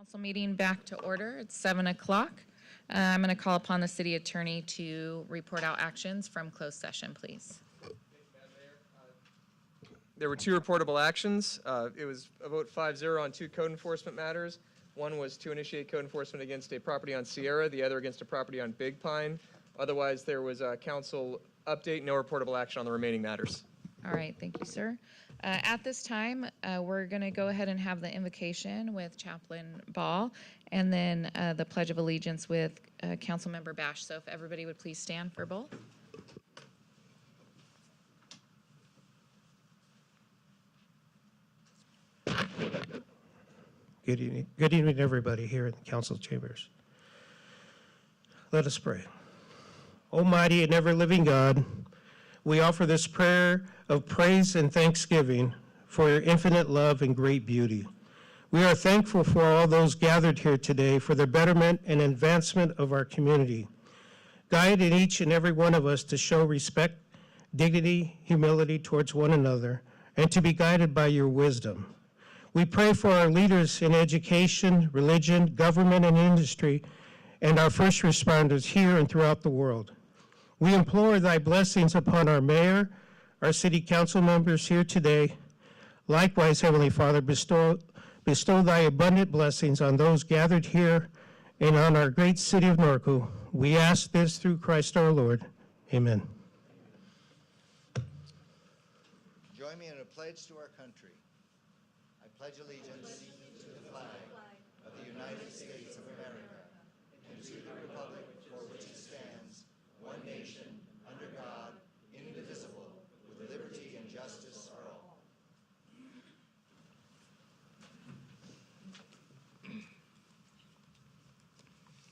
Council meeting back to order. It's 7 o'clock. I'm going to call upon the city attorney to report out actions from closed session, please. There were two reportable actions. It was a vote 5-0 on two code enforcement matters. One was to initiate code enforcement against a property on Sierra, the other against a property on Big Pine. Otherwise, there was a council update, no reportable action on the remaining matters. All right, thank you, sir. At this time, we're going to go ahead and have the invocation with Chaplain Ball, and then the Pledge of Allegiance with Councilmember Bash. So if everybody would please stand for both. Good evening, everybody here in the council chambers. Let us pray. Almighty and ever-living God, we offer this prayer of praise and thanksgiving for your infinite love and great beauty. We are thankful for all those gathered here today for the betterment and advancement of our community. Guide in each and every one of us to show respect, dignity, humility towards one another, and to be guided by your wisdom. We pray for our leaders in education, religion, government, and industry, and our first responders here and throughout the world. We implore thy blessings upon our mayor, our city council members here today. Likewise, Heavenly Father, bestow thy abundant blessings on those gathered here and on our great city of Norco. We ask this through Christ our Lord. Amen. Join me in a pledge to our country. I pledge allegiance to the flag of the United States of America and to the republic for which it stands, one nation, under God, indivisible, with liberty and justice for all.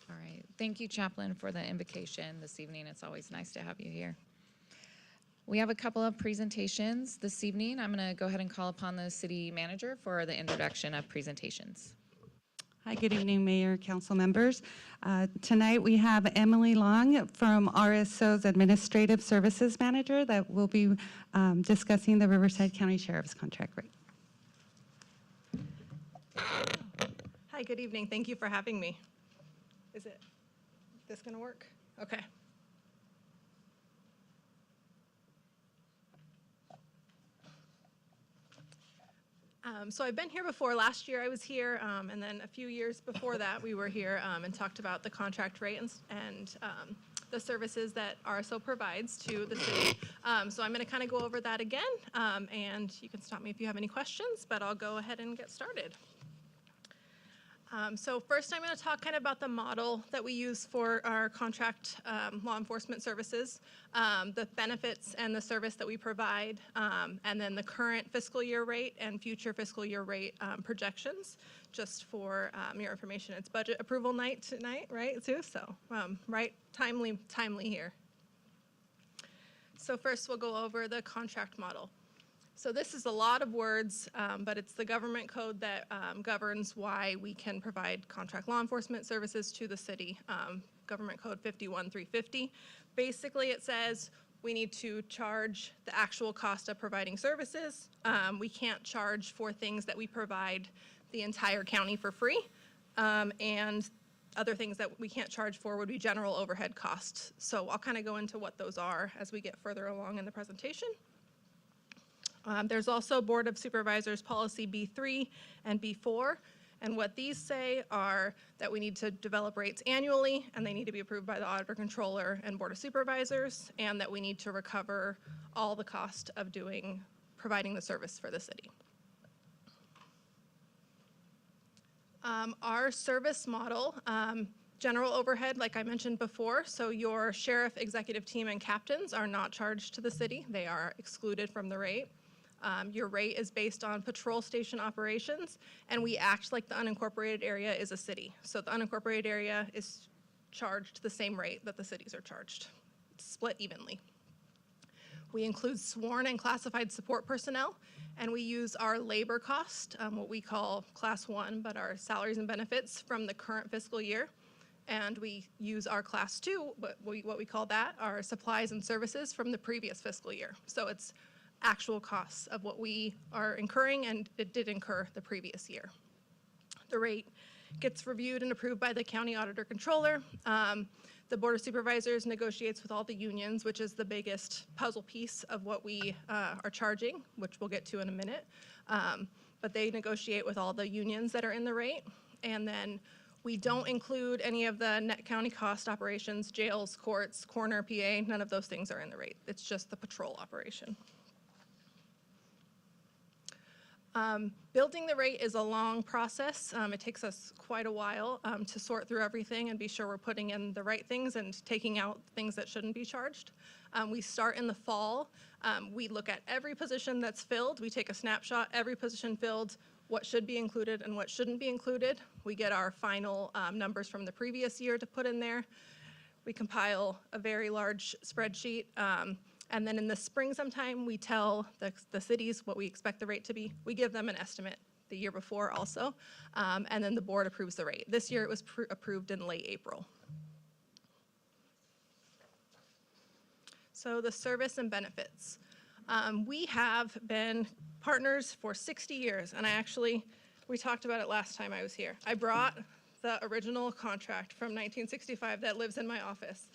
All right. Thank you, Chaplain, for the invocation this evening. It's always nice to have you here. We have a couple of presentations this evening. I'm going to go ahead and call upon the city manager for the introduction of presentations. Hi, good evening, Mayor, council members. Tonight we have Emily Long from RSO's Administrative Services Manager that will be discussing the Riverside County Sheriff's contract rate. Hi, good evening. Thank you for having me. Is this going to work? Okay. So I've been here before. Last year I was here, and then a few years before that we were here and talked about the contract rate and the services that RSO provides to the city. So I'm going to kind of go over that again, and you can stop me if you have any questions, but I'll go ahead and get started. So first I'm going to talk kind of about the model that we use for our contract law enforcement services, the benefits and the service that we provide, and then the current fiscal year rate and future fiscal year rate projections. Just for your information, it's budget approval night tonight, right, Sue? So right, timely here. So first we'll go over the contract model. So this is a lot of words, but it's the government code that governs why we can provide contract law enforcement services to the city, Government Code 51350. Basically, it says we need to charge the actual cost of providing services. We can't charge for things that we provide the entire county for free, and other things that we can't charge for would be general overhead costs. So I'll kind of go into what those are as we get further along in the presentation. There's also Board of Supervisors Policy B3 and B4, and what these say are that we need to develop rates annually, and they need to be approved by the Auditor Controller and Board of Supervisors, and that we need to recover all the cost of providing the service for the city. Our service model, general overhead, like I mentioned before, so your sheriff, executive team, and captains are not charged to the city. They are excluded from the rate. Your rate is based on patrol station operations, and we act like the unincorporated area is a city. So the unincorporated area is charged the same rate that the cities are charged, split evenly. We include sworn and classified support personnel, and we use our labor cost, what we call Class 1, but our salaries and benefits from the current fiscal year. And we use our Class 2, what we call that, our supplies and services from the previous fiscal year. So it's actual costs of what we are incurring, and it did incur the previous year. The rate gets reviewed and approved by the county auditor controller. The Board of Supervisors negotiates with all the unions, which is the biggest puzzle piece of what we are charging, which we'll get to in a minute. But they negotiate with all the unions that are in the rate. And then we don't include any of the net county cost operations, jails, courts, coroner, PA, none of those things are in the rate. It's just the patrol operation. Building the rate is a long process. It takes us quite a while to sort through everything and be sure we're putting in the right things and taking out things that shouldn't be charged. We start in the fall. We look at every position that's filled. We take a snapshot, every position filled, what should be included and what shouldn't be included. We get our final numbers from the previous year to put in there. We compile a very large spreadsheet. And then in the spring sometime, we tell the cities what we expect the rate to be. We give them an estimate the year before also, and then the board approves the rate. This year it was approved in late April. So the service and benefits. We have been partners for 60 years, and we talked about it last time I was here. I brought the original contract from 1965 that lives in my office,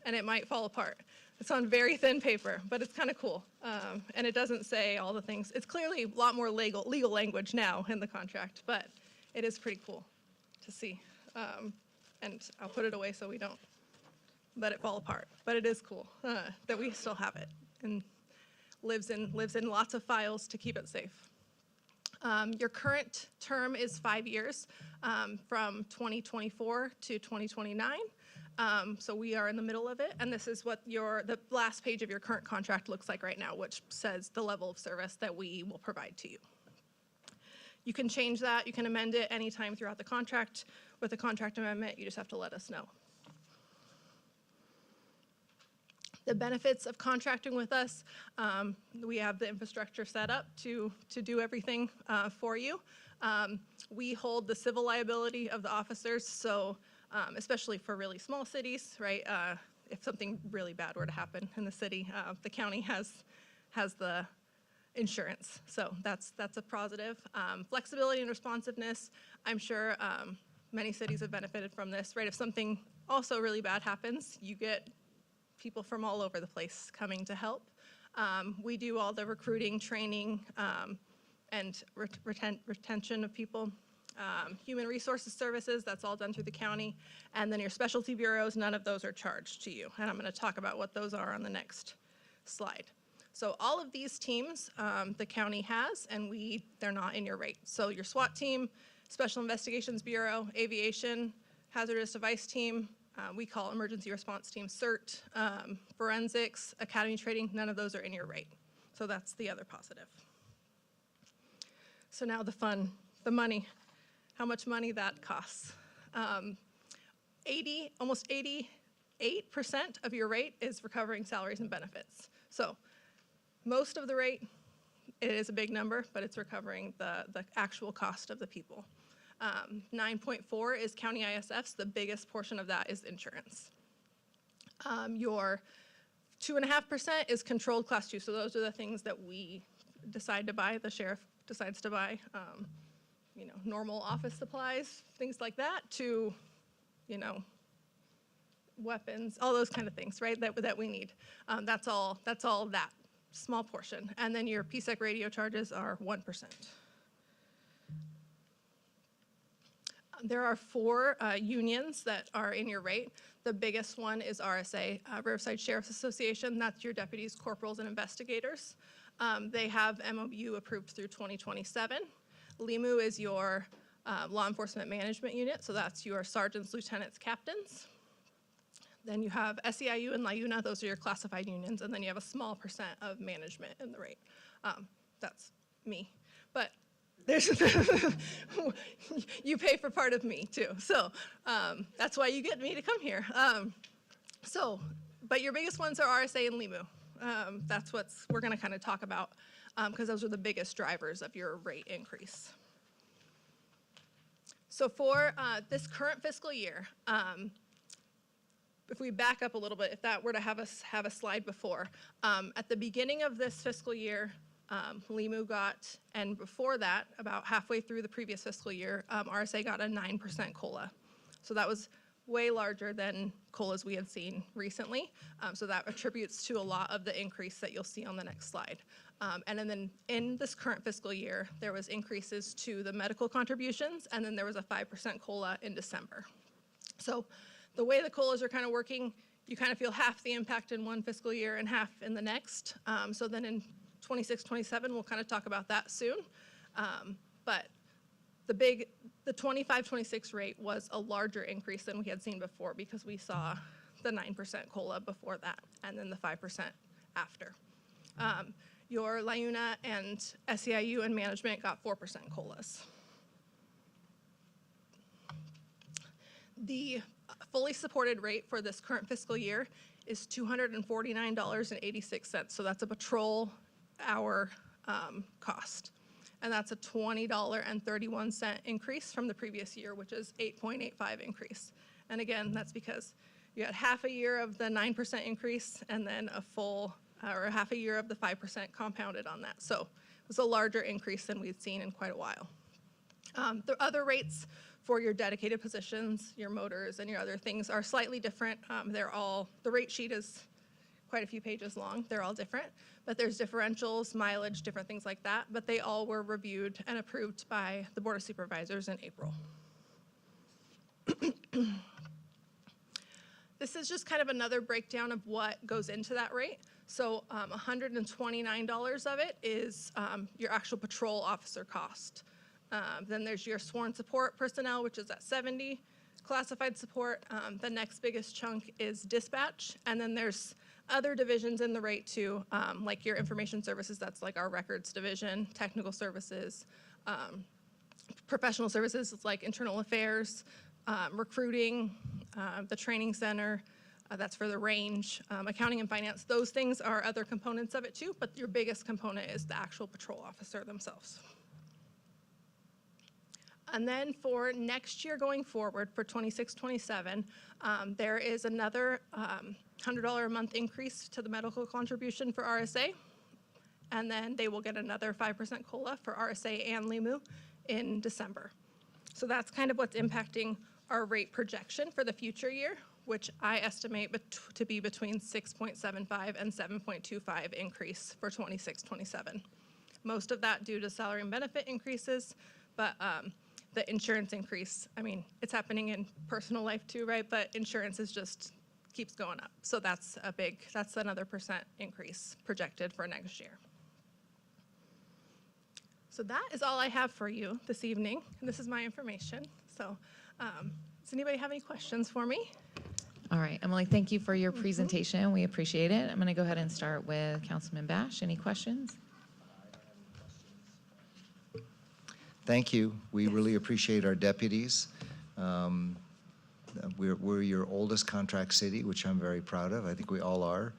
and it might fall apart. It's on very thin paper, but it's kind of cool. And it doesn't say all the things. It's clearly a lot more legal language now in the contract, but it is pretty cool to see. And I'll put it away so we don't let it fall apart. But it is cool that we still have it and lives in lots of files to keep it safe. Your current term is 5 years, from 2024 to 2029. So we are in the middle of it, and this is what the last page of your current contract looks like right now, which says the level of service that we will provide to you. You can change that. You can amend it anytime throughout the contract. With a contract amendment, you just have to let us know. The benefits of contracting with us, we have the infrastructure set up to do everything for you. We hold the civil liability of the officers, so especially for really small cities, right? If something really bad were to happen in the city, the county has the insurance, so that's a positive. Flexibility and responsiveness, I'm sure many cities have benefited from this, right? If something also really bad happens, you get people from all over the place coming to help. We do all the recruiting, training, and retention of people. Human resources services, that's all done through the county. And then your specialty bureaus, none of those are charged to you. And I'm going to talk about what those are on the next slide. So all of these teams the county has, and they're not in your rate. So your SWAT team, Special Investigations Bureau, Aviation, Hazardous Device Team, we call Emergency Response Team CERT, Forensics, Academy Training, none of those are in your rate. So that's the other positive. So now the fun, the money, how much money that costs. Almost 88% of your rate is recovering salaries and benefits. So most of the rate, it is a big number, but it's recovering the actual cost of the people. 9.4 is county ISFs. The biggest portion of that is insurance. Your 2.5% is controlled class 2. So those are the things that we decide to buy. The sheriff decides to buy, normal office supplies, things like that, to, weapons, all those kind of things, right? That we need. That's all that small portion. And then your PSEC radio charges are 1%. There are 4 unions that are in your rate. The biggest one is RSA, Riverside Sheriff's Association. That's your deputies, corporals, and investigators. They have MOU approved through 2027. LIMU is your law enforcement management unit, so that's your sergeants, lieutenants, captains. Then you have SEIU and LIUNA, those are your classified unions, and then you have a small percent of management in the rate. That's me. But there's you pay for part of me too, so that's why you get me to come here. But your biggest ones are RSA and LIMU. That's what we're going to kind of talk about because those are the biggest drivers of your rate increase. So for this current fiscal year, if we back up a little bit, if that were to have a slide before, at the beginning of this fiscal year, LIMU got, and before that, about halfway through the previous fiscal year, RSA got a 9% COLA. So that was way larger than COLAs we had seen recently. So that attributes to a lot of the increase that you'll see on the next slide. And then in this current fiscal year, there was increases to the medical contributions, and then there was a 5% COLA in December. So the way the COLAs are kind of working, you kind of feel half the impact in one fiscal year and half in the next. So then in 26, 27, we'll kind of talk about that soon. But the 25, 26 rate was a larger increase than we had seen before because we saw the 9% COLA before that and then the 5% after. Your LIUNA and SEIU and management got 4% COLAs. The fully supported rate for this current fiscal year is $249.86. So that's a patrol hour cost. And that's a $20.31 increase from the previous year, which is 8.85 increase. And again, that's because you had half a year of the 9% increase and then a full, or half a year of the 5% compounded on that. So it was a larger increase than we'd seen in quite a while. The other rates for your dedicated positions, your motors, and your other things are slightly different. The rate sheet is quite a few pages long. They're all different, but there's differentials, mileage, different things like that, but they all were reviewed and approved by the Board of Supervisors in April. This is just kind of another breakdown of what goes into that rate. So $129 of it is your actual patrol officer cost. Then there's your sworn support personnel, which is at 70. Classified support, the next biggest chunk is dispatch, and then there's other divisions in the rate too, like your information services, that's like our records division, technical services, professional services, it's like internal affairs, recruiting, the training center, that's for the range, accounting and finance. Those things are other components of it too, but your biggest component is the actual patrol officer themselves. And then for next year going forward, for 26, 27, there is another $100 a month increase to the medical contribution for RSA. And then they will get another 5% COLA for RSA and LIMU in December. So that's kind of what's impacting our rate projection for the future year, which I estimate to be between 6.75 and 7.25 increase for 26, 27. Most of that due to salary and benefit increases, but the insurance increase, I mean, it's happening in personal life too, right? But insurance is just keeps going up. So that's another % increase projected for next year. So that is all I have for you this evening. And this is my information. So does anybody have any questions for me? All right, Emily, thank you for your presentation. We appreciate it. I'm going to go ahead and start with Councilman Bash. Any questions? Thank you. We really appreciate our deputies. We're your oldest contract city, which I'm very proud of. I think we all are.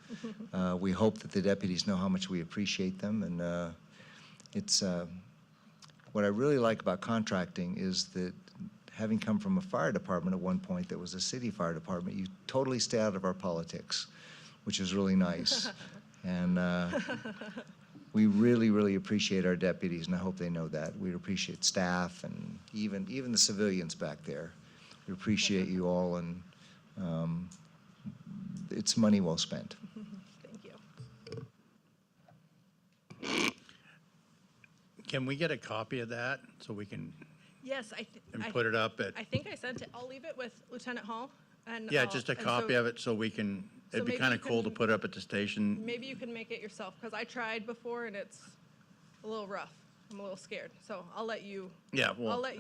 We hope that the deputies know how much we appreciate them. And it's what I really like about contracting is that having come from a fire department at one point that was a city fire department, you totally stay out of our politics, which is really nice. And we really, really appreciate our deputies, and I hope they know that. We appreciate staff and even the civilians back there. We appreciate you all, and it's money well spent. Thank you. Can we get a copy of that so we can Yes, put it up at? I think I sent it. I'll leave it with Lieutenant Hall. And Yeah, just a copy of it so we can, So it'd be maybe kind you of cool to can- put up at the station. maybe you can make it yourself, because I tried before and it's a little rough. I'm a little scared. So I'll let you Yeah, well, run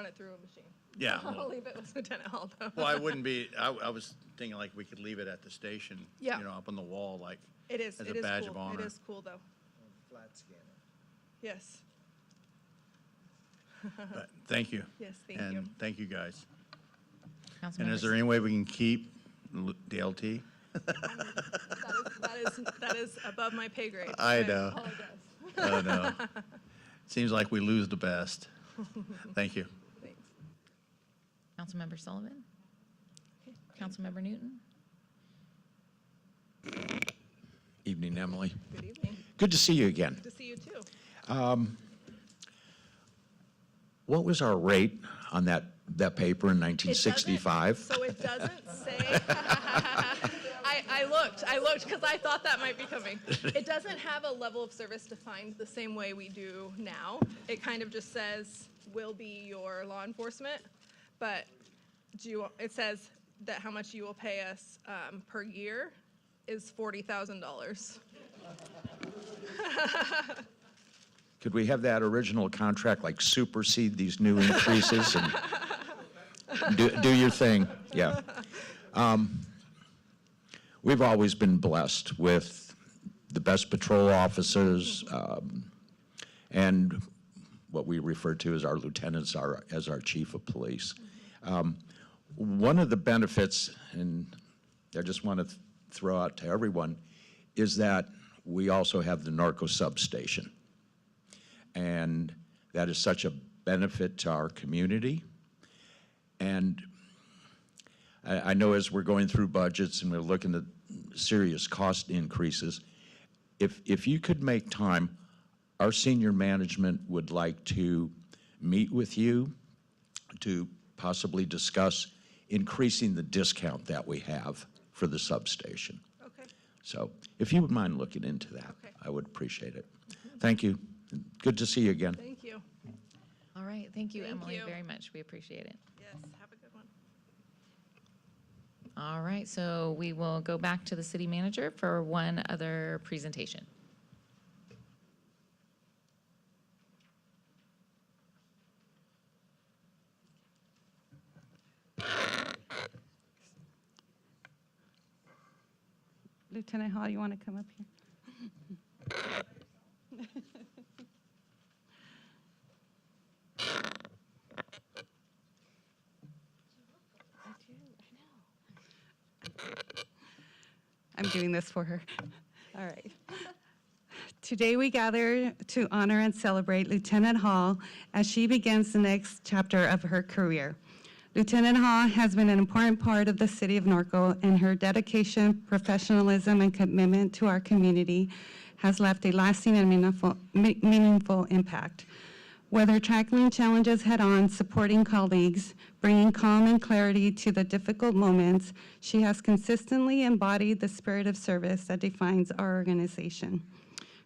it through a machine. yeah. I'll Well, leave it with Lieutenant Hall though. well, I wouldn't be, I was thinking like we could leave it at the station, Yeah. you know, up on the wall, like, It is as a badge cool. of honor. It is cool though. Flat scanner. Yes. but thank you. Yes, thank you. And thank you, guys. And Councilmember is there any way we can keep the LT? That is above my pay grade. I know. apologize. Oh, no. Seems like we lose the best. Thank you. Thanks. Councilmember Sullivan? Councilmember Newton? Evening, Emily. Good evening. Good to see you again. Good to see you too. What was our rate on that paper in 1965? So it doesn't say. I looked because I thought that might be coming. It doesn't have a level of service defined the same way we do now. It kind of just says will be your law enforcement, but it says that how much you will pay us per year is $40,000. Could we have that original contract like supersede these new increases and do your thing? Yeah. We've always been blessed with the best patrol officers and what we refer to as our lieutenants as our chief of police. One of the benefits, and I just want to throw out to everyone, is that we also have the Norco substation. And that is such a benefit to our community. And I know as we're going through budgets and we're looking at serious cost increases, if you could make time, our senior management would like to meet with you to possibly discuss increasing the discount that we have for the substation. Okay. So if you would mind looking into that, Okay. I would appreciate it. Thank you. Good to see you again. Thank you. All right, thank you, Thank Emily, you. very much. We appreciate it. Yes, have a good one. All right, so we will go back to the city manager for one other presentation. Lieutenant Hall, you want to come up here? I'm doing this for her. All right. Today we gather to honor and celebrate Lieutenant Hall as she begins the next chapter of her career. Lieutenant Hall has been an important part of the city of Norco, and her dedication, professionalism, and commitment to our community has left a lasting and meaningful impact. Whether tackling challenges head-on, supporting colleagues, bringing calm and clarity to the difficult moments, she has consistently embodied the spirit of service that defines our organization.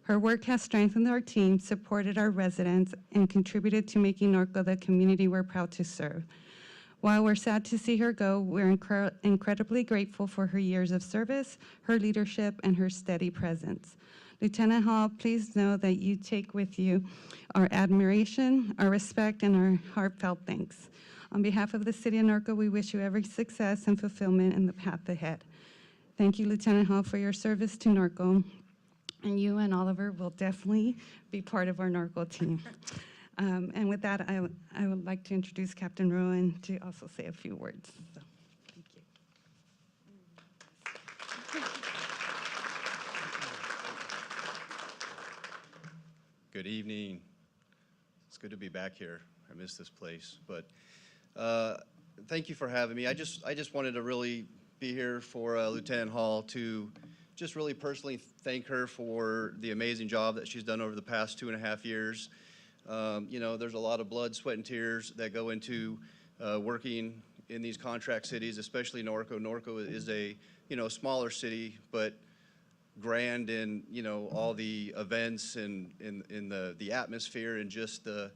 Her work has strengthened our team, supported our residents, and contributed to making Norco the community we're proud to serve. While we're sad to see her go, we're incredibly grateful for her years of service, her leadership, and her steady presence. Lieutenant Hall, please know that you take with you our admiration, our respect, and our heartfelt thanks. On behalf of the City of Norco, we wish you every success and fulfillment in the path ahead. Thank you, Lieutenant Hall, for your service to Norco, and you and Oliver will definitely be part of our Norco team. And with that, I would like to introduce Captain Rowan to also say a few words. So, thank you. Good evening. It's good to be back here. I miss this place, but thank you for having me. I just wanted to really be here for Lieutenant Hall to just really personally thank her for the amazing job that she's done over the past 2.5 years. You know, there's a lot of blood, sweat, and tears that go into working in these contract cities, especially Norco. Norco is a, you know, smaller city, but grand in, you know, all the events and in the atmosphere and just the,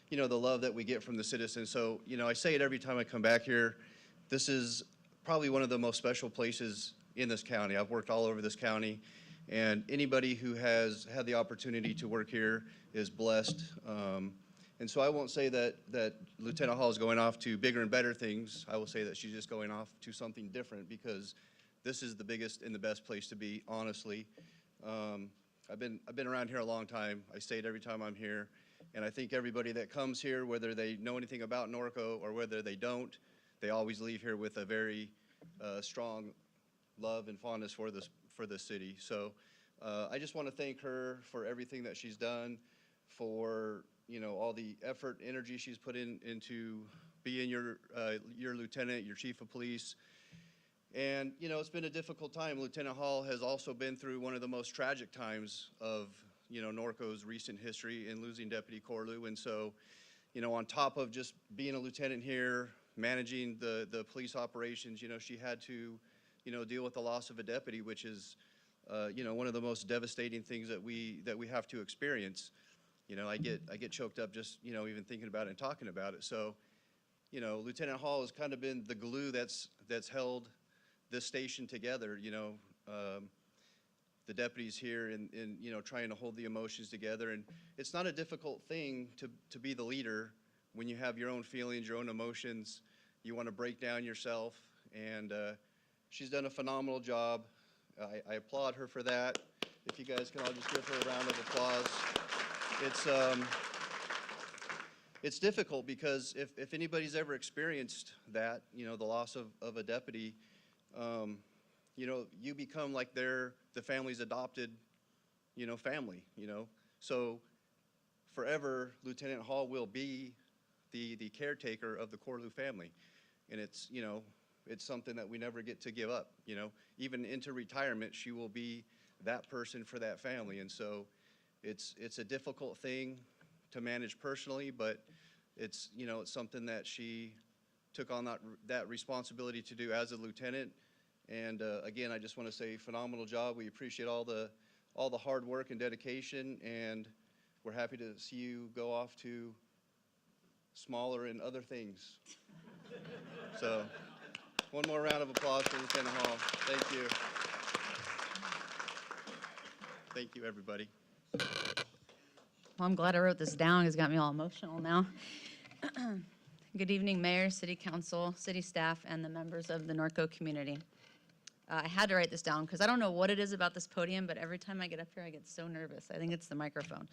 you know, the love that we get from the citizens. So, you know, I say it every time I come back here. This is probably one of the most special places in this county. I've worked all over this county, and anybody who has had the opportunity to work here is blessed. And so I won't say that Lieutenant Hall is going off to bigger and better things. I will say that she's just going off to something different, because this is the biggest and the best place to be, honestly. I've been around here a long time. I say it every time I'm here. And I think everybody that comes here, whether they know anything about Norco or whether they don't, they always leave here with a very strong love and fondness for this city. So I just want to thank her for everything that she's done, for, you know, all the effort, energy she's put into being your lieutenant, your chief of police. And, you know, it's been a difficult time. Lieutenant Hall has also been through one of the most tragic times of, you know, Norco's recent history in losing Deputy Corlew. And so, you know, on top of just being a lieutenant here, managing the police operations, you know, she had to, you know, deal with the loss of a deputy, which is, you know, one of the most devastating things that we have to experience. You know, I get choked up just, you know, even thinking about it and talking about it. So, you know, Lieutenant Hall has kind of been the glue that's held this station together. You know, the deputies here and you know, trying to hold the emotions together. And it's not a difficult thing to be the leader when you have your own feelings, your own emotions. You want to break down yourself, and she's done a phenomenal job. I applaud her for that. If you guys can all just give her a round of applause. It's difficult because if anybody's ever experienced that, you know, the loss of a deputy, you know, you become like the family's adopted, you know, family, you know. So forever, Lieutenant Hall will be the caretaker of the Corlew family. And it's, you know, it's something that we never get to give up, you know. Even into retirement, she will be that person for that family. And so it's a difficult thing to manage personally, but it's, you know, it's something that she took on that responsibility to do as a lieutenant. And again, I just want to say phenomenal job. We appreciate all the hard work and dedication, and we're happy to see you go off to smaller and other things. So one more round of applause for Lieutenant Hall. Thank you. Thank you, everybody. Well, I'm glad I wrote this down. It's got me all emotional now. Good evening, Mayor, City Council, City staff, and the members of the Norco community. I had to write this down because I don't know what it is about this podium, but every time I get up here, I get so nervous. I think it's the microphone.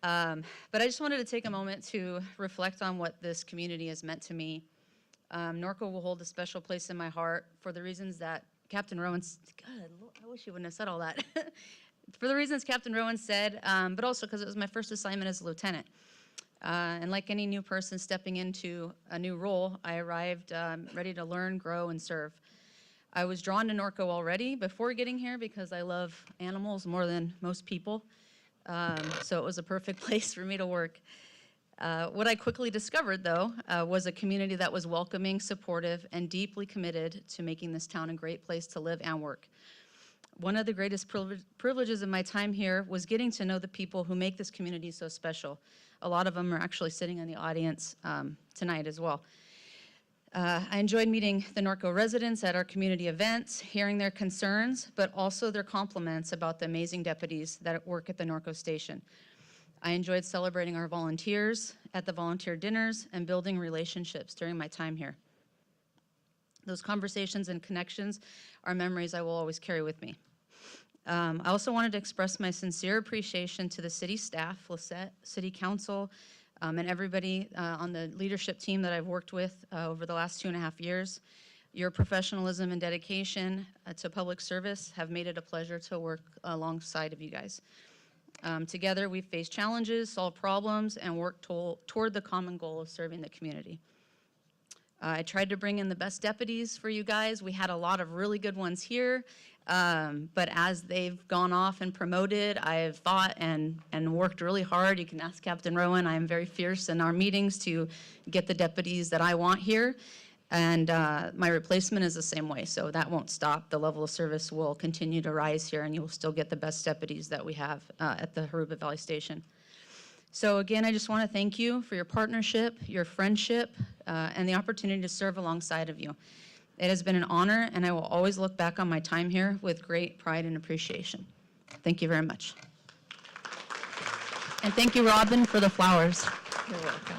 But I just wanted to take a moment to reflect on what this community has meant to me. Norco will hold a special place in my heart for the reasons that Captain Rowan, good Lord, I wish he wouldn't have said all that. For the reasons Captain Rowan said, but also because it was my first assignment as a lieutenant. And like any new person stepping into a new role, I arrived ready to learn, grow, and serve. I was drawn to Norco already before getting here because I love animals more than most people. So it was a perfect place for me to work. What I quickly discovered, though, was a community that was welcoming, supportive, and deeply committed to making this town a great place to live and work. One of the greatest privileges of my time here was getting to know the people who make this community so special. A lot of them are actually sitting in the audience tonight as well. I enjoyed meeting the Norco residents at our community events, hearing their concerns, but also their compliments about the amazing deputies that work at the Norco station. I enjoyed celebrating our volunteers at the volunteer dinners and building relationships during my time here. Those conversations and connections are memories I will always carry with me. I also wanted to express my sincere appreciation to the city staff, Lisette, City Council, and everybody on the leadership team that I've worked with over the last 2.5 years. Your professionalism and dedication to public service have made it a pleasure to work alongside of you guys. Together, we've faced challenges, solved problems, and worked toward the common goal of serving the community. I tried to bring in the best deputies for you guys. We had a lot of really good ones here, but as they've gone off and promoted, I've fought and worked really hard. You can ask Captain Rowan. I am very fierce in our meetings to get the deputies that I want here, and my replacement is the same way, so that won't stop. The level of service will continue to rise here, and you will still get the best deputies that we have at the Haruba Valley Station. So again, I just want to thank you for your partnership, your friendship, and the opportunity to serve alongside of you. It has been an honor, and I will always look back on my time here with great pride and appreciation. Thank you very much. And thank you, Robin, for the flowers. You're welcome.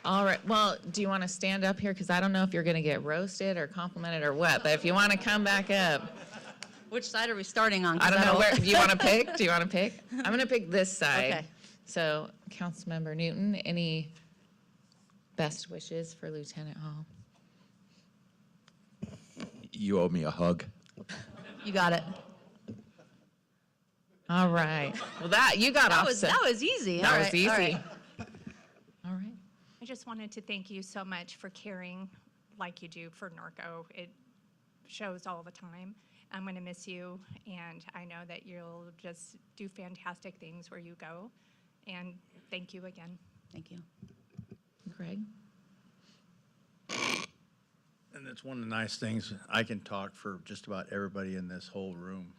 All right, well, do you want to stand up here? Because I don't know if you're going to get roasted or complimented or what, but if you want to come back up. Which side are we starting on? I don't know where, do you want to pick? Do you want to pick? I'm going to pick this side. Okay. So, Councilmember Newton, any best wishes for Lieutenant Hall? You owe me a hug. You got it. All right. Well, that, you got off. That was easy. That All was right, easy. all right. All right. I just wanted to thank you so much for caring like you do for Norco. It shows all the time. I'm going to miss you, and I know that you'll just do fantastic things where you go. And thank you again. Thank you. Greg? And it's one of the nice things, I can talk for just about everybody in this whole room,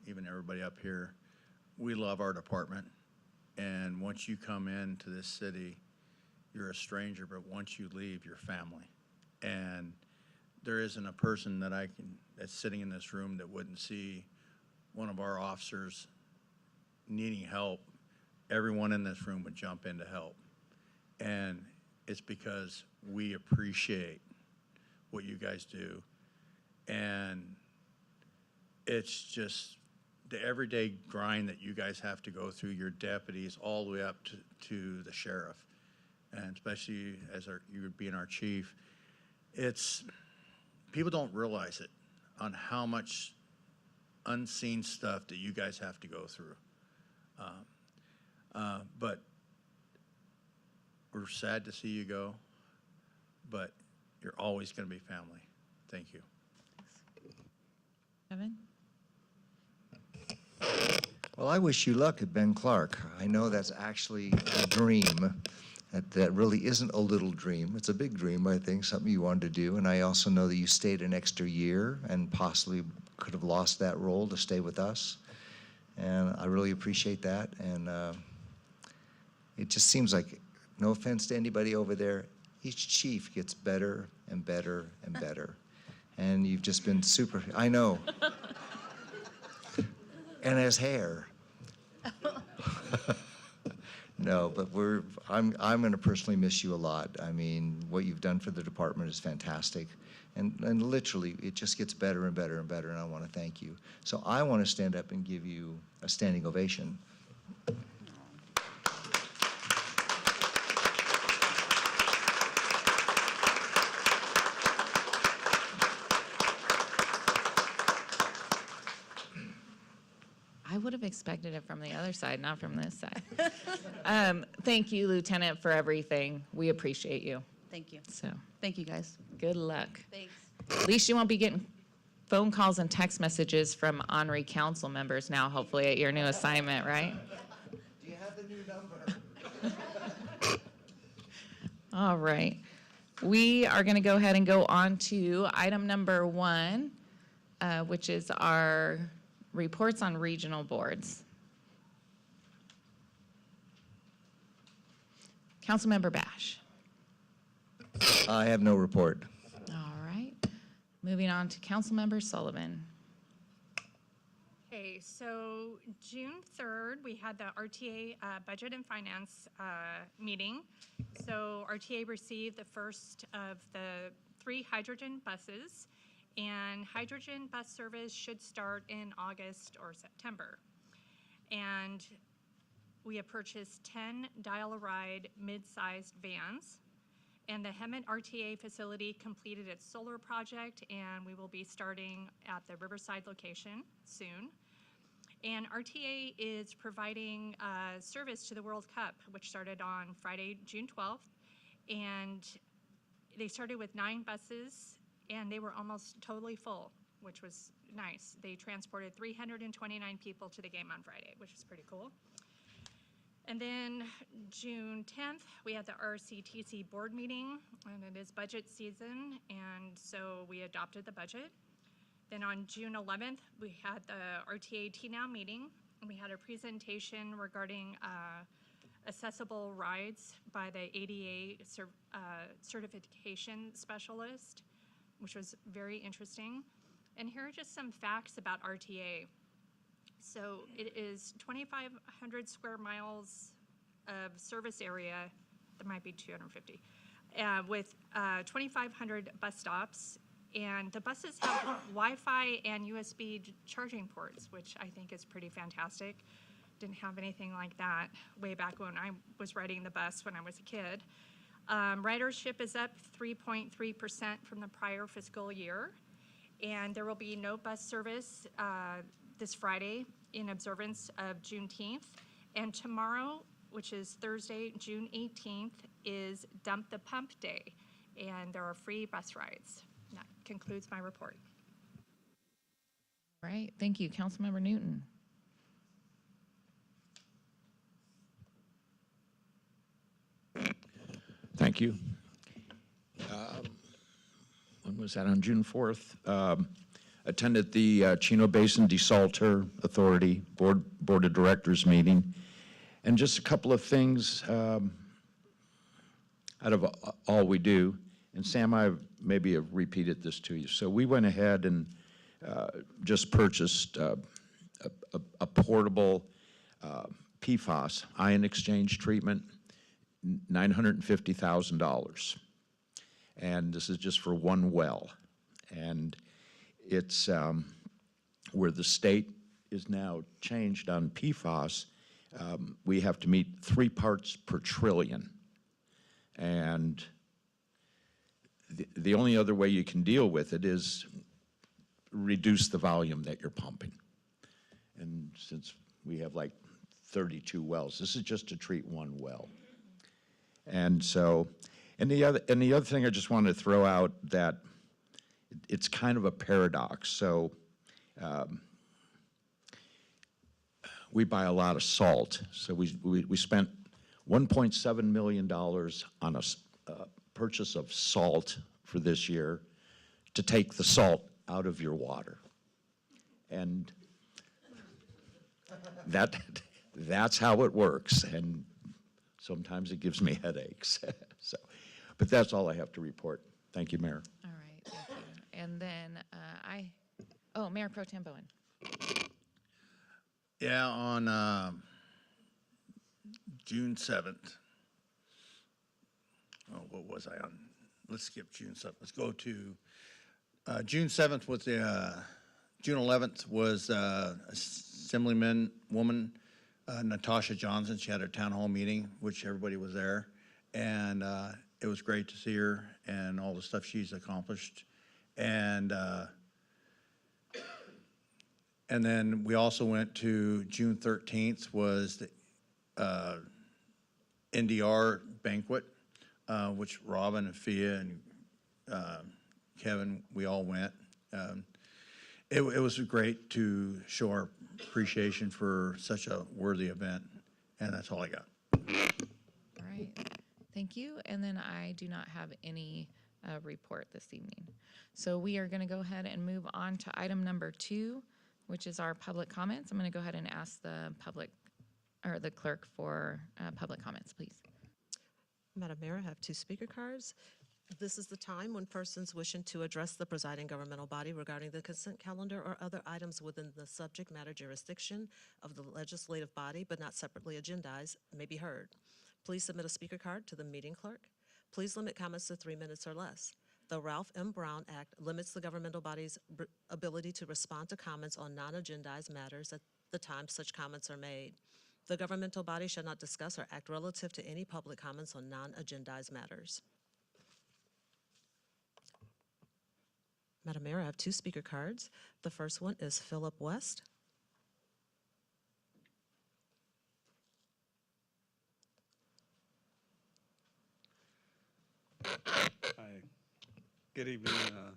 even everybody up here. We love our department, and once you come into this city, you're a stranger, but once you leave, you're family. And there isn't a person that's sitting in this room that wouldn't see one of our officers needing help. Everyone in this room would jump in to help. And it's because we appreciate what you guys do. And it's just the everyday grind that you guys have to go through, your deputies, all the way up to the sheriff, and especially as you being our chief. People don't realize it on how much unseen stuff that you guys have to go through. But we're sad to see you go, but you're always going to be family. Thank you. Kevin? Well, I wish you luck at Ben Clark. I know that's actually a dream. That really isn't a little dream. It's a big dream, I think, something you wanted to do. And I also know that you stayed an extra year and possibly could have lost that role to stay with us. And I really appreciate that. And it just seems like, no offense to anybody over there, each chief gets better and better and better. And you've just been super, I know. And has hair. No, but I'm going to personally miss you a lot. I mean, what you've done for the department is fantastic. And literally, it just gets better and better and better, and I want to thank you. So I want to stand up and give you a standing ovation. I would have expected it from the other side, not from this side. Thank you, Lieutenant, for everything. We appreciate you. Thank you. So, Thank you, guys. good luck. Thanks. At least you won't be getting phone calls and text messages from honorary council members now, hopefully, at your new assignment, right? Do you have the new number? All right. We are going to go ahead and go on to item number 1, which is our reports on regional boards. Councilmember Bash. I have no report. All right. Moving on to Councilmember Sullivan. Okay, so June 3rd, we had the RTA Budget and Finance meeting. So RTA received the first of the 3 hydrogen buses, and hydrogen bus service should start in August or September. And we have purchased 10 dial-a-ride mid-sized vans. And the Hemet RTA facility completed its solar project, and we will be starting at the Riverside location soon. And RTA is providing service to the World Cup, which started on Friday, June 12th. And they started with 9 buses, and they were almost totally full, which was nice. They transported 329 people to the game on Friday, which is pretty cool. And then June 10th, we had the RCTC board meeting, and it is budget season, and so we adopted the budget. Then on June 11th, we had the RTA TNOW meeting, and we had a presentation regarding accessible rides by the ADA certification specialist, which was very interesting. And here are just some facts about RTA. So it is 2,500 square miles of service area, there might be 250, with 2,500 bus stops. And the buses have Wi-Fi and USB charging ports, which I think is pretty fantastic. Didn't have anything like that way back when I was riding the bus when I was a kid. Ridership is up 3.3% from the prior fiscal year. And there will be no bus service this Friday in observance of Juneteenth. And tomorrow, which is Thursday, June 18th, is Dump the Pump Day. and there are free bus rides. That concludes my report. All right, thank you. Councilmember Newton. Thank you. When was that? On June 4th. Attended the Chino Basin Desalter Authority Board of Directors meeting. And just a couple of things out of all we do. And Sam, I maybe have repeated this to you. So we went ahead and just purchased a portable PFAS, ion exchange treatment, $950,000. And this is just for one well. And it's where the state is now changed on PFAS, we have to meet 3 parts per trillion. And the only other way you can deal with it is reduce the volume that you're pumping. And since we have like 32 wells, this is just to treat one well. And so, and the other thing I just wanted to throw out that it's kind of a paradox. So we buy a lot of salt. So we spent $1.7 million on a purchase of salt for this year to take the salt out of your water. And that's how it works. And sometimes it gives me headaches. So, but that's all I have to report. Thank you, Mayor. All right, thank you. And then Mayor Pro Tem Bowen. Yeah, on June 7th. Oh, what was I on? Let's skip June 7th. Let's go to June 7th was June 11th was Assemblyman woman Natasha Johnson. She had her town hall meeting, which everybody was there. And it was great to see her and all the stuff she's accomplished. And then we also went to June 13th was the NDR banquet, which Robin and Fia and Kevin, we all went. It was great to show our appreciation for such a worthy event, and that's all I got. All right, thank you. And then I do not have any report this evening. So we are going to go ahead and move on to item number 2, which is our public comments. I'm going to go ahead and ask the clerk for public comments, please. Madam Mayor, I have 2 speaker cards. This is the time when persons wishing to address the presiding governmental body regarding the consent calendar or other items within the subject matter jurisdiction of the legislative body, but not separately agendized, may be heard. Please submit a speaker card to the meeting clerk. Please limit comments to 3 minutes or less. The Ralph M. Brown Act limits the governmental body's ability to respond to comments on non-agendized matters at the time such comments are made. The governmental body shall not discuss or act relative to any public comments on non-agendized matters. Madam Mayor, I have 2 speaker cards. The first one is Philip West. Hi. Good evening,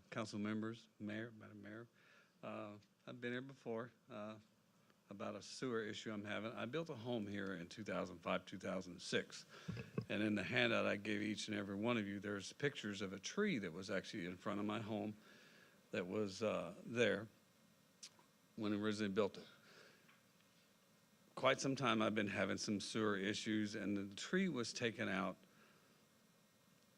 council members, Mayor, Madam Mayor. I've been here before about a sewer issue I'm having. I built a home here in 2005, 2006. And in the handout I gave each and every one of you, there's pictures of a tree that was actually in front of my home that was there when I originally built it. Quite some time I've been having some sewer issues, and the tree was taken out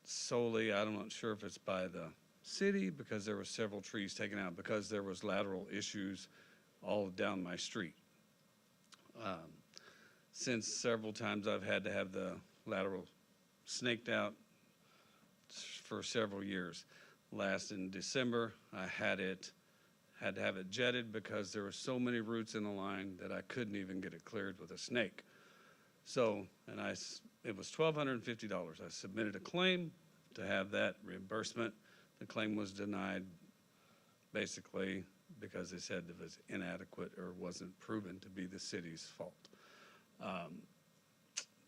solely, I'm not sure if it's by the city, because there were several trees taken out because there was lateral issues all down my street. Since several times I've had to have the lateral snaked out for several years. Last in December, I had to have it jetted because there were so many roots in the line that I couldn't even get it cleared with a snake. So, it was $1,250. I submitted a claim to have that reimbursement. The claim was denied basically because they said it was inadequate or wasn't proven to be the city's fault.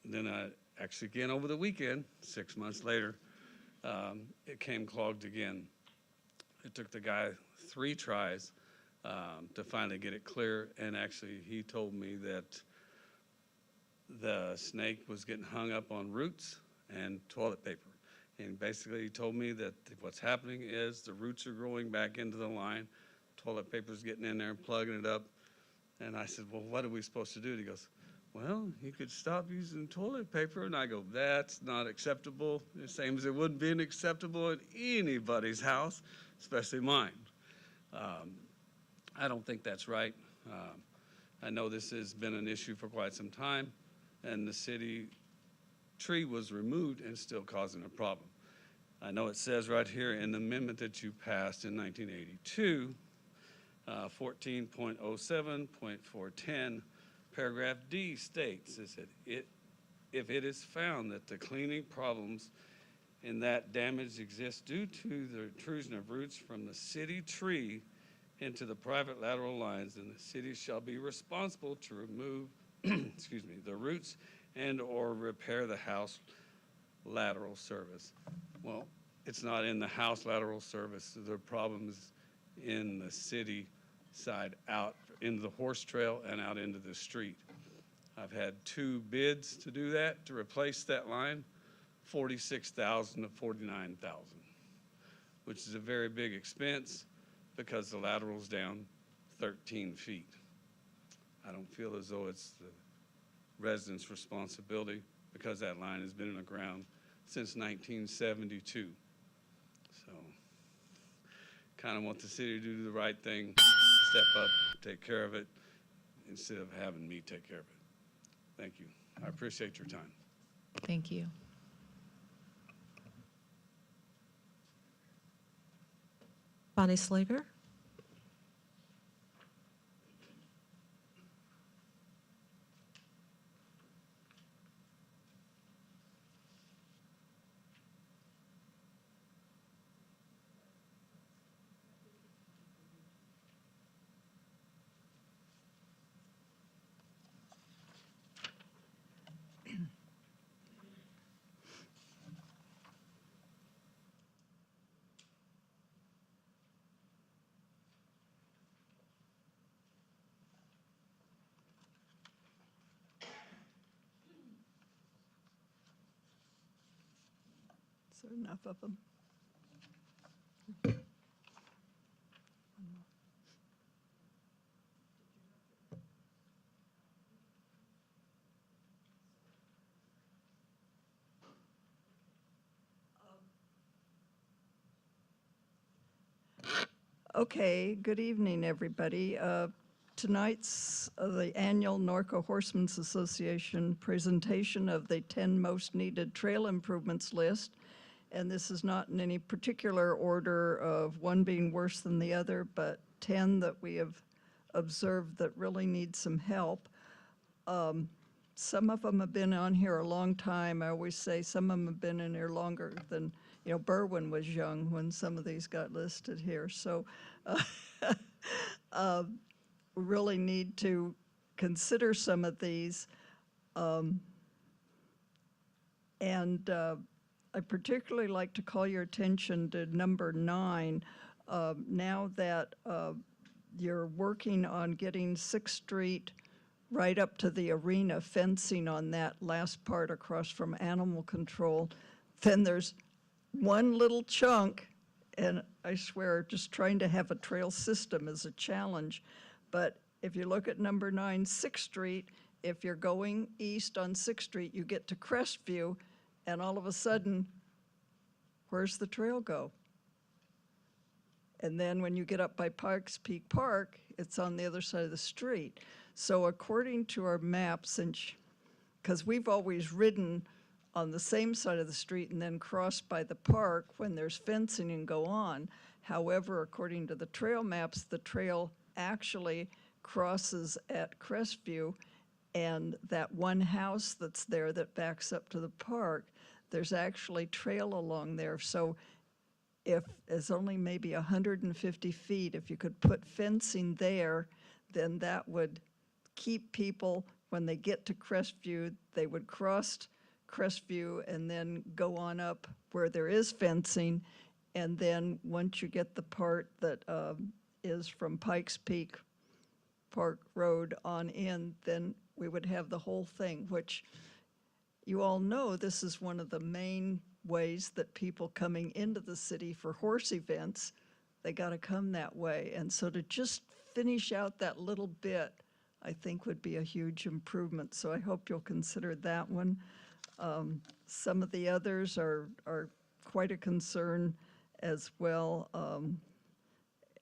Then I actually, again, over the weekend, 6 months later, it came clogged again. It took the guy 3 tries to finally get it clear, and actually he told me that the snake was getting hung up on roots and toilet paper. And basically he told me that what's happening is the roots are growing back into the line, toilet paper's getting in there and plugging it up. And I said, well, what are we supposed to do? And he goes, well, you could stop using toilet paper. And I go, that's not acceptable. The same as it wouldn't be acceptable in anybody's house, especially mine. I don't think that's right. I know this has been an issue for quite some time, and the city tree was removed and still causing a problem. I know it says right here in the amendment that you passed in 1982, 14.07.410, paragraph D states is that if it is found that the cleaning problems in that damage exists due to the intrusion of roots from the city tree into the private lateral lines, then the city shall be responsible to remove excuse me, the roots and or repair the house lateral service. Well, it's not in the house lateral service. The problem is in the city side out into the horse trail and out into the street. I've had 2 bids to do that, to replace that line, $46,000 to $49,000, which is a very big expense because the lateral's down 13 feet. I don't feel as though it's the residents' responsibility because that line has been in the ground since 1972. So, kind of want the city to do the right thing, step up, take care of it, instead of having me take care of it. Thank you. I appreciate your time. Thank you. Bonnie Slager? Is there enough of them? Okay, good evening, everybody. Tonight's the annual Norco Horsemen's Association presentation of the 10 most needed trail improvements list. And this is not in any particular order of one being worse than the other, but 10 that we have observed that really need some help. Some of them have been on here a long time. I always say some of them have been in here longer than, Berwyn was young when some of these got listed here. So we really need to consider some of these. I particularly like to call your attention to number 9. Now that you're working on getting 6th Street right up to the arena fencing on that last part across from animal control, then there's one little chunk, and I swear just trying to have a trail system is a challenge. But if you look at number 9, 6th Street, if you're going east on 6th Street, you get to Crestview, and all of a sudden, where's the trail go? And then when you get up by Parks Peak Park, it's on the other side of the street. So according to our maps, because we've always ridden on the same side of the street and then crossed by the park when there's fencing and go on. However, according to the trail maps, the trail actually crosses at Crestview, and that one house that's there that backs up to the park, there's actually trail along there. So if it's only maybe 150 feet, if you could put fencing there, then that would keep people, when they get to Crestview, they would cross Crestview and then go on up where there is fencing. And then once you get the part that is from Pikes Peak Park Road on in, then we would have the whole thing, which you all know this is one of the main ways that people coming into the city for horse events, they got to come that way. And so to just finish out that little bit, I think would be a huge improvement. So I hope you'll consider that one. Some of the others are quite a concern as well.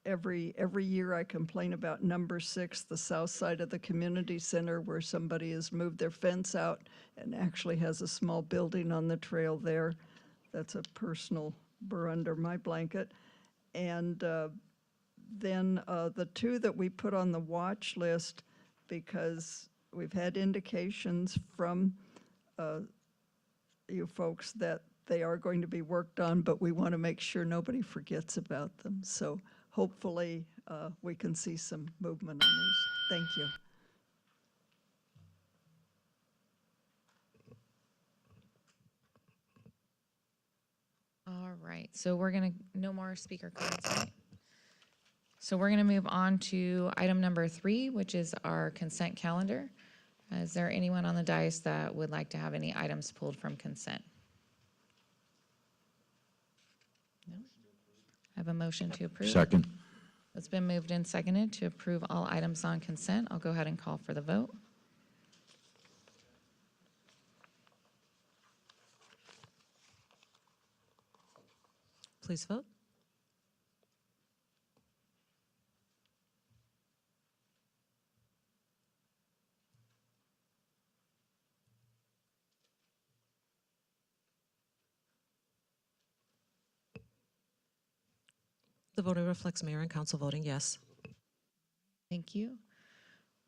Every year I complain about number 6, the south side of the community center, where somebody has moved their fence out and actually has a small building on the trail there. That's a personal burr under my blanket. And then the 2 that we put on the watch list, because we've had indications from you folks that they are going to be worked on, but we want to make sure nobody forgets about them. So hopefully we can see some movement on these. Thank you. All right, so we're gonna, no more speaker cards, right? So we're gonna move on to item number 3, which is our consent calendar. Is there anyone on the dais that would like to have any items pulled from consent? No? I have a motion to approve. Second. It's been moved and seconded to approve all items on consent. I'll go ahead and call for the vote. Please vote. The voting reflects mayor and council voting yes. Thank you.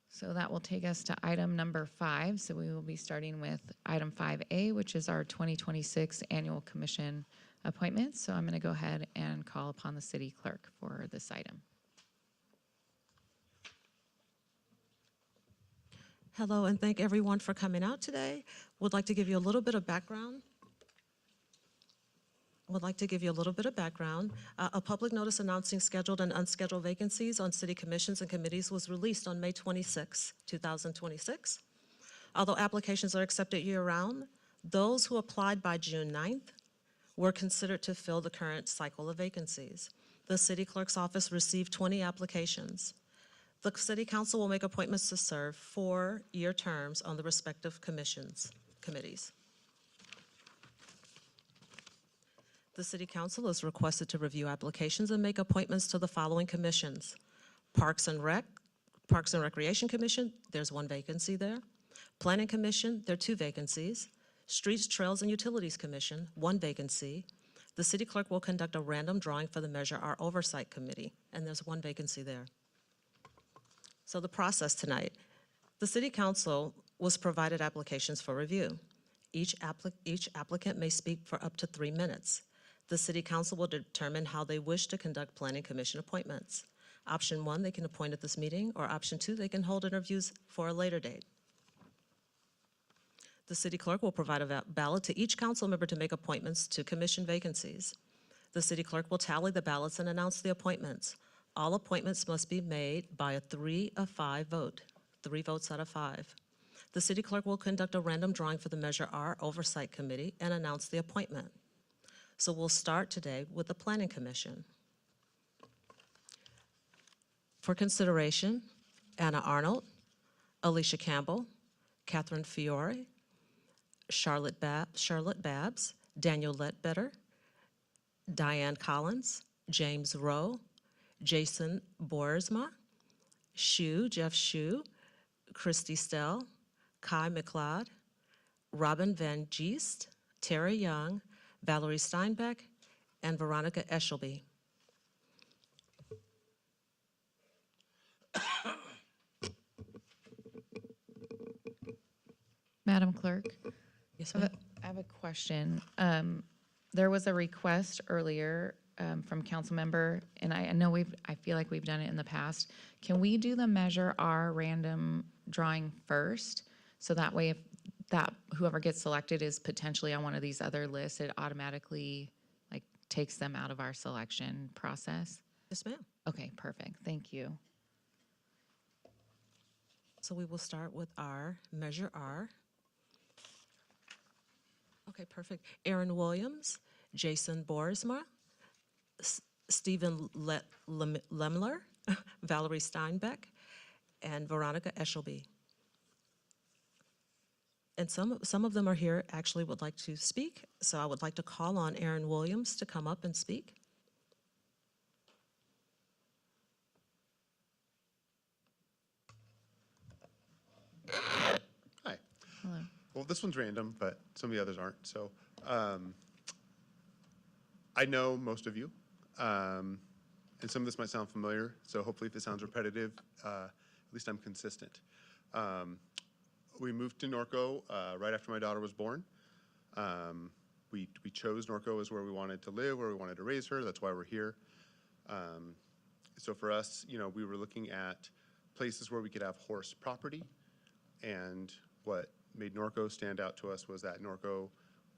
So that will take us to item number 5. So we will be starting with item 5A, which is our 2026 annual commission appointments. So I'm going to go ahead and call upon the city clerk for this item. Hello, and thank everyone for coming out today. Would like to give you a little bit of background. A public notice announcing scheduled and unscheduled vacancies on city commissions and committees was released on May 26, 2026. Although applications are accepted year-round, those who applied by June 9th were considered to fill the current cycle of vacancies. The city clerk's office received 20 applications. The city council will make appointments to serve 4-year terms on the respective committees. The city council is requested to review applications and make appointments to the following commissions. Parks and Recreation Commission, there's 1 vacancy there. Planning Commission, there are 2 vacancies. Streets, Trails, and Utilities Commission, 1 vacancy. The city clerk will conduct a random drawing for the Measure R Oversight Committee, and there's 1 vacancy there. So the process tonight. The city council was provided applications for review. Each applicant may speak for up to 3 minutes. The city council will determine how they wish to conduct planning commission appointments. Option 1, they can appoint at this meeting, or option 2, they can hold interviews for a later date. The city clerk will provide a ballot to each council member to make appointments to commission vacancies. The city clerk will tally the ballots and announce the appointments. All appointments must be made by a 3 of 5 vote, 3 votes out of 5. The city clerk will conduct a random drawing for the Measure R Oversight Committee and announce the appointment. So we'll start today with the Planning Commission. For consideration, Anna Arnold, Alicia Campbell, Catherine Fiore, Charlotte Babbs, Daniel Ledbetter, Diane Collins, James Rowe, Jason Boersma, Jeff Shue, Christy Stell, Kai McLeod, Robin Van Geest, Terry Young, Valerie Steinbeck, and Veronica Eshelby. Madam Clerk? Yes, ma'am. I have a question. There was a request earlier from council member, and I know I feel like we've done it in the past. Can we do the Measure R random drawing first? So that way, if that whoever gets selected is potentially on one of these other lists, it automatically like takes them out of our selection process? Yes, ma'am. Okay, perfect. Thank you. So we will start with our Measure R. Okay, perfect. Aaron Williams, Jason Borisma, Stephen Lemler, Valerie Steinbeck, and Veronica Eshelby. And some of them are here, actually would like to speak. So I would like to call on Aaron Williams to come up and speak. Hi. Hello. Well, this one's random, but some of the others aren't. So I know most of you, and some of this might sound familiar. So hopefully if it sounds repetitive, at least I'm consistent. We moved to Norco right after my daughter was born. We chose Norco as where we wanted to live, where we wanted to raise her. That's why we're here. So for us, you know, we were looking at places where we could have horse property. And what made Norco stand out to us was that Norco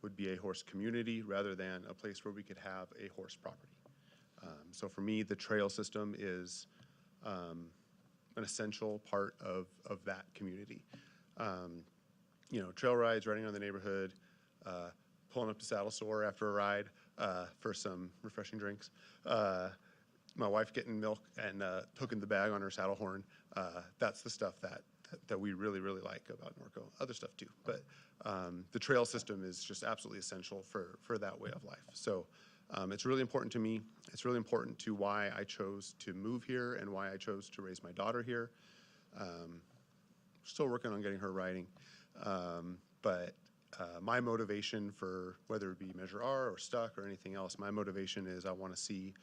would be a horse community rather than a place where we could have a horse property. So for me, the trail system is an essential part of that community. You know, trail rides, riding around the neighborhood, pulling up to Saddle Sore after a ride for some refreshing drinks. My wife getting milk and hooking the bag on her saddle horn. That's the stuff that we really, really like about Norco. Other stuff too, but the trail system is just absolutely essential for that way of life. So it's really important to me. It's really important to why I chose to move here and why I chose to raise my daughter here. Still working on getting her riding, but my motivation for whether it be Measure R or Stuck or anything else, my motivation is I want to see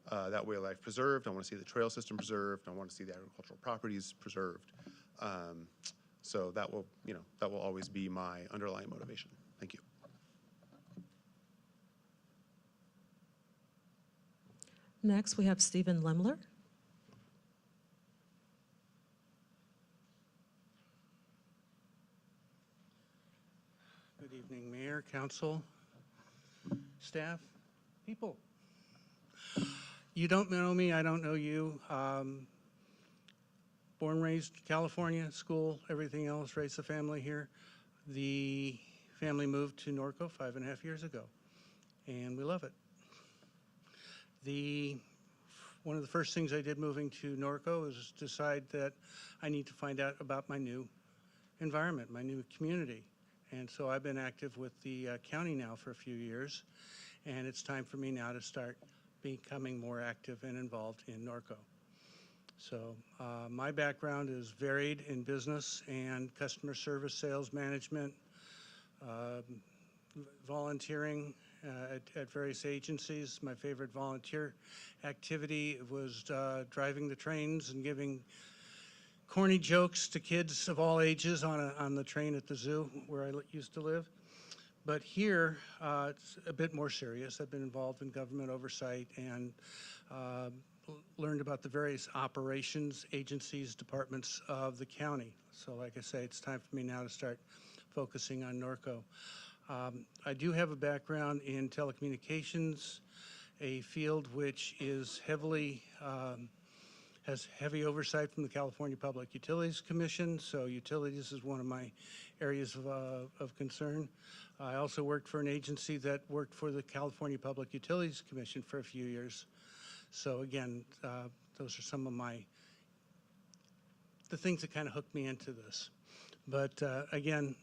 that way of life preserved. I want to see the trail system preserved. I want to see the agricultural properties preserved. So that will, you know, that will always be my underlying motivation. Thank you. Next, we have Stephen Lemler. Good evening, Mayor, Council, staff, people. You don't know me, I don't know you. Born, raised California, school, everything else, raised a family here. The family moved to Norco 5.5 years ago, and we love it. One of the first things I did moving to Norco was decide that I need to find out about my new environment, my new community. And so I've been active with the county now for a few years, and it's time for me now to start becoming more active and involved in Norco. So my background is varied in business and customer service, sales management, volunteering at various agencies. My favorite volunteer activity was driving the trains and giving corny jokes to kids of all ages on the train at the zoo where I used to live. But here, it's a bit more serious. I've been involved in government oversight and learned about the various operations, agencies, departments of the county. So like I say, it's time for me now to start focusing on Norco. I do have a background in telecommunications, a field which is heavily has heavy oversight from the California Public Utilities Commission, so utilities is one of my areas of concern. I also worked for an agency that worked for the California Public Utilities Commission for a few years. So again, those are some of the things that kind of hooked me into this. But again,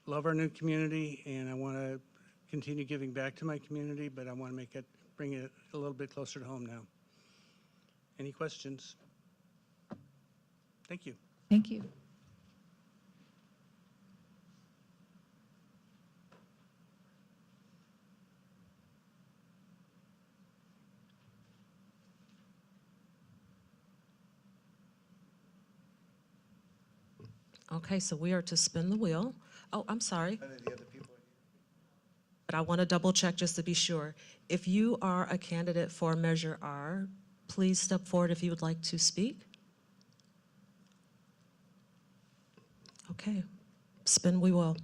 love our new community, and I want to continue giving back to my community, but I want to bring it a little bit closer to home now. Any questions? Thank you. Thank you. Okay, so we are to spin the wheel. Oh, I'm sorry. But I want to double check just to be sure. If you are a candidate for Measure R, please step forward if you would like to speak. Okay. Spin we will.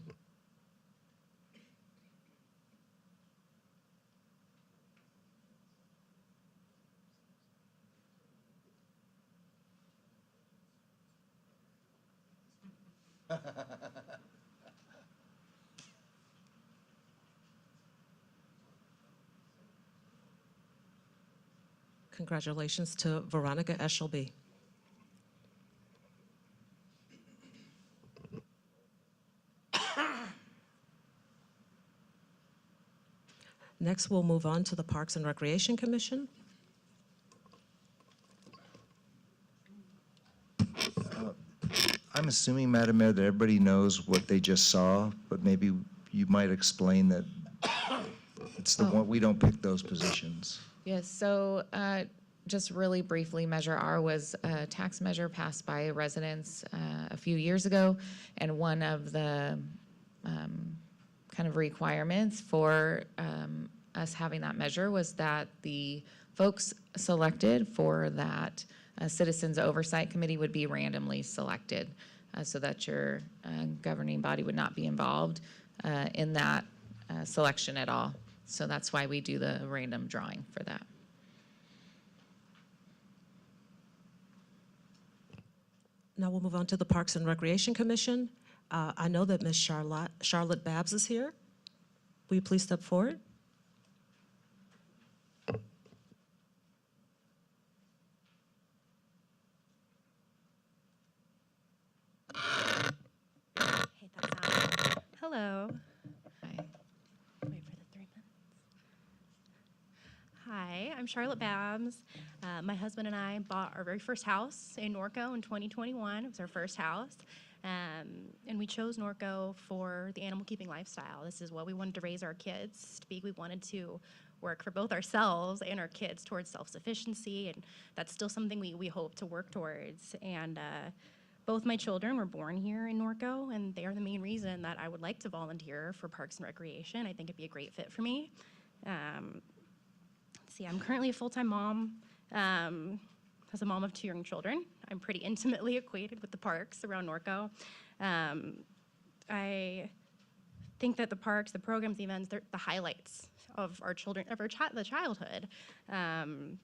Congratulations to Veronica Eshelby. Next, we'll move on to the Parks and Recreation Commission. I'm assuming, Madam Mayor, that everybody knows what they just saw, but maybe you might explain that it's the one, we don't pick those positions. Yes, so just really briefly, Measure R was a tax measure passed by residents a few years ago, and one of the kind of requirements for us having that measure was that the folks selected for that Citizens Oversight Committee would be randomly selected, so that your governing body would not be involved in that selection at all. So that's why we do the random drawing for that. Now we'll move on to the Parks and Recreation Commission. I know that Ms. Charlotte Babbs is here. Will you please step forward? Hello. Wait for the 3 minutes. Hi, I'm Charlotte Babbs. My husband and I bought our very first house in Norco in 2021. It was our first house. And we chose Norco for the animal keeping lifestyle. This is what we wanted to raise our kids to be. We wanted to work for both ourselves and our kids towards self-sufficiency, and that's still something we hope to work towards. And both my children were born here in Norco, and they are the main reason that I would like to volunteer for Parks and Recreation. I think it'd be a great fit for me. Let's see, I'm currently a full-time mom. As a mom of 2 young children, I'm pretty intimately acquainted with the parks around Norco. I think that the parks, the programs, the events, they're the highlights of our children, of the childhood. And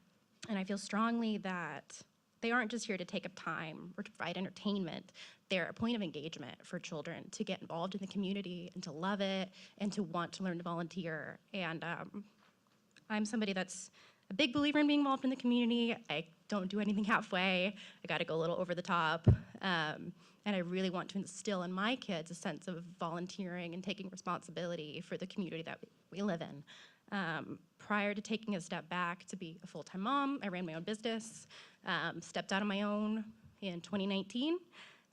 I feel strongly that they aren't just here to take up time or to provide entertainment. They're a point of engagement for children to get involved in the community and to love it and to want to learn to volunteer. And I'm somebody that's a big believer in being involved in the community. I don't do anything halfway. I got to go a little over the top. And I really want to instill in my kids a sense of volunteering and taking responsibility for the community that we live in. Prior to taking a step back to be a full-time mom, I ran my own business, stepped out on my own in 2019,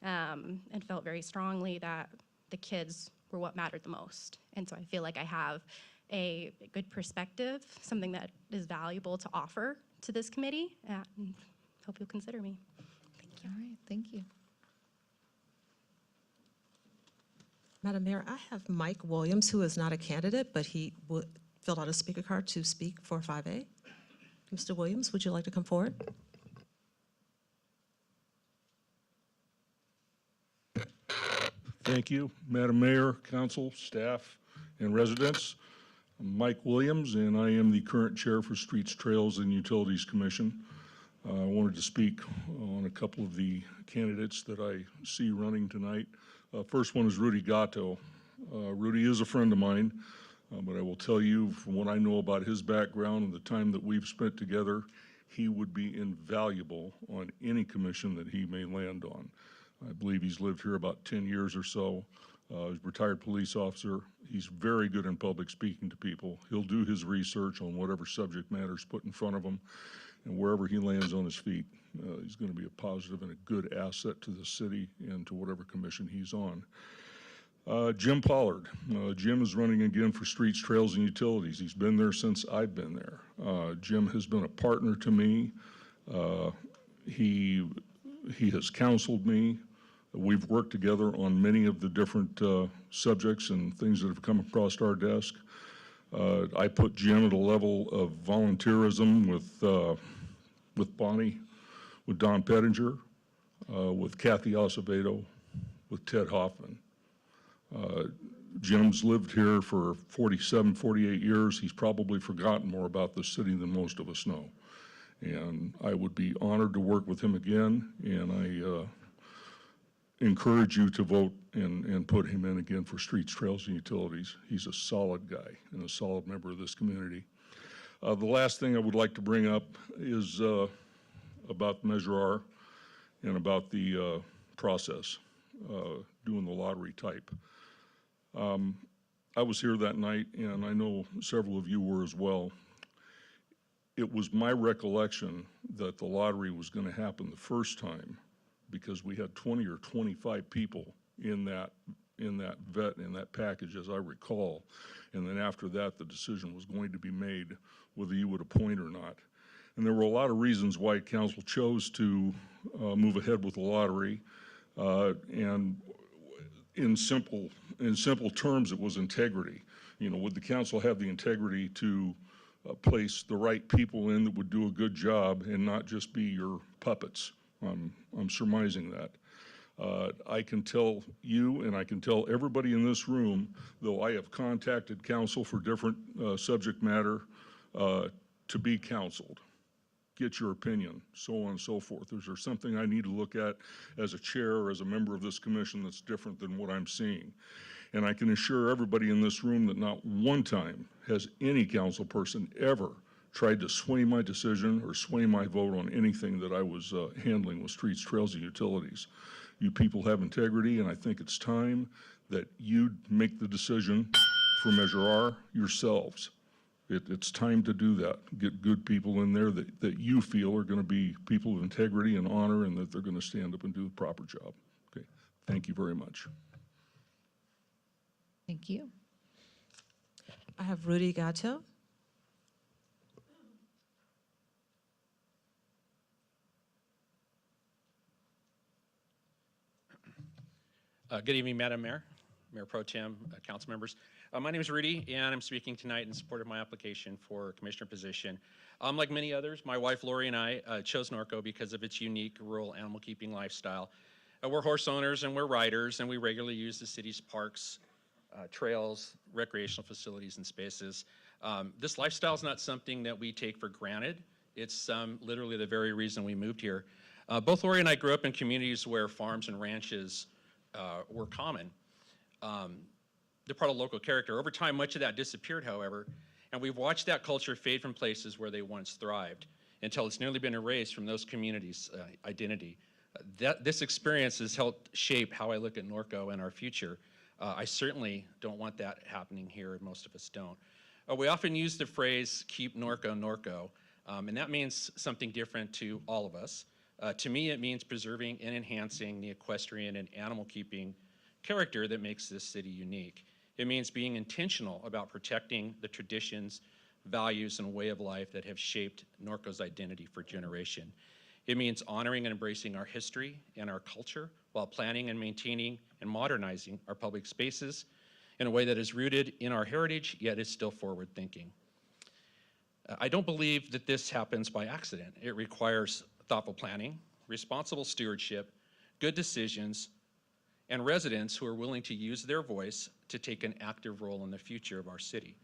and felt very strongly that the kids were what mattered the most. And so I feel like I have a good perspective, something that is valuable to offer to this committee, and hope you'll consider me. Thank you. All right, thank you. Madam Mayor, I have Mike Williams, who is not a candidate, but he filled out a speaker card to speak for 5A. Mr. Williams, would you like to come forward? Thank you, Madam Mayor, council, staff, and residents. I'm Mike Williams, and I am the current chair for Streets, Trails, and Utilities Commission. I wanted to speak on a couple of the candidates that I see running tonight. First one is Rudy Gatto. Rudy is a friend of mine, but I will tell you from what I know about his background and the time that we've spent together, he would be invaluable on any commission that he may land on. I believe he's lived here about 10 years or so. He's a retired police officer. He's very good in public speaking to people. He'll do his research on whatever subject matter is put in front of him, and wherever he lands on his feet, he's going to be a positive and a good asset to the city and to whatever commission he's on. Jim Pollard. Jim is running again for Streets, Trails, and Utilities. He's been there since I've been there. Jim has been a partner to me. He has counseled me. We've worked together on many of the different subjects and things that have come across our desk. I put Jim at a level of volunteerism with Bonnie, with Don Pettinger, with Kathy Acevedo, with Ted Hoffman. Jim's lived here for 47, 48 years. He's probably forgotten more about this city than most of us know. And I would be honored to work with him again, and I encourage you to vote and put him in again for Streets, Trails, and Utilities. He's a solid guy and a solid member of this community. The last thing I would like to bring up is about Measure R and about the process, doing the lottery type. I was here that night, and I know several of you were as well. It was my recollection that the lottery was going to happen the first time because we had 20 or 25 people in that package, as I recall. And then after that, the decision was going to be made whether you would appoint or not. And there were a lot of reasons why council chose to move ahead with the lottery. And in simple terms, it was integrity. You know, would the council have the integrity to place the right people in that would do a good job and not just be your puppets? I'm surmising that. I can tell you and I can tell everybody in this room, though I have contacted council for different subject matter, to be counseled. Get your opinion, so on and so forth. Is there something I need to look at as a chair or as a member of this commission that's different than what I'm seeing? And I can assure everybody in this room that not one time has any council person ever tried to sway my decision or sway my vote on anything that I was handling with Streets, Trails, and Utilities. You people have integrity, and I think it's time that you make the decision for Measure R yourselves. It's time to do that. Get good people in there that you feel are going to be people of integrity and honor, and that they're going to stand up and do the proper job. Okay. Thank you very much. Thank you. I have Rudy Gatto. Good evening, Madam Mayor, Mayor Pro Tem, council members. My name is Rudy, and I'm speaking tonight in support of my application for commissioner position. Like many others, my wife Lori and I chose Norco because of its unique rural animal keeping lifestyle. We're horse owners and we're riders, and we regularly use the city's parks, trails, recreational facilities, and spaces. This lifestyle is not something that we take for granted. It's literally the very reason we moved here. Both Lori and I grew up in communities where farms and ranches were common. They're part of local character. Over time, much of that disappeared, however, and we've watched that culture fade from places where they once thrived until it's nearly been erased from those communities' identity. This experience has helped shape how I look at Norco and our future. I certainly don't want that happening here, and most of us don't. We often use the phrase, keep Norco, Norco, and that means something different to all of us. To me, it means preserving and enhancing the equestrian and animal keeping character that makes this city unique. It means being intentional about protecting the traditions, values, and way of life that have shaped Norco's identity for generation. It means honoring and embracing our history and our culture while planning and maintaining and modernizing our public spaces in a way that is rooted in our heritage, yet is still forward thinking. I don't believe that this happens by accident. It requires thoughtful planning, responsible stewardship, good decisions, and residents who are willing to use their voice to take an active role in the future of our city.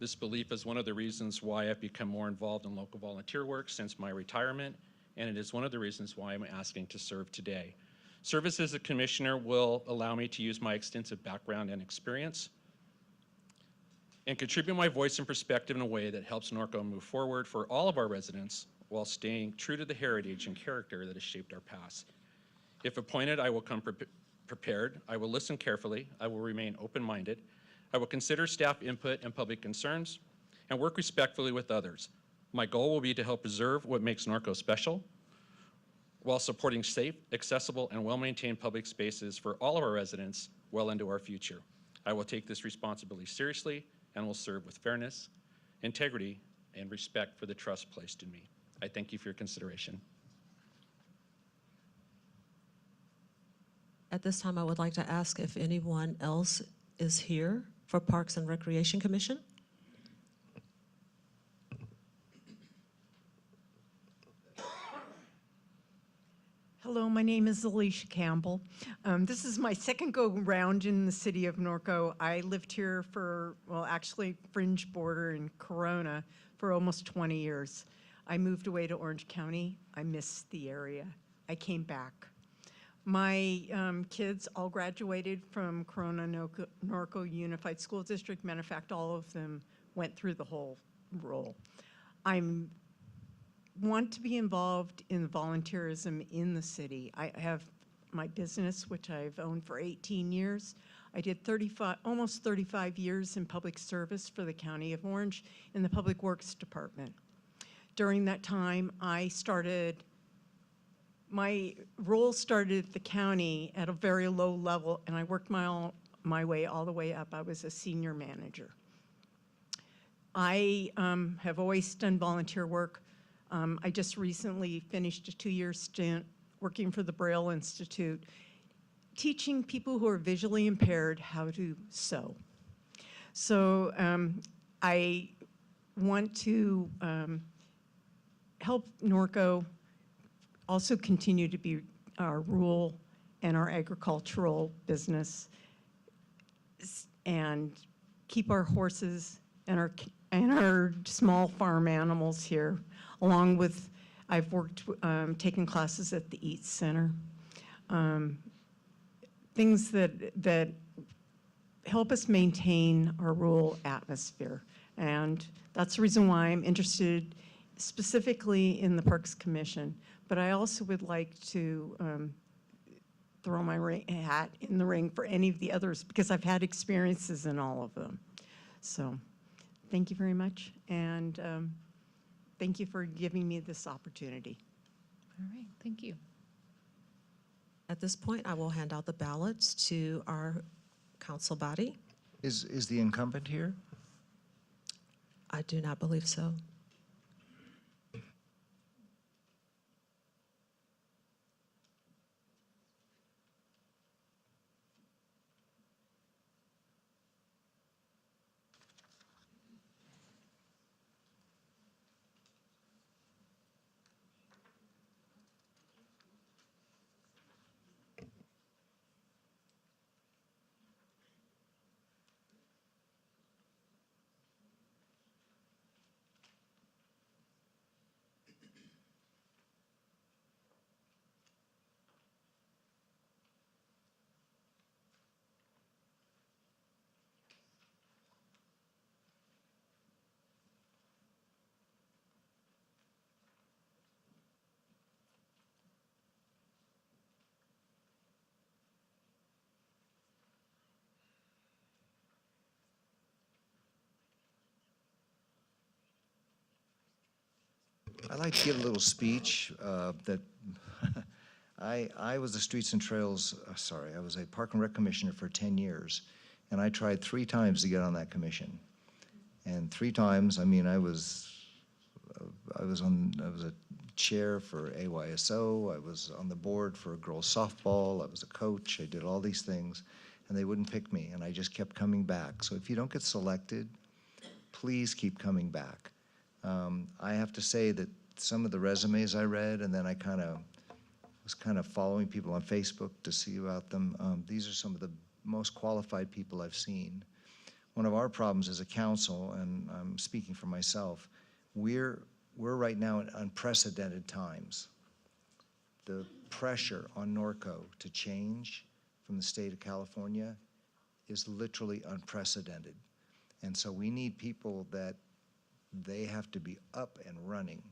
This belief is one of the reasons why I've become more involved in local volunteer work since my retirement, and it is one of the reasons why I'm asking to serve today. Service as a commissioner will allow me to use my extensive background and experience and contribute my voice and perspective in a way that helps Norco move forward for all of our residents while staying true to the heritage and character that has shaped our past. If appointed, I will come prepared. I will listen carefully. I will remain open-minded. I will consider staff input and public concerns and work respectfully with others. My goal will be to help preserve what makes Norco special while supporting safe, accessible, and well-maintained public spaces for all of our residents well into our future. I will take this responsibility seriously and will serve with fairness, integrity, and respect for the trust placed in me. I thank you for your consideration. At this time, I would like to ask if anyone else is here for Parks and Recreation Commission. Hello, my My name is Alicia Campbell. This is my second go-round in the city of Norco. I lived here for, well, actually fringe border in Corona for almost 20 years. I moved away to Orange County. I missed the area. I came back. My kids all graduated from Corona Norco Unified School District. Matter of fact, all of them went through the whole role. I want to be involved in volunteerism in the city. I have my business, which I've owned for 18 years. I did almost 35 years in public service for the County of Orange in the Public Works Department. During that time, my role started at the county at a very low level, and I worked my way all the way up. I was a senior manager. I have always done volunteer work. I just recently finished a 2-year stint working for the Braille Institute, teaching people who are visually impaired how to sew. So I want to help Norco also continue to be our rural and our agricultural business and keep our horses and our small farm animals here, along with, I've worked, taken classes at the Eats Center. Things that help us maintain our rural atmosphere. And that's the reason why I'm interested specifically in the Parks Commission. But I also would like to throw my hat in the ring for any of the others because I've had experiences in all of them. So thank you very much. And thank you for giving me this opportunity. All right, thank you. At this point, I will hand out the ballots to our council body. Is the incumbent here? I do not believe so. I'd like to give a little speech that I was the Streets and Trails, I was a Park and Rec Commissioner for 10 years, and I tried 3 times to get on that commission. And 3 times, I mean, I was a chair for AYSO, I was on the board for girls softball, I was a coach, I did all these things, and they wouldn't pick me, and I just kept coming back. So if you don't get selected, please keep coming back. I have to say that some of the resumes I read, and then I was kind of following people on Facebook to see about them. These are some of the most qualified people I've seen. One of our problems as a council, and I'm speaking for myself, we're right now in unprecedented times. The pressure on Norco to change from the state of California is literally unprecedented. And so we need people that they have to be up and running.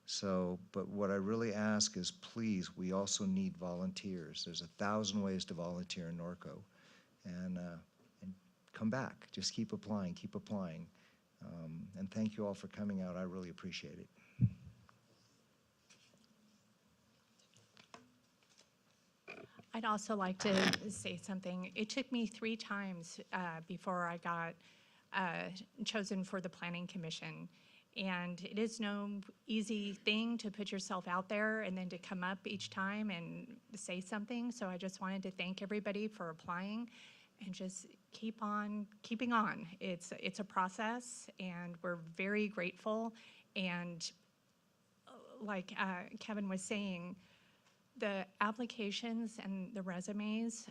So, but what I really ask is, please, we also need volunteers. There's 1,000 ways to volunteer in Norco. And come back, just keep applying, keep applying. And thank you all for coming out, I really appreciate it. I'd also like to say something. It took me 3 times before I got chosen for the Planning Commission. And it is no easy thing to put yourself out there and then to come up each time and say something. So I just wanted to thank everybody for applying and just keep on keeping on. It's a process, and we're very grateful. And like Kevin was saying, The applications and the resumes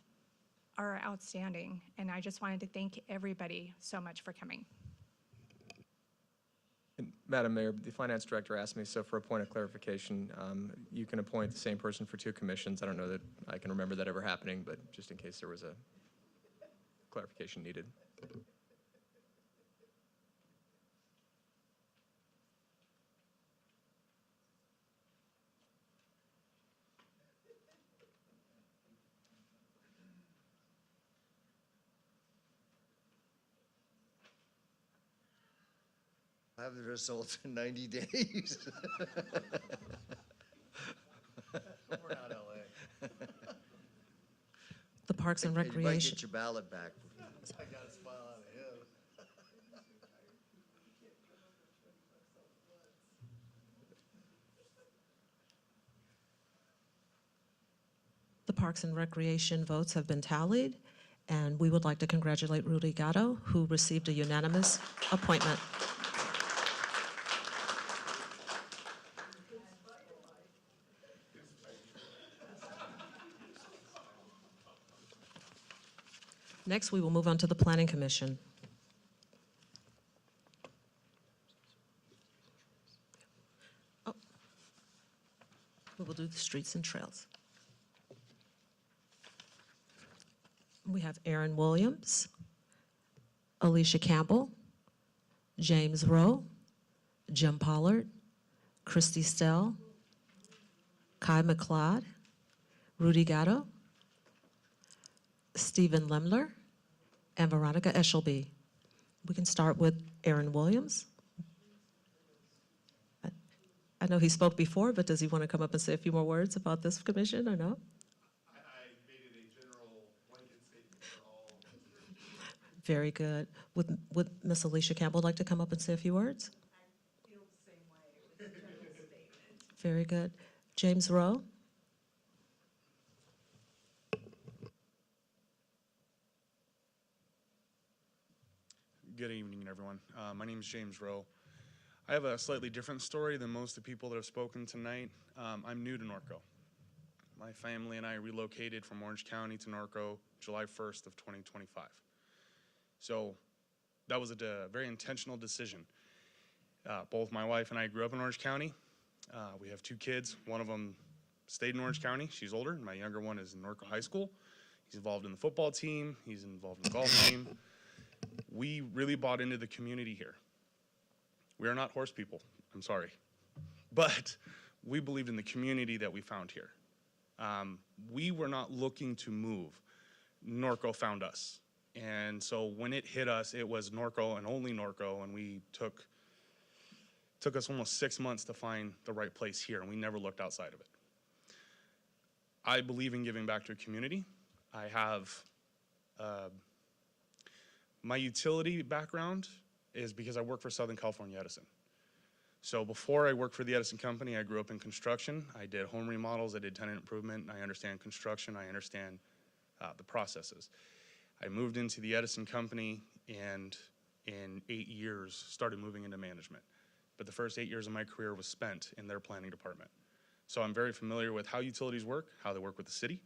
are outstanding, and I just wanted to thank everybody so much for coming. And Madam Mayor, the finance director asked me, so for a point of clarification, you can appoint the same person for 2 commissions. I don't know that I can remember that ever happening, but just in case there was a clarification needed. Have the results in 90 days. We're not LA. The Parks and You might Recreation. get your ballot back. I got a smile out of him. The Parks and Recreation votes have been tallied, and we would like to congratulate Rudy Gatto, who received a unanimous appointment. Next, we will move on to the Planning Commission. Oh. We will do the streets and trails. We have Aaron Williams, Alicia Campbell, James Rowe, Jim Pollard, Christy Stell, Kai McLeod, Rudy Gatto, Stephen Lemler, and Veronica Eshelby. We can start with Aaron Williams. I know he spoke before, but does he want to come up and say a few more words about this commission or no? Very good. Would Ms. Alicia Campbell like to come up and say a few words? I feel the same way. It was a general statement. Very good. James Rowe? Good evening, everyone. My name is James Rowe. I have a slightly different story than most of the people that have spoken tonight. I'm new to Norco. My family and I relocated from Orange County to Norco July 1st of 2025. So that was a very intentional decision. Both my wife and I grew up in Orange County. We have 2 kids. One of them stayed in Orange County. She's older. My younger one is in Norco High School. He's involved in the football team. He's involved in the golf team. We really bought into the community here. We are not horse people, I'm sorry. But we believed in the community that we found here. We were not looking to move. Norco found us. And so when it hit us, it was Norco and only Norco, and we took us almost 6 months to find the right place here, and we never looked outside of it. I believe in giving back to a community. I have my utility background is because I work for Southern California Edison. So before I worked for the Edison company, I grew up in construction. I did home remodels, I did tenant improvement, I understand construction, I understand the processes. I moved into the Edison company and in 8 years started moving into management. But the first 8 years of my career was spent in their planning department. So I'm very familiar with how utilities work, how they work with the city.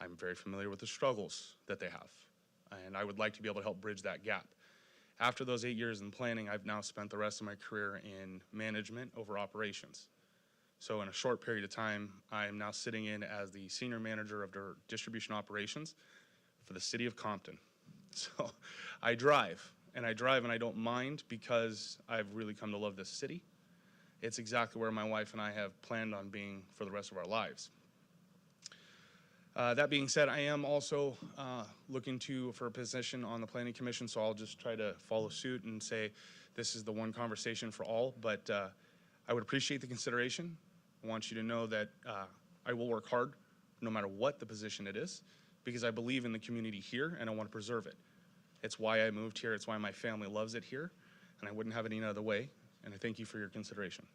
I'm very familiar with the struggles that they have. And I would like to be able to help bridge that gap. After those 8 years in planning, I've now spent the rest of my career in management over operations. So in a short period of time, I am now sitting in as the senior manager of their distribution operations for the city of Compton. So I drive and I don't mind because I've really come to love this city. It's exactly where my wife and I have planned on being for the rest of our lives. That being said, I am also looking for a position on the Planning Commission, so I'll just try to follow suit and say this is the one conversation for all, but I would appreciate the consideration. I want you to know that I will work hard no matter what the position it is, because I believe in the community here and I want to preserve it. It's why I moved here, it's why my family loves it here, and I wouldn't have it any other way, and I thank you for your consideration.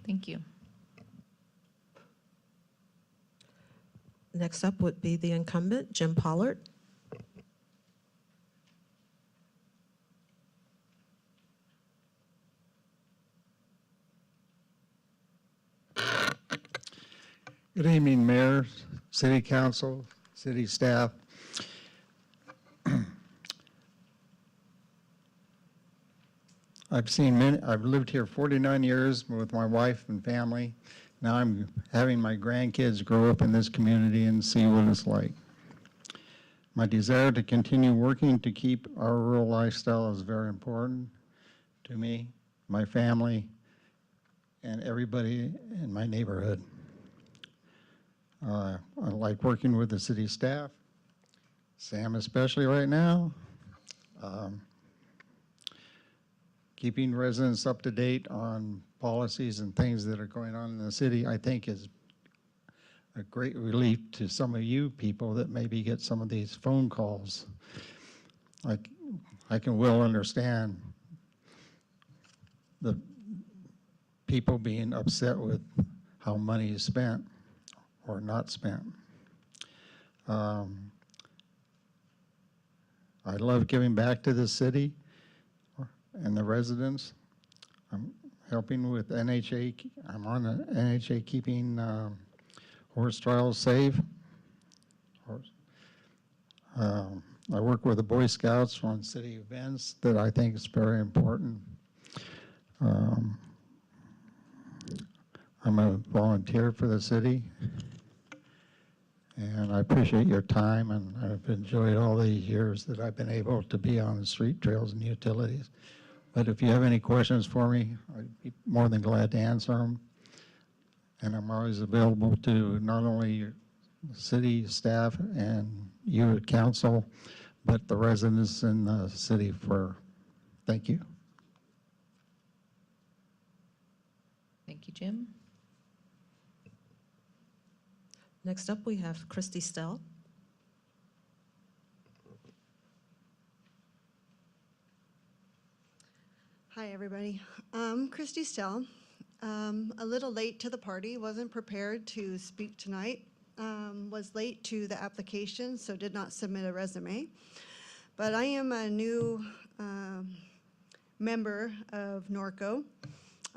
Thank you. Next up would be the incumbent, Jim Pollard. Good evening, Mayor, City Council, City staff. I've lived here 49 years with my wife and family. Now I'm having my grandkids grow up in this community and see what it's like. My desire to continue working to keep our rural lifestyle is very important to me, my family, and everybody in my neighborhood. I like working with the city staff, Sam especially right now. Keeping residents up to date on policies and things that are going on in the city, I think is a great relief to some of you people that maybe get some of these phone calls. I can well understand the people being upset with how money is spent or not spent. I love giving back to the city and the residents. I'm helping with NHA. I'm on the NHA keeping horse trials safe. I work with the Boy Scouts on city events that I think is very important. I'm a volunteer for the city, and I appreciate your time, and I've enjoyed all these years that I've been able to be on the street trails and utilities. But if you have any questions for me, I'd be more than glad to answer them. And I'm always available to not only your city staff and you at council, but the residents in the city thank you. Thank you, Jim. Next up, we have Christy Stell. Hi, everybody. Christy Stell. A little late to the party, wasn't prepared to speak tonight. Was late to the application, so did not submit a resume. But I am a new member of Norco.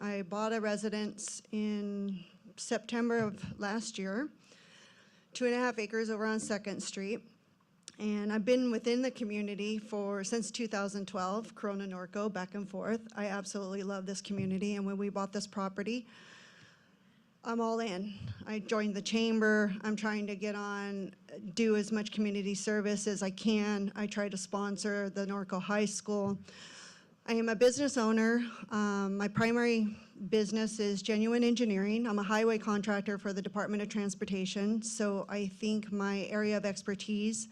I bought a residence in September of last year, 2.5 acres over on 2nd Street. And I've been within the community since 2012, Corona, Norco, back and forth. I absolutely love this community, and when we bought this property, I'm all in. I joined the chamber. I'm trying to get on, do as much community service as I can. I try to sponsor the Norco High School. I am a business owner. My primary business is Genuine Engineering. I'm a highway contractor for the Department of Transportation, so I think my area of expertise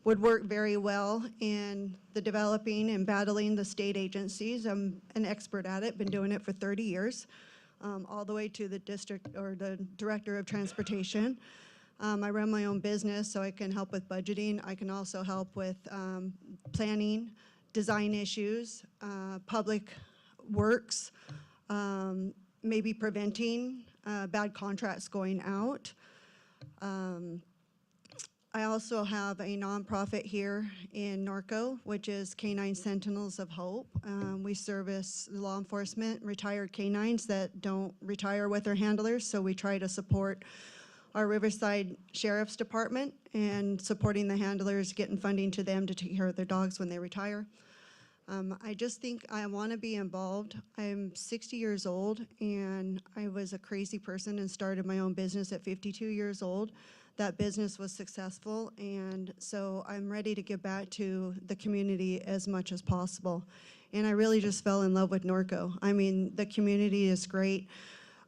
would work very well in the developing and battling the state agencies. I'm an expert at it, been doing it for 30 years, all the way to the district or the director of transportation. I run my own business, so I can help with budgeting. I can also help with planning, design issues, public works, maybe preventing bad contracts going out. I also have a nonprofit here in Norco, which is Canine Sentinels of Hope. We service law enforcement, retired canines that don't retire with their handlers, so we try to support our Riverside Sheriff's Department and supporting the handlers, getting funding to them to take care of their dogs when they retire. I just think I want to be involved. I'm 60 years old, and I was a crazy person and started my own business at 52 years old. That business was successful, and so I'm ready to give back to the community as much as possible. And I really just fell in love with Norco. I mean, the community is great.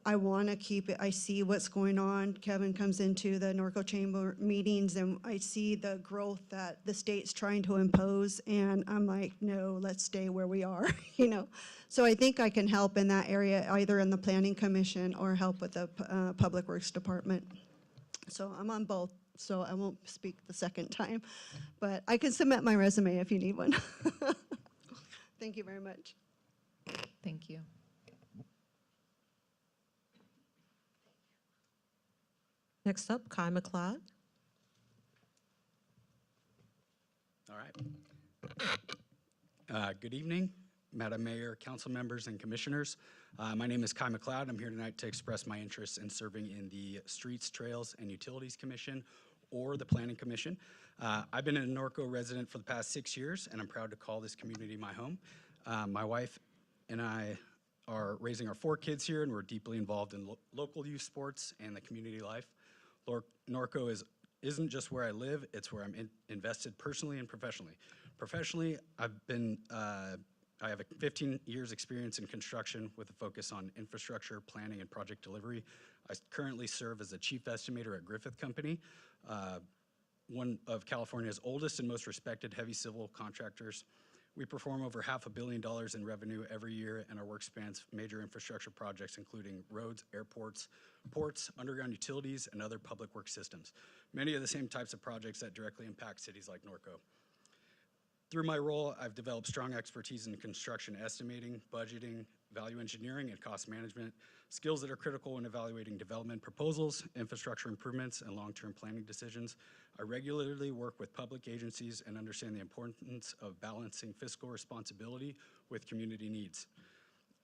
I want to keep it. I see what's going on. Kevin comes into the Norco Chamber meetings, and I see the growth that the state's trying to impose, and I'm like, no, let's stay where we are, you know. So I think I can help in that area, either in the Planning Commission or help with the Public Works Department. So I'm on both, so I won't speak the second time, but I can submit my resume if you need one. Thank you very much. Thank you. Next up, Kai McLeod. All right. Good evening. Madam Mayor, council members, and commissioners. My name is Kai McLeod. I'm here tonight to express my interest in serving in the Streets, Trails, and Utilities Commission or the Planning Commission. I've been a Norco resident for the past 6 years, and I'm proud to call this community my home. My wife and I are raising our 4 kids here, and we're deeply involved in local youth sports and the community life. Norco isn't just where I live, it's where I'm invested personally and professionally. Professionally, I have a 15 years experience in construction with a focus on infrastructure, planning, and project delivery. I currently serve as a chief estimator at Griffith Company, one of California's oldest and most respected heavy civil contractors. We perform over $500 million in revenue every year, and our work spans major infrastructure projects, including roads, airports, ports, underground utilities, and other public works systems. Many of the same types of projects that directly impact cities like Norco. Through my role, I've developed strong expertise in construction estimating, budgeting, value engineering, and cost management, skills that are critical in evaluating development proposals, infrastructure improvements, and long-term planning decisions. I regularly work with public agencies and understand the importance of balancing fiscal responsibility with community needs.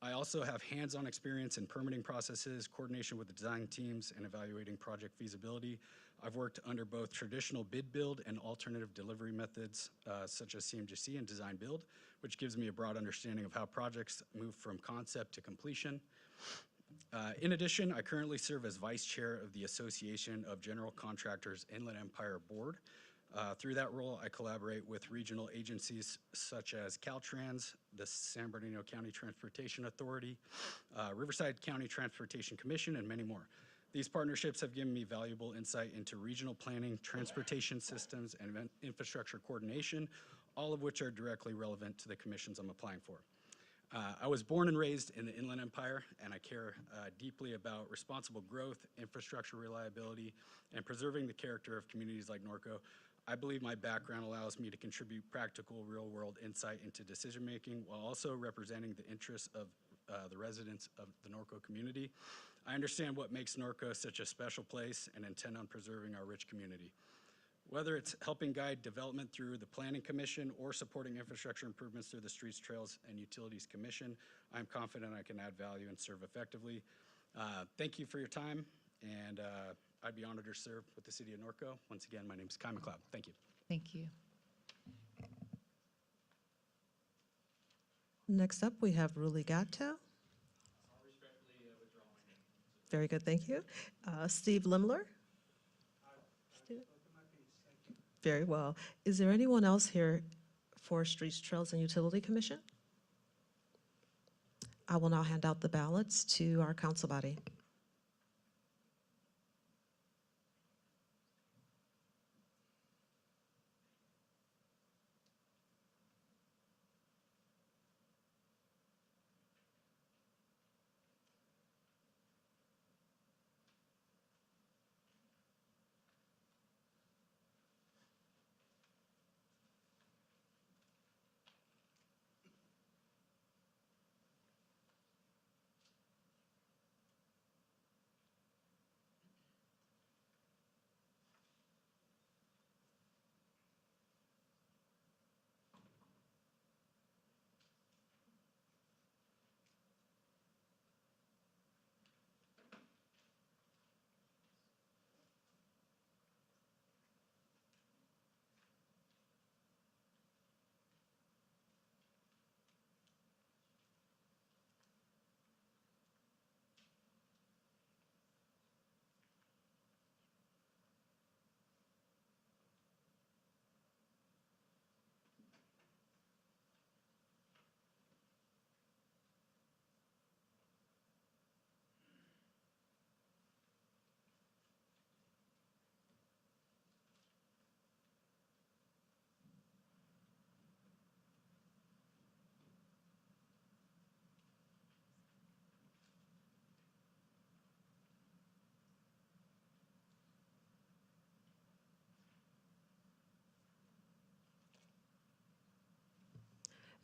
I also have hands-on experience in permitting processes, coordination with the design teams, and evaluating project feasibility. I've worked under both traditional bid build and alternative delivery methods, such as CMGC and design build, which gives me a broad understanding of how projects move from concept to completion. In addition, I currently serve as vice chair of the Association of General Contractors Inland Empire Board. Through that role, I collaborate with regional agencies such as Caltrans, the San Bernardino County Transportation Authority, Riverside County Transportation Commission, and many more. These partnerships have given me valuable insight into regional planning, transportation systems, and infrastructure coordination, all of which are directly relevant to the commissions I'm applying for. I was born and raised in the Inland Empire, and I care deeply about responsible growth, infrastructure reliability, and preserving the character of communities like Norco. I believe my background allows me to contribute practical, real-world insight into decision-making while also representing the interests of the residents of the Norco community. I understand what makes Norco such a special place and intend on preserving our rich community. Whether it's helping guide development through the Planning Commission or supporting infrastructure improvements through the Streets, Trails, and Utilities Commission, I'm confident I can add value and serve effectively. Thank you for your time, and I'd be honored to serve with the City of Norco. Once again, my name is Kai McLeod. Thank you. Thank you. Next up, we have Ruli Gatto. Very good, thank you. Steve Limler. Very well. Is there anyone else here for Streets, Trails, and Utility Commission? I will now hand out the ballots to our council body.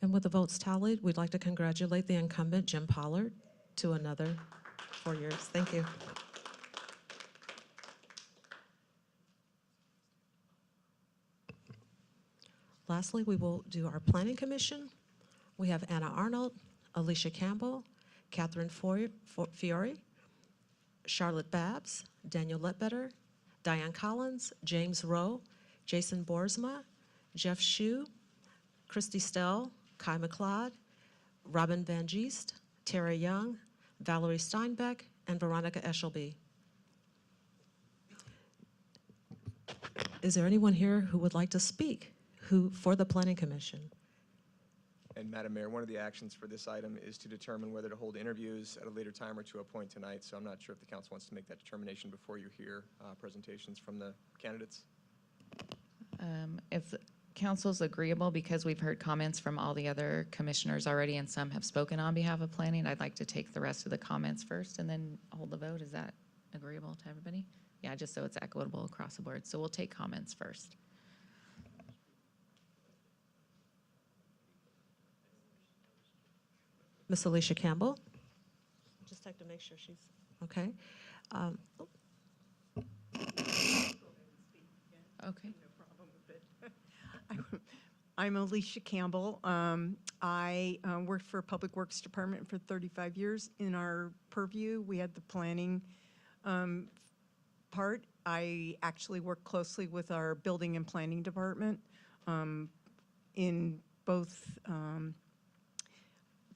And with the votes tallied, we'd like to congratulate the incumbent, Jim Pollard, to another 4 years. Thank you. Lastly, we will do our Planning Commission. We have Anna Arnold, Alicia Campbell, Catherine Fiore, Charlotte Babbs, Daniel Ledbetter, Diane Collins, James Rowe, Jason Boersma, Jeff Shue, Christy Stell, Kai McLeod, Robin Van Geest, Tara Young, Valerie Steinbeck, and Veronica Eshelby. Is there anyone here who would like to speak for the Planning Commission? And Madam Mayor, one of the actions for this item is to determine whether to hold interviews at a later time or to appoint tonight. So I'm not sure if the council wants to make that determination before you hear presentations from the candidates. If the council's agreeable, because we've heard comments from all the other commissioners already and some have spoken on behalf of planning, I'd like to take the rest of the comments first and then hold the vote. Is that agreeable to everybody? Yeah, just so it's equitable across the board. So we'll take comments first. Miss Alicia Campbell? Just have to make sure she's, okay. Okay. I'm Alicia Campbell. I worked for Public Works Department for 35 years. In our purview, we had the planning part. I actually work closely with our building and planning department in both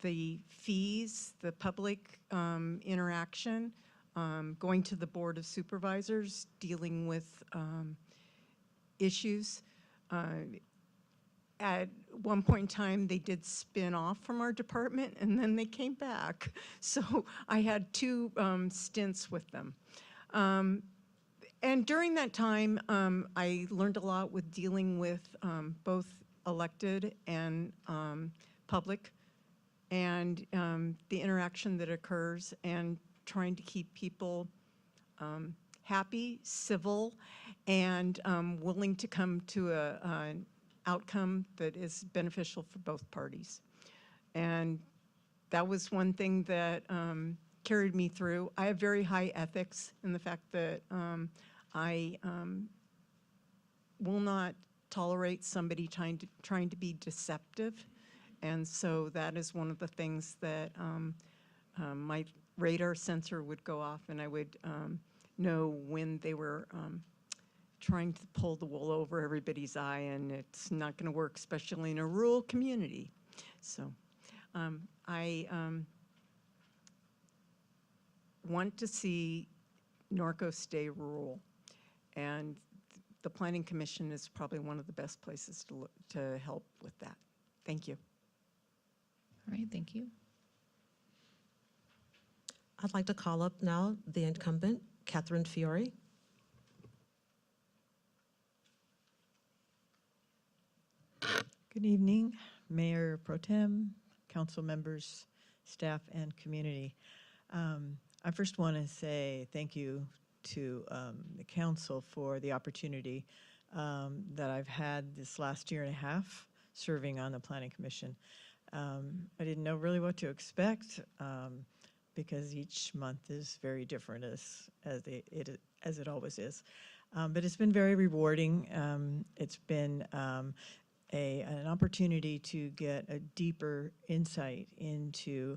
the fees, the public interaction, going to the Board of Supervisors, dealing with issues. At one point in time, they did spin off from our department, and then they came back. So I had two stints with them. And during that time, I learned a lot with dealing with both elected and public, and the interaction that occurs, and trying to keep people happy, civil, and willing to come to an outcome that is beneficial for both parties. And that was one thing that carried me through. I have very high ethics in the fact that I will not tolerate somebody trying to be deceptive. And so that is one of the things that my radar sensor would go off, and I would know when they were trying to pull the wool over everybody's eye, and it's not going to work, especially in a rural community. So I want to see Norco stay rural, and the Planning Commission is probably one of the best places to help with that. Thank you. All right, thank you. I'd like to call up now the incumbent, Catherine Fiore. Good evening, Mayor Pro Tem, council members, staff, and community. I first want to say thank you to the council for the opportunity that I've had this last year and a half serving on the Planning Commission. I didn't know really what to expect because each month is very different as it always is. But it's been very rewarding. It's been an opportunity to get a deeper insight into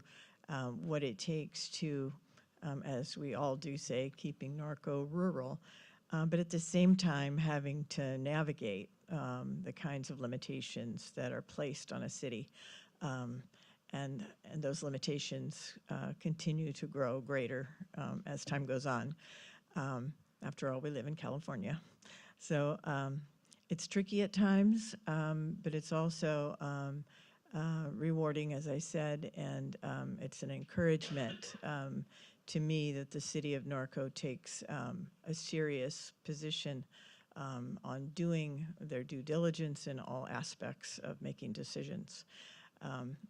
what it takes to, as we all do say, keeping Norco rural, but at the same time having to navigate the kinds of limitations that are placed on a city. And those limitations continue to grow greater as time goes on. After all, we live in California. So it's tricky at times, but it's also rewarding, as I said, and it's an encouragement to me that the city of Norco takes a serious position on doing their due diligence in all aspects of making decisions.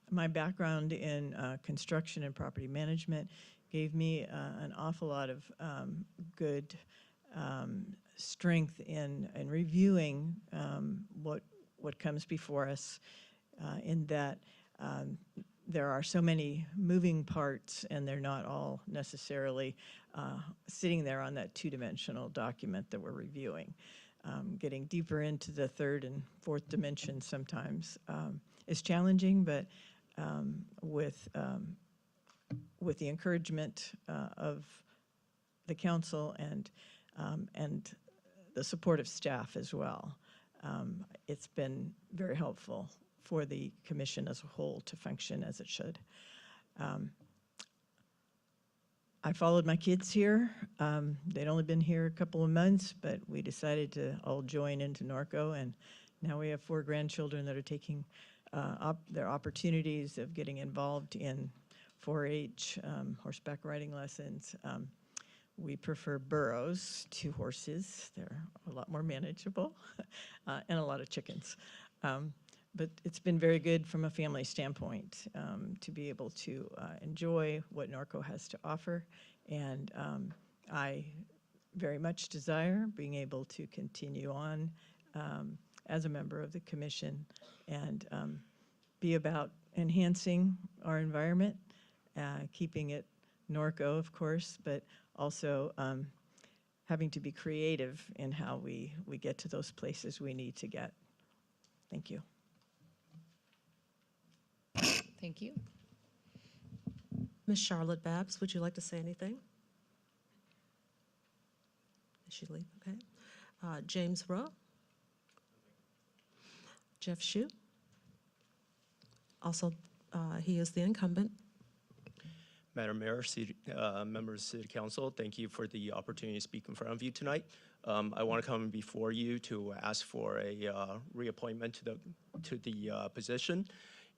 My background in construction and property management gave me an awful lot of good strength in reviewing what comes before us, in that there are so many moving parts, and they're not all necessarily sitting there on that two-dimensional document that we're reviewing. Getting deeper into the third and fourth dimension sometimes is challenging, but with the encouragement of the council and the support of staff as well. It's been very helpful for the commission as a whole to function as it should. I followed my kids here. They'd only been here a couple of months, but we decided to all join into Norco, and now we have 4 grandchildren that are taking their opportunities of getting involved in 4-H, horseback riding lessons. We prefer burros to horses. They're a lot more manageable, and a lot of chickens. But it's been very good from a family standpoint to be able to enjoy what Norco has to offer. And I very much desire being able to continue on as a member of the commission and be about enhancing our environment, keeping it Norco, of course, but also having to be creative in how we get to those places we need to get. Thank you. Thank you. Ms. Charlotte Babbs, would you like to say anything? Did she leave? Okay. James Rowe? Jeff Shue? Also, he is the incumbent. Madam Mayor, members of the City Council, thank you for the opportunity to speak in front of you tonight. I want to come before you to ask for a reappointment to the position.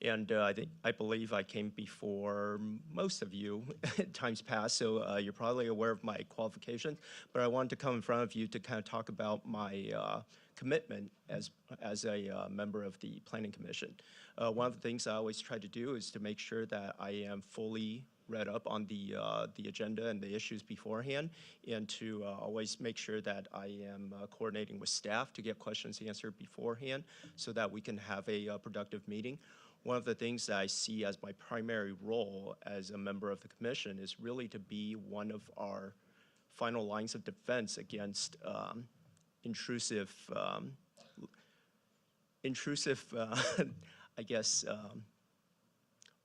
And I believe I came before most of you times past, so you're probably aware of my qualifications. But I wanted to come in front of you to kind of talk about my commitment as a member of the Planning Commission. One of the things I always try to do is to make sure that I am fully read up on the agenda and the issues beforehand, and to always make sure that I am coordinating with staff to get questions answered beforehand so that we can have a productive meeting. One of the things that I see as my primary role as a member of the commission is really to be one of our final lines of defense against intrusive, I guess,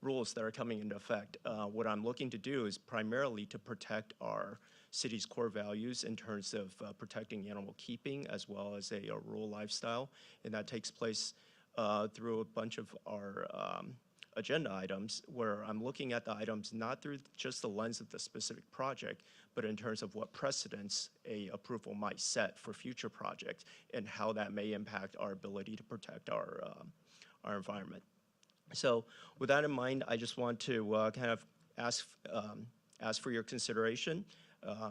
rules that are coming into effect. What I'm looking to do is primarily to protect our city's core values in terms of protecting animal keeping as well as a rural lifestyle, and that takes place through a bunch of our agenda items, where I'm looking at the items not through just the lens of the specific project, but in terms of what precedents a approval might set for future projects and how that may impact our ability to protect our environment. So with that in mind, I just want to kind of ask for your consideration.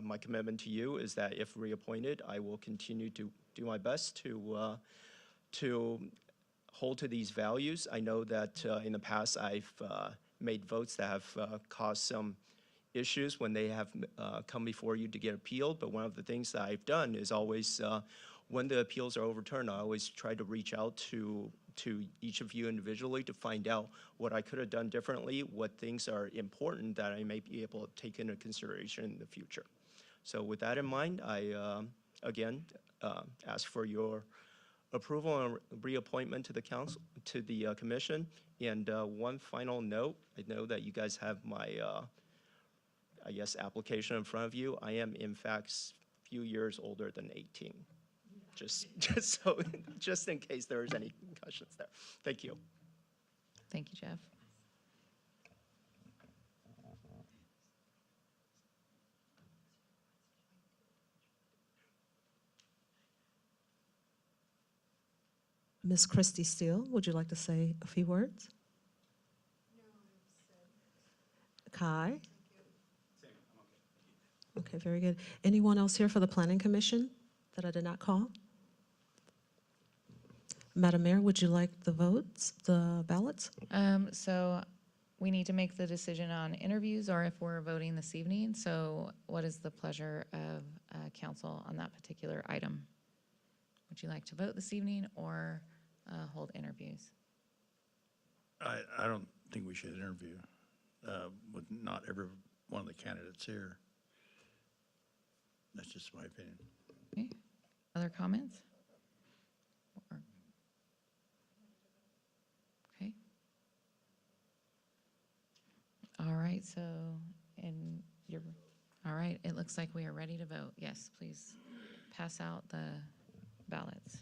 My commitment to you is that if reappointed, I will continue to do my best to hold to these values. I know that in the past I've made votes that have caused some issues when they have come before you to get appealed, but one of the things that I've done is always, when the appeals are overturned, I always try to reach out to each of you individually to find out what I could have done differently, what things are important that I may be able to take into consideration in the future. So with that in mind, I again ask for your approval and reappointment to the council, to the commission. And one final note, I know that you guys have my, I guess, application in front of you. I am in fact a few years older than 18. Just in case there is any questions there. Thank you. Thank you, Jeff. Ms. Christy Steele, would you like to say a few words? Kai? Okay, very good. Anyone else here for the Planning Commission that I did not call? Madam Mayor, would you like the votes, the ballots? So we need to make the decision on interviews or if we're voting this evening. So what is the pleasure of council on that particular item? Would you like to vote this evening or hold interviews? I don't think we should interview with not every one of the candidates here. That's just my opinion. Okay. Other comments? Okay. right, so, and you're, all right, it looks like we are ready to vote. Yes, please pass out the ballots.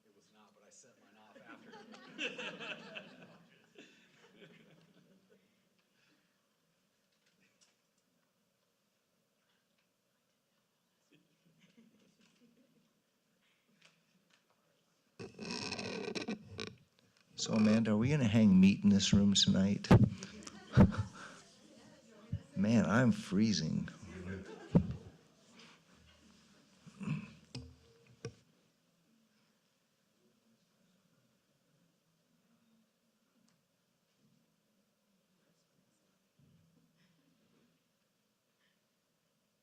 It was not, but I sent mine off after. So Amanda, are we gonna hang meat in this room tonight? Man, I'm freezing.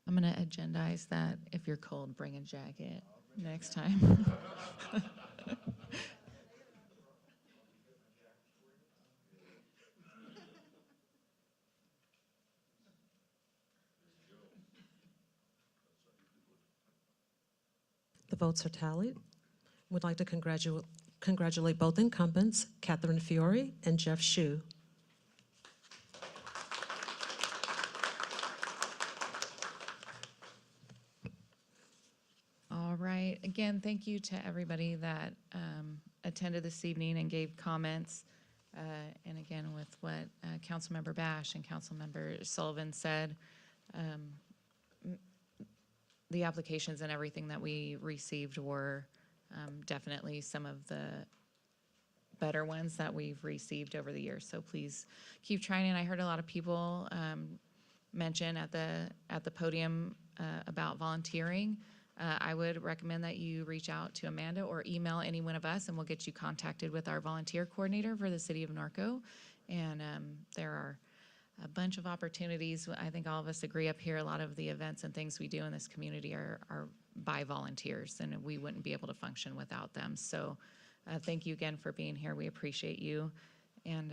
I'm going to agendize that. If you're cold, bring a jacket next time. The votes are tallied. We'd like to congratulate both incumbents, Catherine Fiore and Jeff Shue. All right. Again, thank you to everybody that attended this evening and gave comments. And again, with what Councilmember Bash and Councilmember Sullivan said, the applications and everything that we received were definitely some of the better ones that we've received over the years. So please keep trying. And I heard a lot of people mention at the podium about volunteering. I would recommend that you reach out to Amanda or email any one of us, and we'll get you contacted with our volunteer coordinator for the city of Norco. And there are a bunch of opportunities. I think all of us agree up here, a lot of the events and things we do in this community are by volunteers, and we wouldn't be able to function without them. So thank you again for being here. We appreciate you. And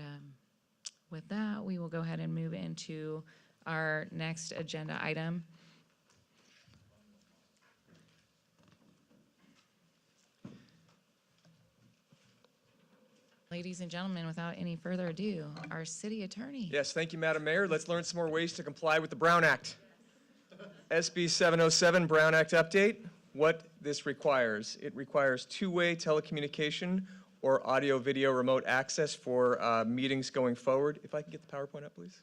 with that, we will go ahead and move into our next agenda item. Ladies and gentlemen, without any further ado, our city attorney. Yes, thank you, Madam Mayor. Let's learn some more ways to comply with the Brown Act. SB 707 Brown Act update. What this requires. It requires two-way telecommunication or audio-video remote access for meetings going forward. If I can get the PowerPoint up, please.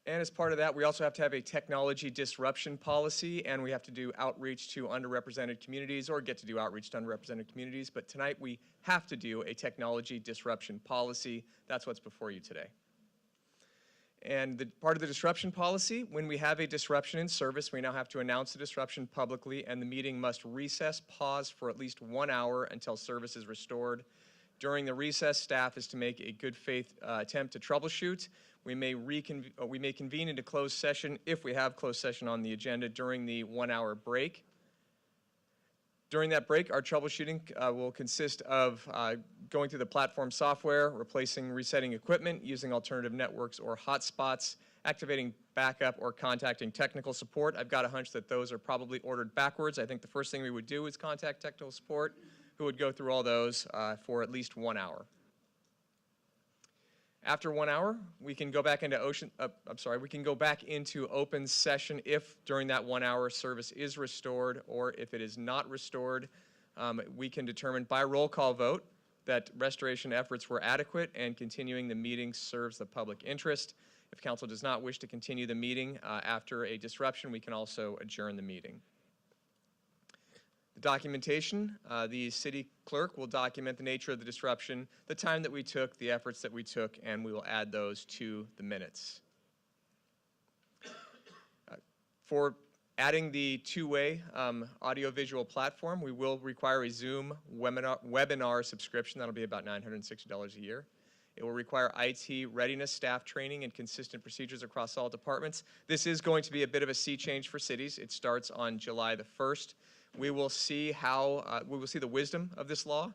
And as part of that, we also have to have a technology disruption policy, and we have to do outreach to underrepresented communities or get to do outreach to underrepresented communities. But tonight we have to do a technology disruption policy. That's what's before you today. And part of the disruption policy, when we have a disruption in service, we now have to announce the disruption publicly, and the meeting must recess, pause for at least 1 hour until service is restored. During the recess, staff is to make a good faith attempt to troubleshoot. We may convene into closed session if we have closed session on the agenda during the 1 hour break. During that break, our troubleshooting will consist of going through the platform software, resetting equipment, using alternative networks or hotspots, activating backup, or contacting technical support. I've got a hunch that those are probably ordered backwards. I think the first thing we would do is contact technical support, who would go through all those for at least 1 hour. After 1 hour, we can go back into open session if during that 1 hour service is restored, or if it is not restored, we can determine by roll call vote that restoration efforts were adequate and continuing the meeting serves the public interest. If council does not wish to continue the meeting after a disruption, we can also adjourn the meeting. The Documentation, the city clerk will document the nature of the disruption, the time that we took, the efforts that we took, and we will add those to the minutes. For adding the two-way audio-visual platform, we will require a Zoom webinar subscription. That'll be about $960 a year. It will require IT readiness, staff training, and consistent procedures across all departments. This is going to be a bit of a sea change for cities. It starts on July the 1st. We will see the wisdom of this law.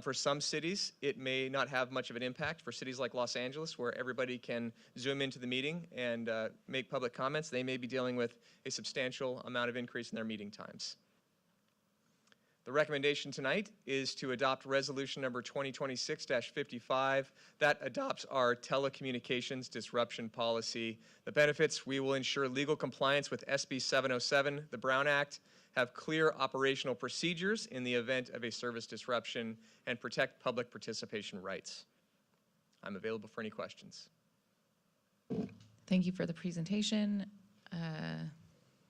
For some cities, it may not have much of an impact. For cities like Los Angeles, where everybody can Zoom into the meeting and make public comments, they may be dealing with a substantial amount of increase in their meeting times. The recommendation tonight is to adopt resolution number 2026-55. That adopts our telecommunications disruption policy. The benefits: we will ensure legal compliance with SB 707, the Brown Act, have clear operational procedures in the event of a service disruption, and protect public participation rights. I'm available for any questions. Thank you for the presentation.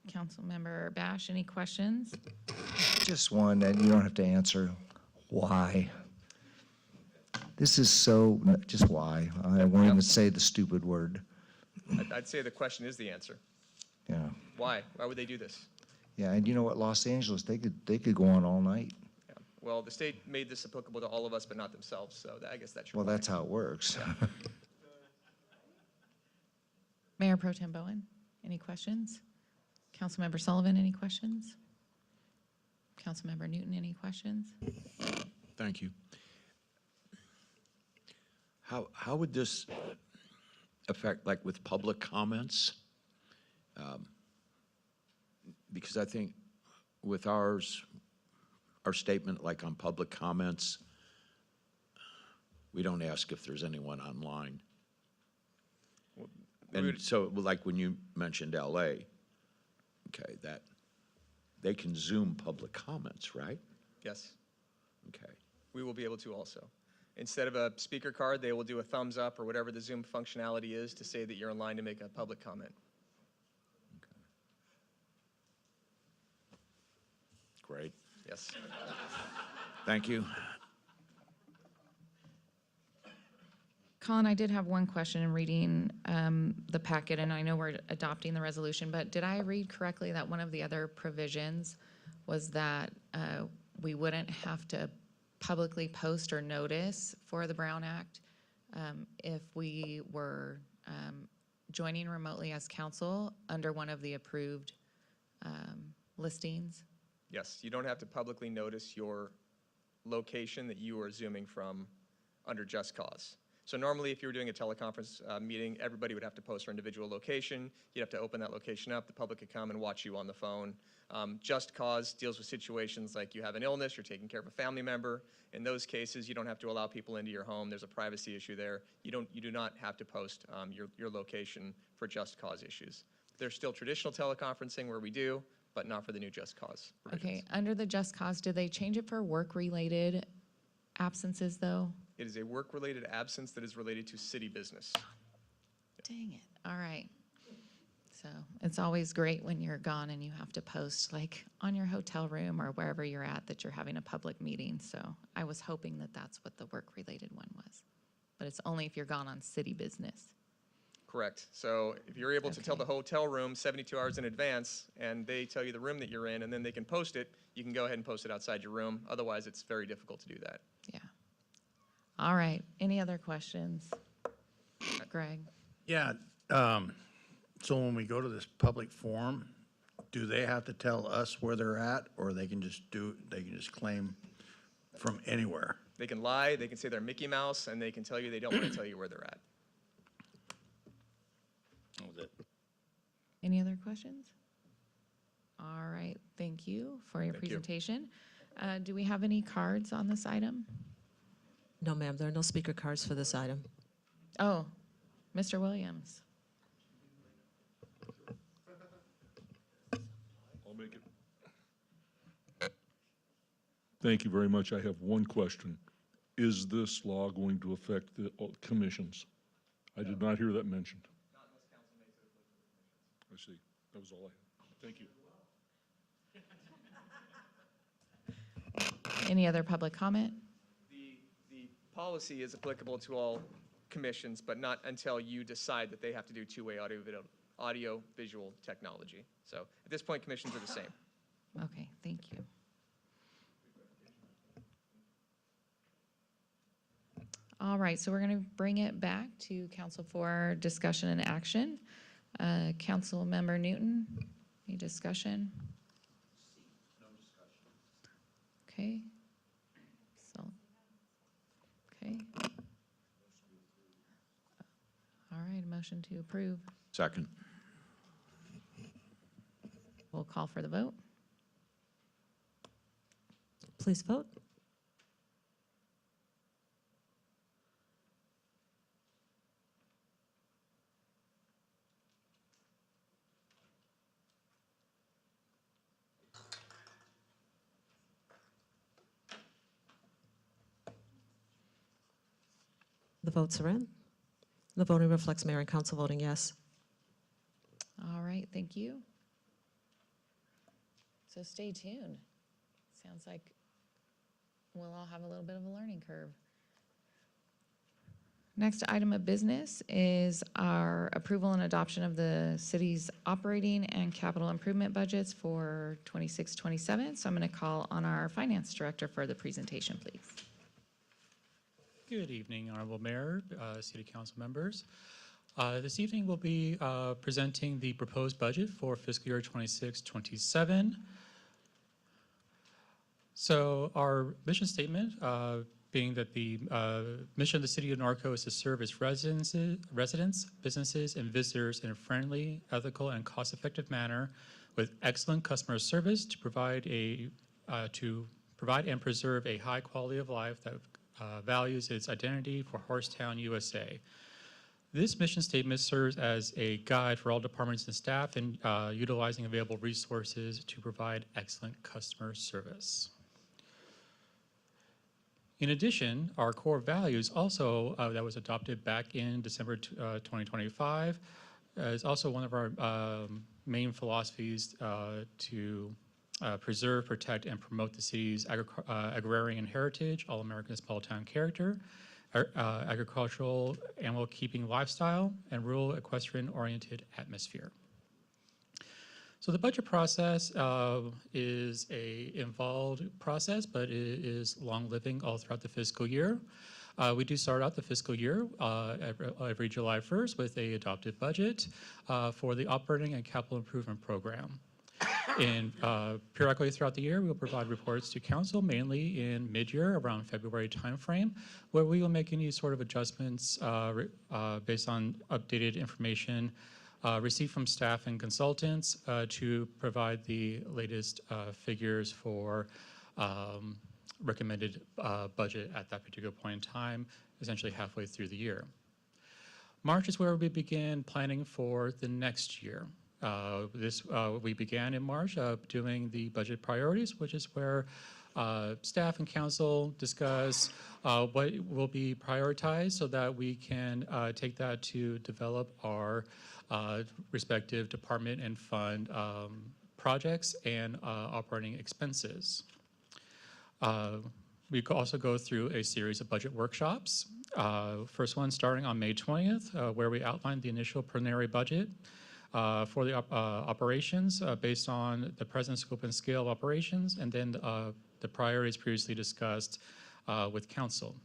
Councilmember Bash, any questions? Just one, and you don't have to answer. Why? This is so, just why? I won't even say the stupid word. I'd say the question is the answer. Yeah. Why? Why would they do this? Yeah, and you know what, Los Angeles, they could go on all night. Yeah. Well, the state made this applicable to all of us, but not themselves, so I guess that's your Well, point. that's how it works. Yeah. Mayor Pro Tem Bowen, any questions? Councilmember Sullivan, any questions? Councilmember Newton, any questions? Thank you. How would this affect, like, with public comments? Because I think with our statement, like on public comments, we don't ask if there's anyone online. And so, like when you mentioned LA, okay, that they can Zoom public comments, right? Yes. Okay. We will be able to also. Instead of a speaker card, they will do a thumbs up or whatever the Zoom functionality is to say that you're in line to make a public comment. Great. Yes. Thank you. Colin, I did have one question in reading the packet, and I know we're adopting the resolution, but did I read correctly that one of the other provisions was that we wouldn't have to publicly post or notice for the Brown Act if we were joining remotely as council under one of the approved listings? Yes, you don't have to publicly notice your location that you are Zooming from under Just Cause. So normally, if you were doing a teleconference meeting, everybody would have to post their individual location. You'd have to open that location up. The public could come and watch you on the phone. Just Cause deals with situations like you have an illness, you're taking care of a family member. In those cases, you don't have to allow people into your home. There's a privacy issue there. You do not have to post your location for Just Cause issues. There's still traditional teleconferencing where we do, but not for the new Just Cause provisions. Okay, under the Just Cause, did they change it for work-related absences, though? It is a work-related absence that is related to city business. Dang it, all right. So it's always great when you're gone and you have to post, like, on your hotel room or wherever you're at that you're having a public meeting. So I was hoping that that's what the work-related one was. But it's only if you're gone on city business. Correct. So if you're able to tell the hotel room 72 hours in advance and they tell you the room that you're in and then they can post it, you can go ahead and post it outside your room. Otherwise, it's very difficult to do that. Yeah. All right, any other questions? Greg? Yeah, so when we go to this public forum, do they have to tell us where they're at, or they can just claim from anywhere? They can lie, they can say they're Mickey Mouse, and they can tell you they don't want to tell you where they're at. That was it. Any other questions? All right, thank you for your Thank you. presentation. Do we have any cards on this item? No, ma'am, there are no speaker cards for this item. Oh, Mr. Williams. I'll make it. Thank you very much. I have one question. Is this law going to affect the commissions? I did not hear that mentioned. I see. That was all I had. Thank you. Any other public comment? The policy is applicable to all commissions, but not until you decide that they have to do two-way audio visual technology. So at this point, commissions are the same. Okay, thank you. All right, so we're going to bring it back to council for discussion and action. Council Member Newton, any discussion? No discussion. Okay. So, okay. All right, a motion to approve. Second. We'll call for the vote. Please vote. The votes are in. The voting reflects mayor and council voting yes. All right, thank you. So stay tuned. Sounds like we'll all have a little bit of a learning curve. Next item of business is our approval and adoption of the city's operating and capital improvement budgets for 26-27. So I'm going to call on our finance director for the presentation, please. Good evening, Honorable Mayor, City Council members. This evening we'll be presenting the proposed budget for fiscal year 26-27. So our mission statement, being that the mission of the City of Norco is to serve its residents, businesses, and visitors in a friendly, ethical, and cost-effective manner with excellent customer service to provide and preserve a high quality of life that values its identity for Horsetown, USA. This mission statement serves as a guide for all departments and staff in utilizing available resources to provide excellent customer service. In addition, our core values also that was adopted back in December 2025 is also one of our main philosophies to preserve, protect, and promote the city's agrarian heritage, all-American small-town character, agricultural animal-keeping lifestyle, and rural equestrian-oriented atmosphere. So the budget process is an involved process, but it is long-living all throughout the fiscal year. We do start out the fiscal year every July 1st with an adopted budget for the operating and capital improvement program. And periodically throughout the year, we will provide reports to council, mainly in mid-year, around February timeframe, where we will make any sort of adjustments based on updated information received from staff and consultants to provide the latest figures for recommended budget at that particular point in time, essentially halfway through the year. March is where we begin planning for the next year. We began in March doing the budget priorities, which is where staff and council discuss what will be prioritized so that we can take that to develop our respective department and fund projects and operating expenses. We also go through a series of budget workshops. First one starting on May 20th, where we outlined the initial preliminary budget for the operations based on the present scope and scale of operations, and then the priorities previously discussed with council.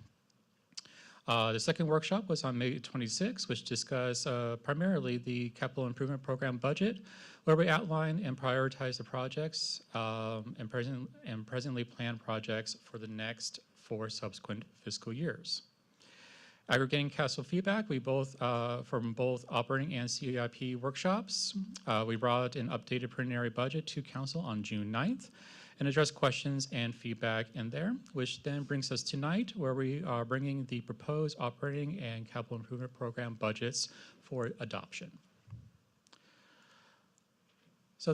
The second workshop was on May 26, which discussed primarily the capital improvement program budget, where we outline and prioritize the projects and presently planned projects for the next 4 subsequent fiscal years. Aggregating council feedback, from both operating and CIP workshops, we brought an updated preliminary budget to council on June 9th and addressed questions and feedback in there, which then brings us tonight, where we are bringing the proposed operating and capital improvement program budgets for adoption. So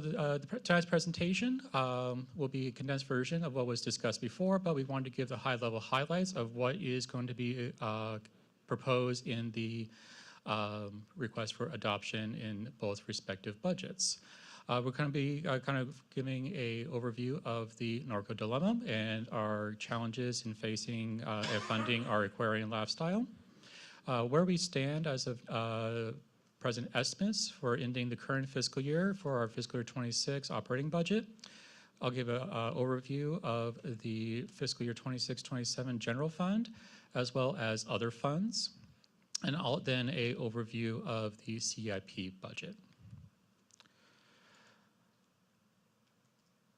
tonight's presentation will be a condensed version of what was discussed before, but we wanted to give the high-level highlights of what is going to be proposed in the request for adoption in both respective budgets. We're going to be kind of giving a overview of the Norco dilemma and our challenges in facing and funding our aquarium lifestyle. Where we stand as of present estimates for ending the current fiscal year for our fiscal year 26 operating budget. I'll give an overview of the fiscal year 26-27 general fund, as well as other funds, and then an overview of the CIP budget.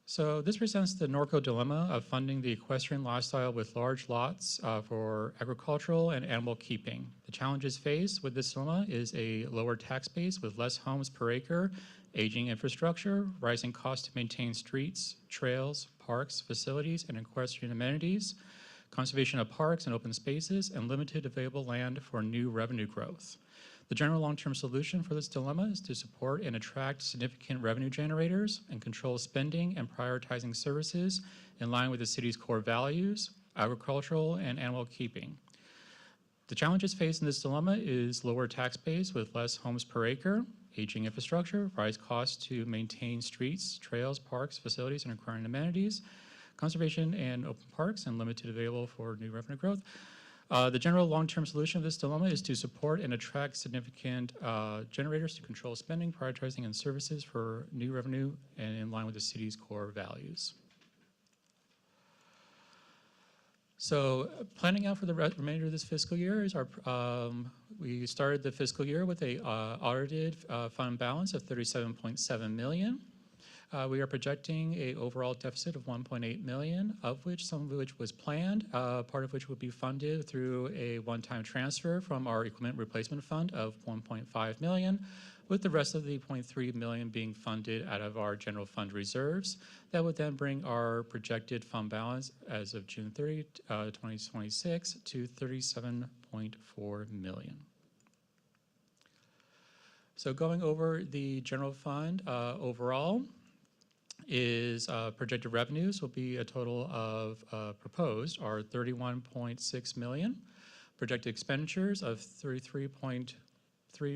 So this presents the Norco dilemma of funding the equestrian lifestyle with large lots for agricultural and animal keeping. The challenges faced with this dilemma is a lower tax base with less homes per acre, aging infrastructure, rising costs to maintain streets, trails, parks, facilities, and equestrian amenities, conservation of parks and open spaces, and limited available land for new revenue growth. The general long-term solution for this dilemma is to support and attract significant revenue generators and control spending and prioritizing services in line with the city's core values, agricultural and animal keeping. The challenges faced in this dilemma is lower tax base with less homes per acre, aging infrastructure, rise costs to maintain streets, trails, parks, facilities, and aquarium amenities, conservation and open parks, and limited available for new revenue growth. The general long-term solution of this dilemma is to support and attract significant generators to control spending, prioritizing, and services for new revenue and in line with the city's core values. So planning out for the remainder of this fiscal year is we started the fiscal year with a audited fund balance of $37.7 million. We are projecting an overall deficit of $1.8 million, of which some of which was planned, part of which will be funded through a one-time transfer from our equipment replacement fund of $1.5 million, with the rest of the $0.3 million being funded out of our general fund reserves. That would then bring our projected fund balance as of June 30, 2026 to $37.4 million. So going over the general fund overall, is projected revenues will be a total of proposed are $31.6 million, projected expenditures of $33.3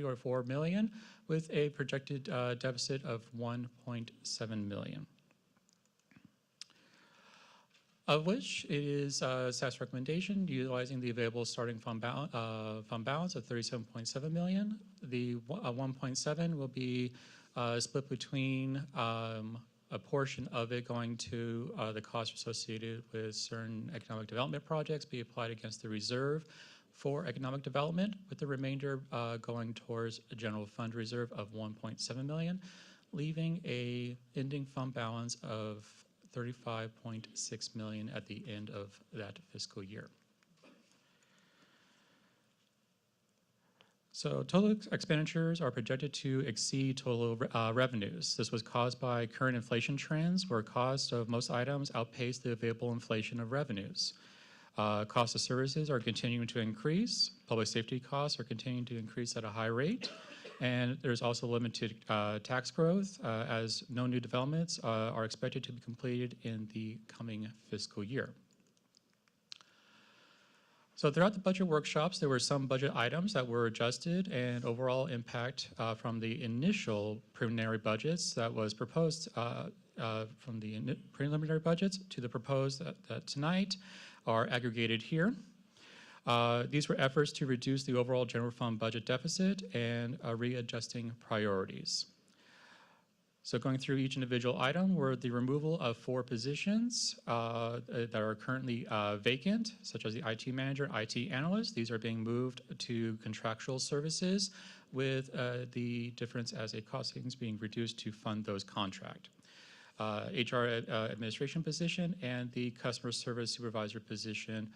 or $4 million, with a projected deficit of $1.7 million. Of which it is staff's recommendation utilizing the available starting fund balance of $37.7 million. The 1.7 will be split between a portion of it going to the costs associated with certain economic development projects be applied against the reserve for economic development, with the remainder going towards a general fund reserve of $1.7 million, leaving a ending fund balance of $35.6 million at the end of that fiscal year. So total expenditures are projected to exceed total revenues. This was caused by current inflation trends where cost of most items outpace the available inflation of revenues. Cost of services are continuing to increase. Public safety costs are continuing to increase at a high rate. And there's also limited tax growth as no new developments are expected to be completed in the coming fiscal year. So throughout the budget workshops, there were some budget items that were adjusted, and overall impact from the initial preliminary budgets that was proposed from the preliminary budgets to the proposed that tonight are aggregated here. These were efforts to reduce the overall general fund budget deficit and readjusting priorities. So going through each individual item were the removal of 4 positions that are currently vacant, such as the IT manager, IT analyst. These are being moved to contractual services with the difference as a cost savings being reduced to fund those contracts. HR administration position and the customer service supervisor position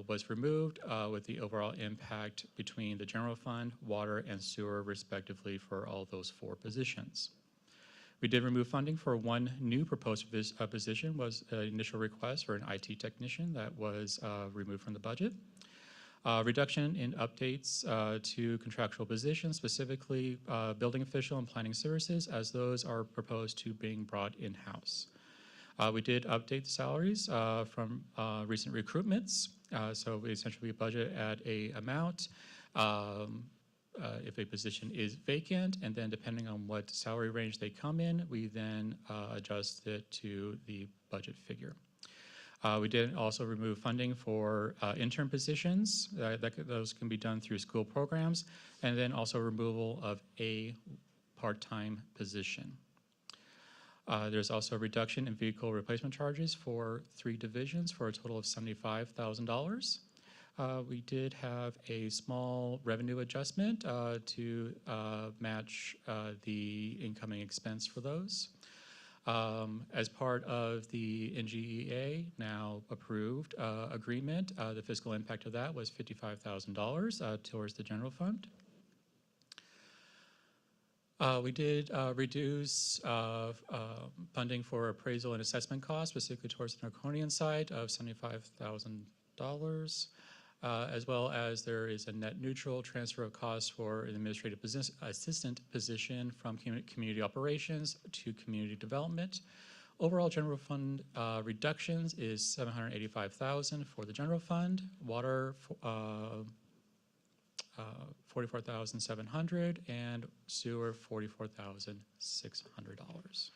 was removed with the overall impact between the general fund, water, and sewer respectively for all those 4 positions. We did remove funding for 1 new proposed position, was an initial request for an IT technician that was removed from the budget. Reduction in updates to contractual positions, specifically building official and planning services, as those are proposed to being brought in-house. We did update the salaries from recent recruitments, so we essentially budget at a amount if a position is vacant, and then depending on what salary range they come in, we then adjust it to the budget figure. We did also remove funding for intern positions. Those can be done through school programs, and then also removal of a part-time position. There's also a reduction in vehicle replacement charges for 3 divisions for a total of $75,000. We did have a small revenue adjustment to match the incoming expense for those. As part of the NGEA now approved agreement, the fiscal impact of that was $55,000 towards the general fund. We did reduce funding for appraisal and assessment costs, specifically towards the Norconian side of $75,000, as well as there is a net neutral transfer of costs for an administrative assistant position from community operations to community development. Overall general fund reductions is $785,000 for the general fund, water $44,700, and sewer $44,600.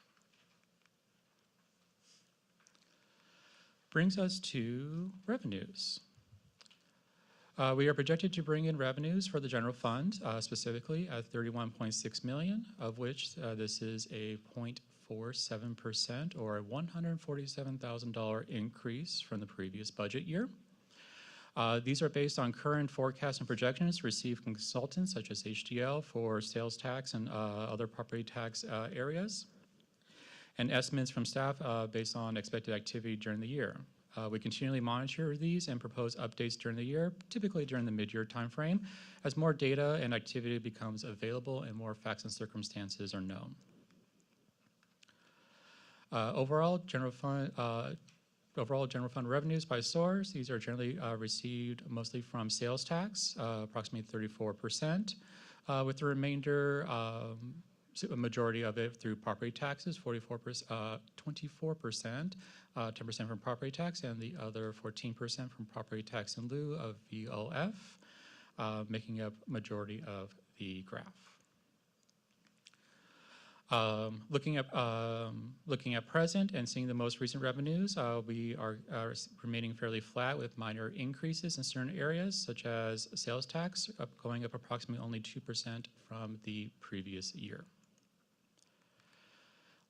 Brings us to revenues. We are projected to bring in revenues for the general fund, specifically at $31.6 million, of which this is a 0.47% or a $147,000 increase from the previous budget year. These are based on current forecasts and projections received from consultants such as HDL for sales tax and other property tax areas, and estimates from staff based on expected activity during the year. We continually monitor these and propose updates during the year, typically during the mid-year timeframe, as more data and activity becomes available and more facts and circumstances are known. Overall general fund revenues by source, these are generally received mostly from sales tax, approximately 34%, with the remainder, a majority of it through property taxes, 24%, 10% from property tax, and the other 14% from property tax in lieu of VLF, making up majority of the graph. Looking at present and seeing the most recent revenues, we are remaining fairly flat with minor increases in certain areas, such as sales tax going up approximately only 2% from the previous year.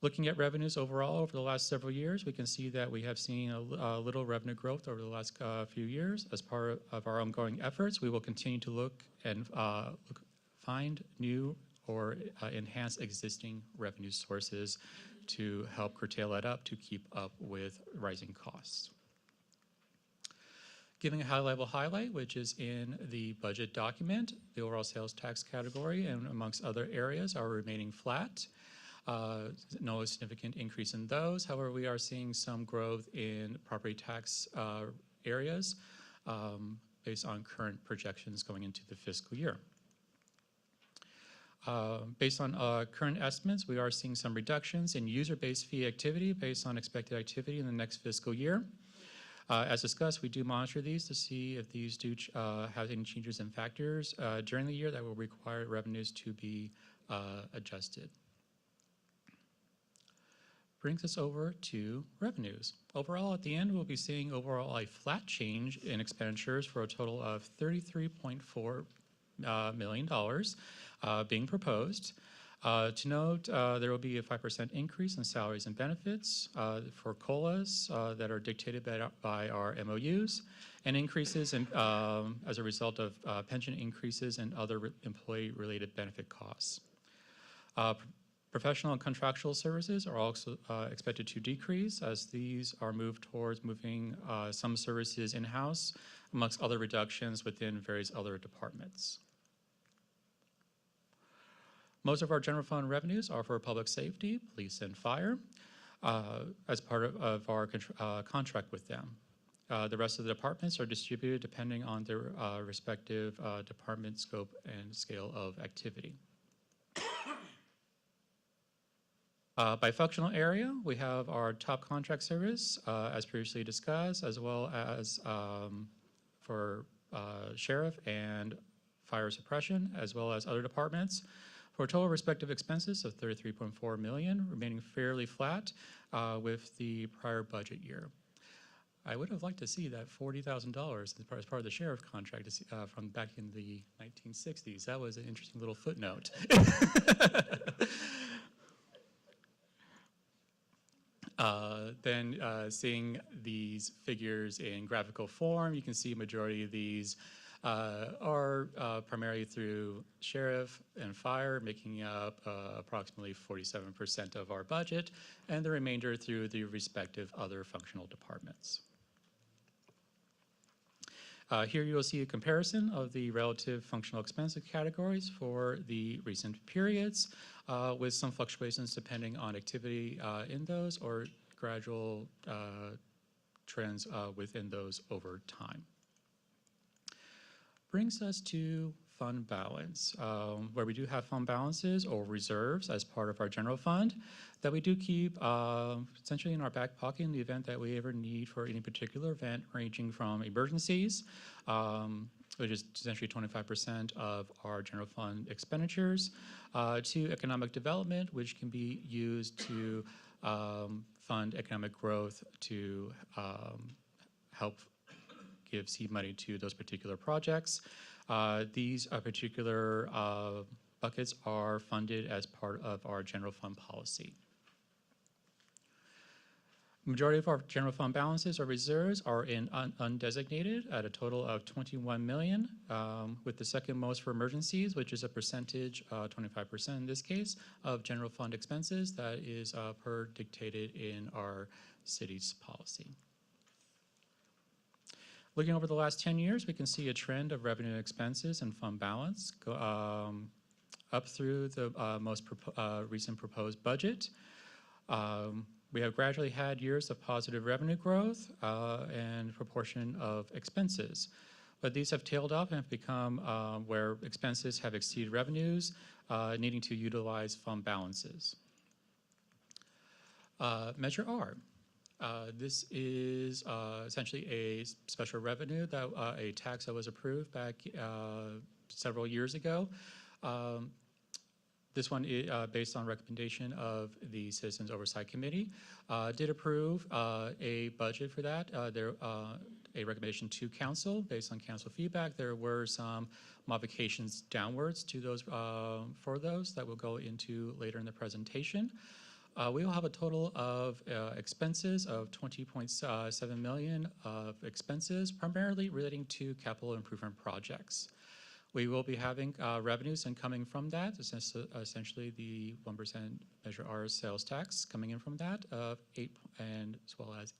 Looking at revenues overall over the last several years, we can see that we have seen a little revenue growth over the last few years. As part of our ongoing efforts, we will continue to look and find new or enhance existing revenue sources to help curtail that up to keep up with rising costs. Giving a high-level highlight, which is in the budget document, the overall sales tax category and amongst other areas are remaining flat. No significant increase in those. However, we are seeing some growth in property tax areas based on current projections going into the fiscal year. Based on current estimates, we are seeing some reductions in user-based fee activity based on expected activity in the next fiscal year. As discussed, we do monitor these to see if these do have any changes in factors during the year that will require revenues to be adjusted. Brings us over to revenues. Overall, at the end, we'll be seeing overall a flat change in expenditures for a total of $33.4 million being proposed. To note, there will be a 5% increase in salaries and benefits for COLAs that are dictated by our MOUs, and increases in, as a result of pension increases and other employee-related benefit costs. Professional and contractual services are also expected to decrease as these are moved towards moving some services in-house, amongst other reductions within various other departments. Most of our general fund revenues are for public safety, police, and fire as part of our contract with them. The rest of the departments are distributed depending on their respective department scope and scale of activity. By functional area, we have our top contract service, as previously discussed, as well as for sheriff and fire suppression, as well as other departments, for total respective expenses of $33.4 million, remaining fairly flat with the prior budget year. I would have liked to see that $40,000 as part of the sheriff contract from back in the 1960s. That was an interesting little footnote. Then seeing these figures in graphical form, you can see a majority of these are primarily through sheriff and fire, making up approximately 47% of our budget, and the remainder through the respective other functional departments. Here you will see a comparison of the relative functional expense categories for the recent periods, with some fluctuations depending on activity in those or gradual trends within those over time. Brings us to fund balance, where we do have fund balances or reserves as part of our general fund that we do keep essentially in our back pocket in the event that we ever need for any particular event, ranging from emergencies, which is essentially 25% of our general fund expenditures, to economic development, which can be used to fund economic growth to help give seed money to those particular projects. These particular buckets are funded as part of our general fund policy. Majority of our general fund balances or reserves are in undesignated at a total of $21 million, with the second most for emergencies, which is a percentage, 25% in this case, of general fund expenses that is per dictated in our city's policy. Looking over the last 10 years, we can see a trend of revenue and expenses and fund balance go up through the most recent proposed budget. We have gradually had years of positive revenue growth and proportion of expenses, but these have tailed off and have become where expenses have exceeded revenues, needing to utilize fund balances. Measure R. This is essentially a special revenue, that a tax that was approved back several years ago. This one, based on recommendation of the Citizens Oversight Committee, did approve a budget for that. A recommendation to council based on council feedback. There were some modifications downwards to those for those that we'll go into later in the presentation. We will have a total of expenses of $20.7 million of expenses, primarily relating to capital improvement projects. We will be having revenues incoming from that, essentially the 1% Measure R sales tax coming in from that of and as well as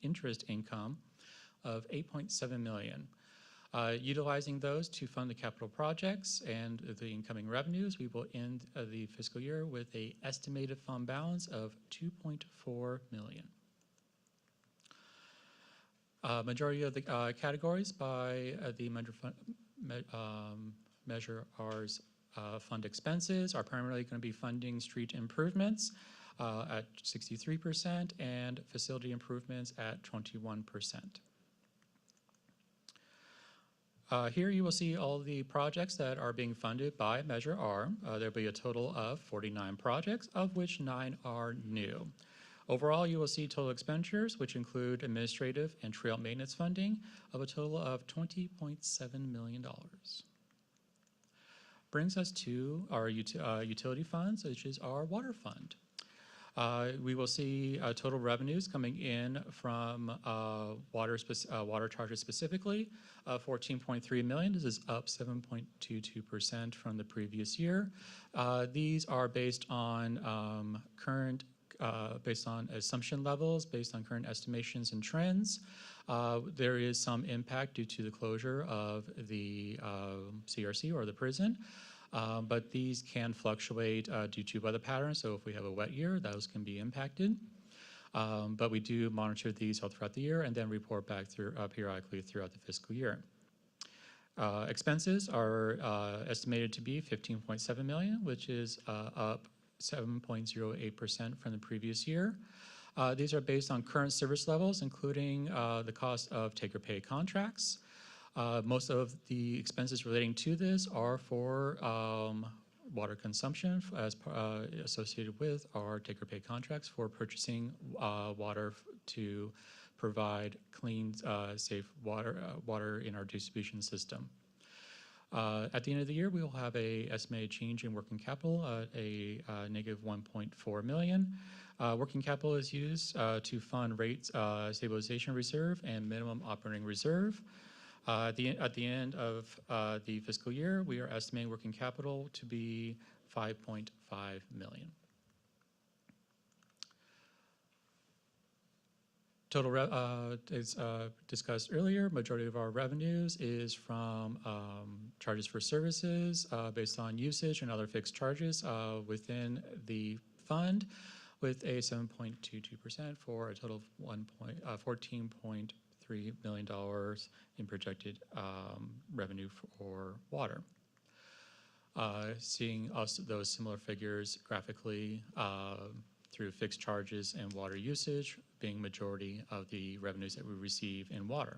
interest income of $8.7 million. Utilizing those to fund the capital projects and the incoming revenues, we will end the fiscal year with an estimated fund balance of $2.4 million. Majority of the categories by the Measure R's fund expenses are primarily going to be funding street improvements at 63% and facility improvements at 21%. Here you will see all the projects that are being funded by Measure R. There'll be a total of 49 projects, of which 9 are new. Overall, you will see total expenditures, which include administrative and trail maintenance funding, of a total of $20.7 million. Brings us to our utility funds, which is our water fund. We will see total revenues coming in from water charges specifically, $14.3 million. This is up 7.22% from the previous year. These are based on based on assumption levels, based on current estimations and trends. There is some impact due to the closure of the CRC or the prison. But these can fluctuate due to weather patterns. So if we have a wet year, those can be impacted. But we do monitor these all throughout the year and then report back periodically throughout the fiscal year. Expenses are estimated to be $15.7 million, which is up 7.08% from the previous year. These are based on current service levels, including the cost of take-or-pay contracts. Most of the expenses relating to this are for water consumption associated with our take-or-pay contracts for purchasing water to provide clean, safe water in our distribution system. At the end of the year, we will have a estimated change in working capital at a negative 1.4 million. Working capital is used to fund rates stabilization reserve and minimum operating reserve. At the end of the fiscal year, we are estimating working capital to be 5.5 million. Total, as discussed earlier, majority of our revenues is from charges for services based on usage and other fixed charges within the fund, with a 7.22% for a total of $14.3 million in projected revenue for water. Seeing also those similar figures graphically through fixed charges and water usage being majority of the revenues that we receive in water.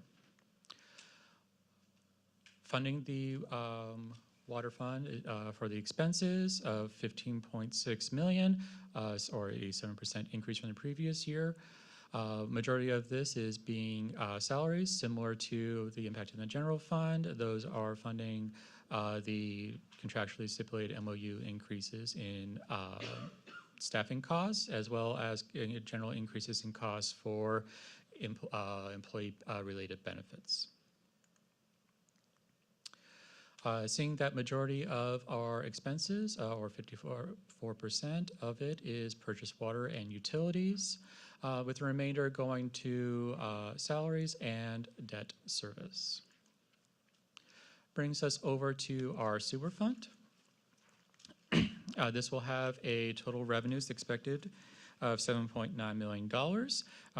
Funding the water fund for the expenses of 15.6 million, or a 7% increase from the previous year. Majority of this is being salaries, similar to the impact in the general fund. Those are funding the contractually stipulated MOU increases in staffing costs, as well as general increases in costs for employee-related benefits. Seeing that majority of our expenses, or 54% of it, is purchased water and utilities, with the remainder going to salaries and debt service. Brings us over to our sewer fund. This will have a total revenues expected of $7.9 million.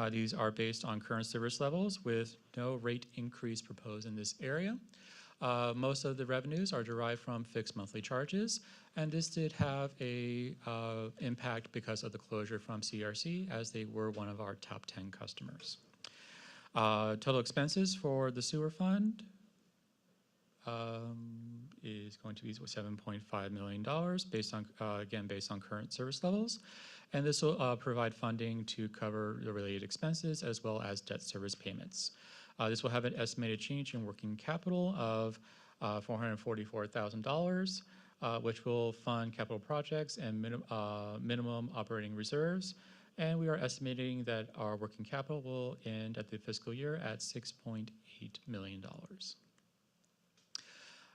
These are based on current service levels with no rate increase proposed in this area. Most of the revenues are derived from fixed monthly charges, and this did have a impact because of the closure from CRC, as they were one of our top 10 customers. Total expenses for the sewer fund is going to be $7.5 million, based on again based on current service levels, and this will provide funding to cover the related expenses as well as debt service payments. This will have an estimated change in working capital of $444,000, which will fund capital projects and minimum operating reserves. And we are estimating that our working capital will end at the fiscal year at $6.8 million.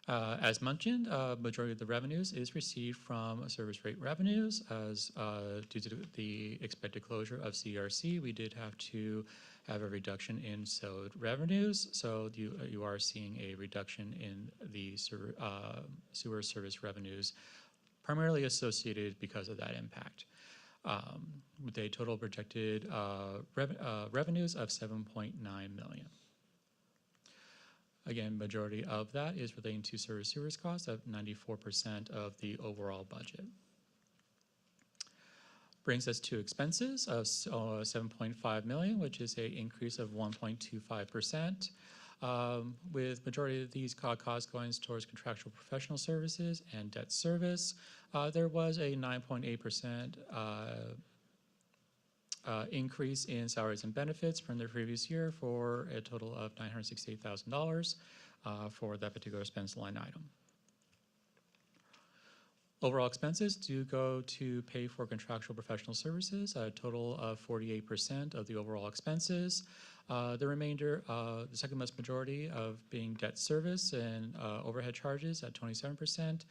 As mentioned, majority of the revenues is received from service rate revenues. As due to the expected closure of CRC, we did have to have a reduction in SOD revenues. So you are seeing a reduction in the sewer service revenues, primarily associated because of that impact. With a total projected revenues of $7.9 million. Again, majority of that is relating to service costs of 94% of the overall budget. Brings us to expenses of $7.5 million, which is an increase of 1.25%, with majority of these costs going towards contractual professional services and debt service. There was a 9.8% increase in salaries and benefits from the previous year, for a total of $968,000 for that particular expense line item. Overall expenses do go to pay for contractual professional services, a total of 48% of the overall expenses. The remainder, the second most majority of being debt service and overhead charges at 27%.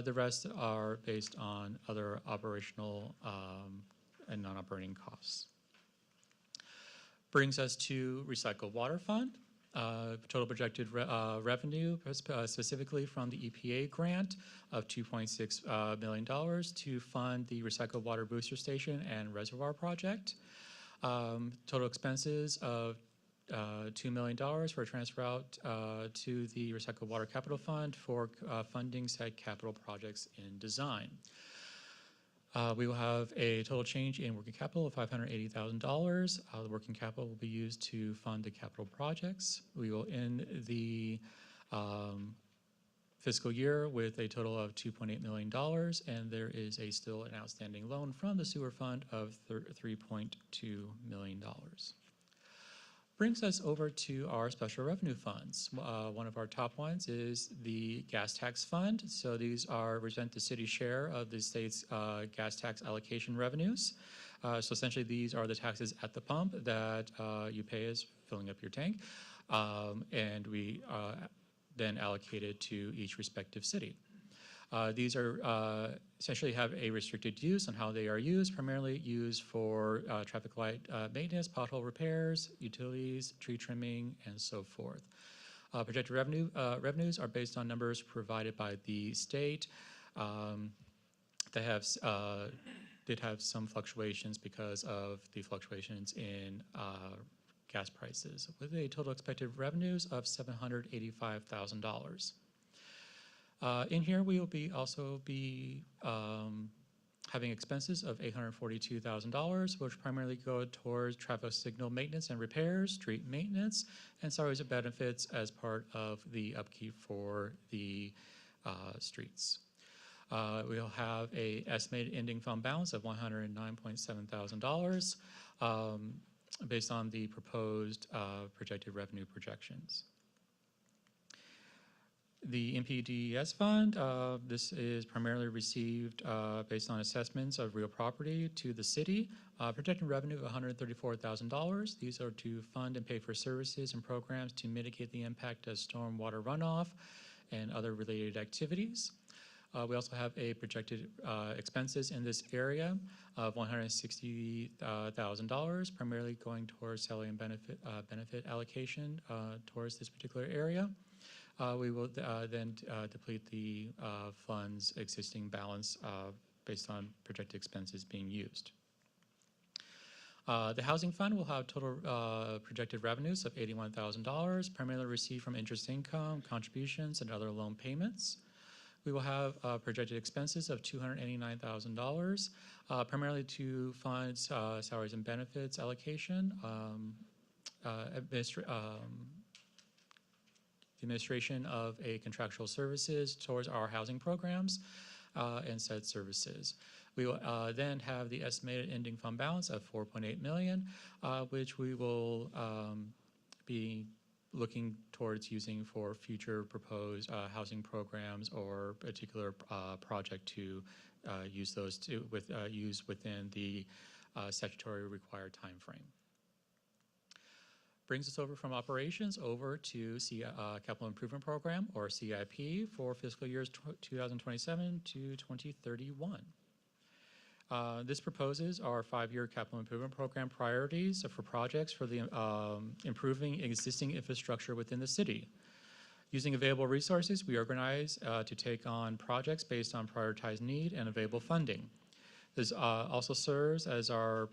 The rest are based on other operational and non-operating costs. Brings us to Recycled Water Fund. Total projected revenue, specifically from the EPA grant, of $2.6 million to fund the Recycled Water Booster Station and Reservoir Project. Total expenses of $2 million for a transfer out to the Recycled Water Capital Fund for funding said capital projects in design. We will have a total change in working capital of $580,000. The working capital will be used to fund the capital projects. We will end the fiscal year with a total of $2.8 million, and there is still an outstanding loan from the sewer fund of $3.2 million. Brings us over to our special revenue funds. One of our top ones is the gas tax fund. So these represent the city's share of the state's gas tax allocation revenues. So essentially these are the taxes at the pump that you pay as filling up your tank, and we then allocate it to each respective city. These are essentially have a restricted use on how they are used, primarily used for traffic light maintenance, pothole repairs, utilities, tree trimming, and so forth. Projected revenues are based on numbers provided by the state. They did have some fluctuations because of the fluctuations in gas prices, with a total expected revenues of $785,000. In here, we will also be having expenses of $842,000, which primarily go towards traffic signal maintenance and repairs, street maintenance, and salaries and benefits as part of the upkeep for the streets. We'll have an estimated ending fund balance of $109,700 based on the proposed projected revenue projections. The NPDES fund, this is primarily received based on assessments of real property to the city. Projected revenue of $134,000. These are to fund and pay for services and programs to mitigate the impact of stormwater runoff and other related activities. We also have a projected expenses in this area of $160,000, primarily going towards salary and benefit allocation towards this particular area. We will then deplete the fund's existing balance based on projected expenses being used. The housing fund will have total projected revenues of $81,000, primarily received from interest income, contributions, and other loan payments. We will have projected expenses of $289,000, primarily to fund salaries and benefits allocation, administration of a contractual services towards our housing programs and said services. We will then have the estimated ending fund balance of $4.8 million, which we will be looking towards using for future proposed housing programs or particular project to use those use within the statutory required time frame. Brings us over from operations over to Capital Improvement Program, or CIP, for fiscal years 2027 to 2031. This proposes our 5-year capital improvement program priorities for projects for the improving existing infrastructure within the city. Using available resources, we organize to take on projects based on prioritized need and available funding. This also serves as our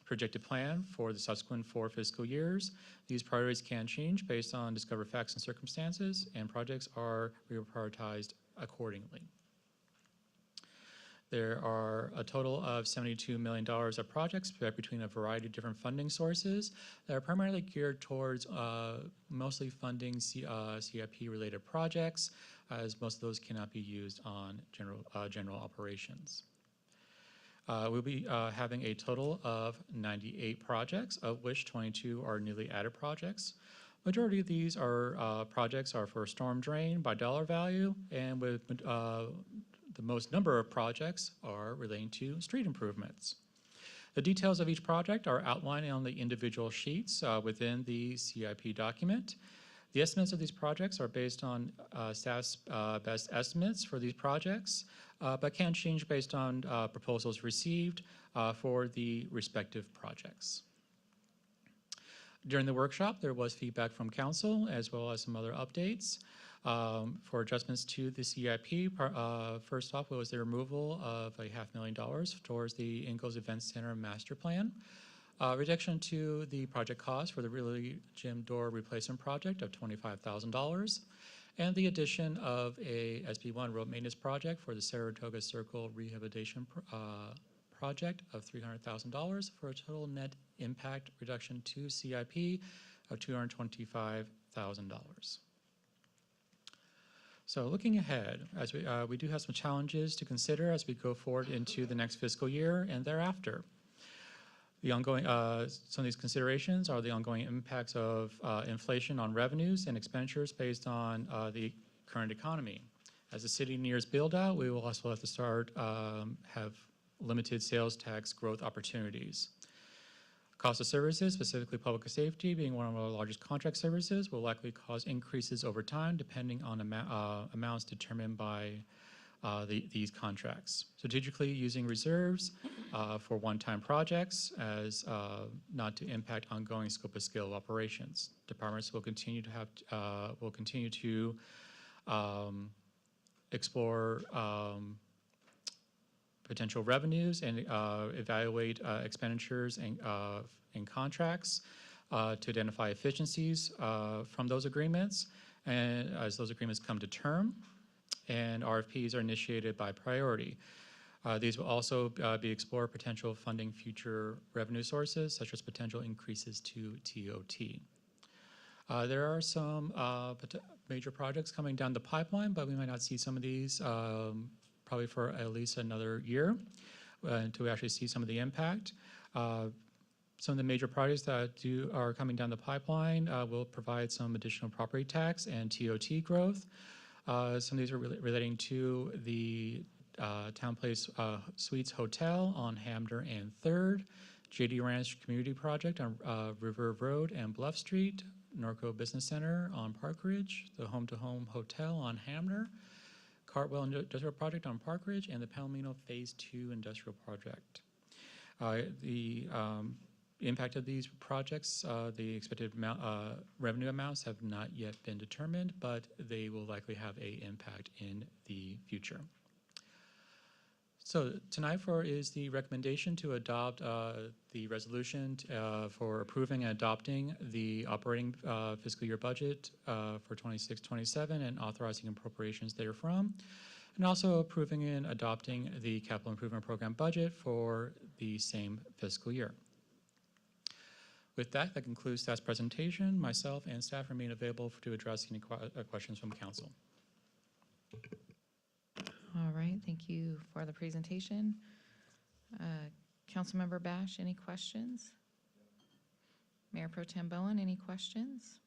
projected plan for the subsequent 4 fiscal years. These priorities can change based on discovered facts and circumstances, and projects are reprioritized accordingly. There are a total of $72 million of projects spread between a variety of different funding sources that are primarily geared towards mostly funding CIP-related projects, as most of those cannot be used on general operations. We'll be having a total of 98 projects, of which 22 are newly added projects. Majority of these projects are for storm drain by dollar value, and with the most number of projects are relating to street improvements. The details of each project are outlined on the individual sheets within the CIP document. The estimates of these projects are based on staff's best estimates for these projects, but can change based on proposals received for the respective projects. During the workshop, there was feedback from council as well as some other updates. For adjustments to the CIP, first off was the removal of $500,000 towards the Ingalls Event Center master plan. Reduction to the project cost for the Really Gym door replacement project of $25,000. and the addition of a SB1 road maintenance project for the Saratoga Circle Rehabilitation project of $300,000 for a total net impact reduction to CIP of $225,000. So looking ahead, as we do have some challenges to consider as we go forward into the next fiscal year and thereafter. The ongoing, some of these considerations are the ongoing impacts of inflation on revenues and expenditures based on the current economy. As the city nears build out, we will also have to start have limited sales tax growth opportunities. Cost of services, specifically public safety, being one of our largest contract services, will likely cause increases over time depending on amounts determined by these contracts. Strategically using reserves for one-time projects as not to impact ongoing scope of scale operations. Departments will continue to explore potential revenues and evaluate expenditures and contracts to identify efficiencies from those agreements. And as those agreements come to term, and RFPs are initiated by priority. These will also be explore potential funding future revenue sources, such as potential increases to TOT. There are some major projects coming down the pipeline, but we might not see some of these probably for at least another year until we actually see some of the impact. Some of the major projects that are coming down the pipeline will provide some additional property tax and TOT growth. Some of these are relating to the Town Place Suites Hotel on Hamner and 3rd, JD Ranch Community Project on River Road and Bluff Street, Norco Business Center on Park Ridge, the Home to Home Hotel on Hamner, Cartwell Industrial Project on Park Ridge, and the Palomino Phase 2 Industrial Project. The impact of these projects, the expected revenue amounts have not yet been determined, but they will likely have an impact in the future. So tonight is the recommendation to adopt the resolution for approving and adopting the operating fiscal year budget for 26-27 and authorizing appropriations therefrom, and also approving and adopting the capital improvement program budget for the same fiscal year. With that concludes staff's presentation. Myself and staff remain available to address any questions from council. All right, thank you for the presentation. Councilmember Bash, any questions? Mayor Pro Tem Bowen, any questions?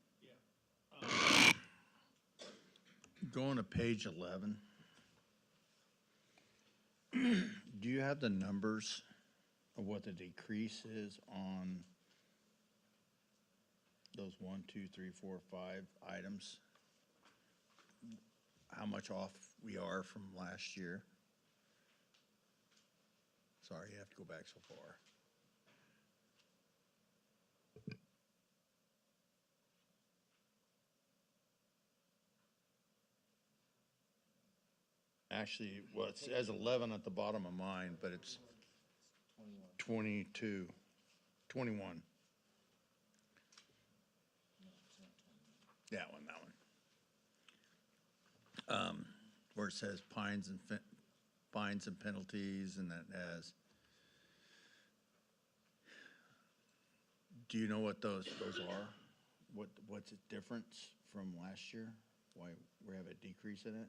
Going to page 11. Do you have the numbers of what the decrease is on those 1, 2, 3, 4, 5 items? How much off we are from last year? Sorry, you have to go back so far. Actually, well, it says 11 at the bottom of mine, but it's 22, 21. That one. Where it says fines and penalties, and that has. Do you know what those are? What's the difference from last year? Why we have a decrease in it?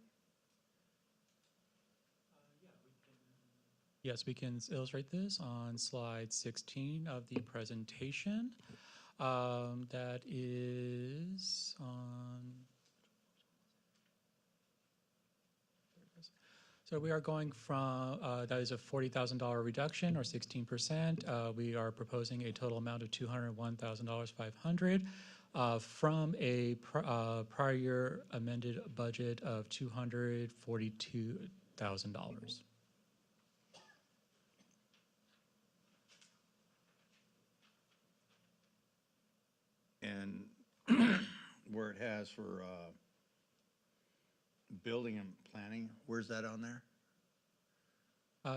Yes, we can illustrate this on slide 16 of the presentation. That is on. So we are going from, that is a $40,000 reduction or 16%. We are proposing a total amount of $201,500 from a prior year amended budget of $242,000. And where it has for building and planning, where's that on there?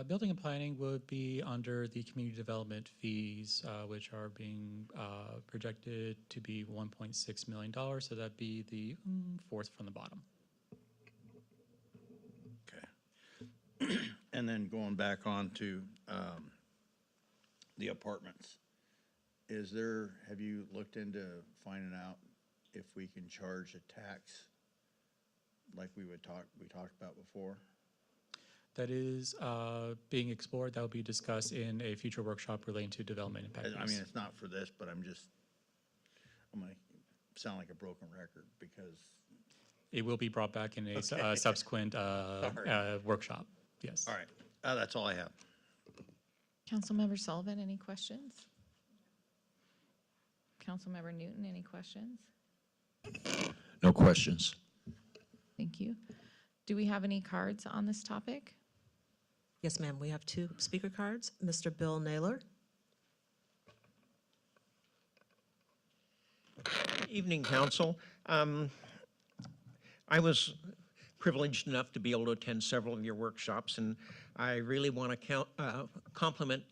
Building and planning would be under the community development fees, which are being projected to be $1.6 million. So that'd be the fourth from the bottom. And then going back on to the apartments, have you looked into finding out if we can charge a tax like we talked about before? That is being explored. That will be discussed in a future workshop relating to development impact I mean, fees. it's not for this, but I'm gonna sound like a broken record because. It will be brought back in a Okay. subsequent Sorry. workshop. Yes. All right, that's all I have. Councilmember Sullivan, any questions? Councilmember Newton, any questions? No questions. Thank you. Do we have any cards on this topic? Yes, ma'am, we have 2 speaker cards. Mr. Bill Naylor. Evening, Council. I was privileged enough to be able to attend several of your workshops, and I really want to compliment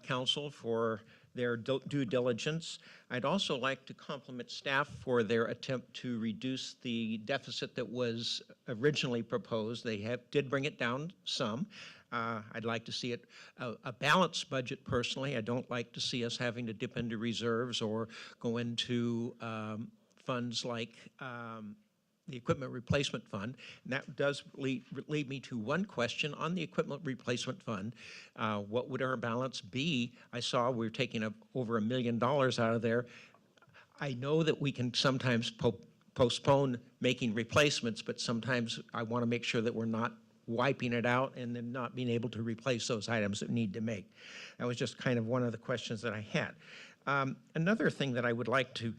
Council for their due diligence. I'd also like to compliment staff for their attempt to reduce the deficit that was originally proposed. They did bring it down some. I'd like to see it a balanced budget personally. I don't like to see us having to dip into reserves or go into funds like the Equipment Replacement Fund. And that does lead me to one question on the Equipment Replacement Fund. What would our balance be? I saw we're taking over $1 million out of there. I know that we can sometimes postpone making replacements, but sometimes I want to make sure that we're not wiping it out and then not being able to replace those items that we need to make. That was just kind of one of the questions that I had. Another thing that I would like to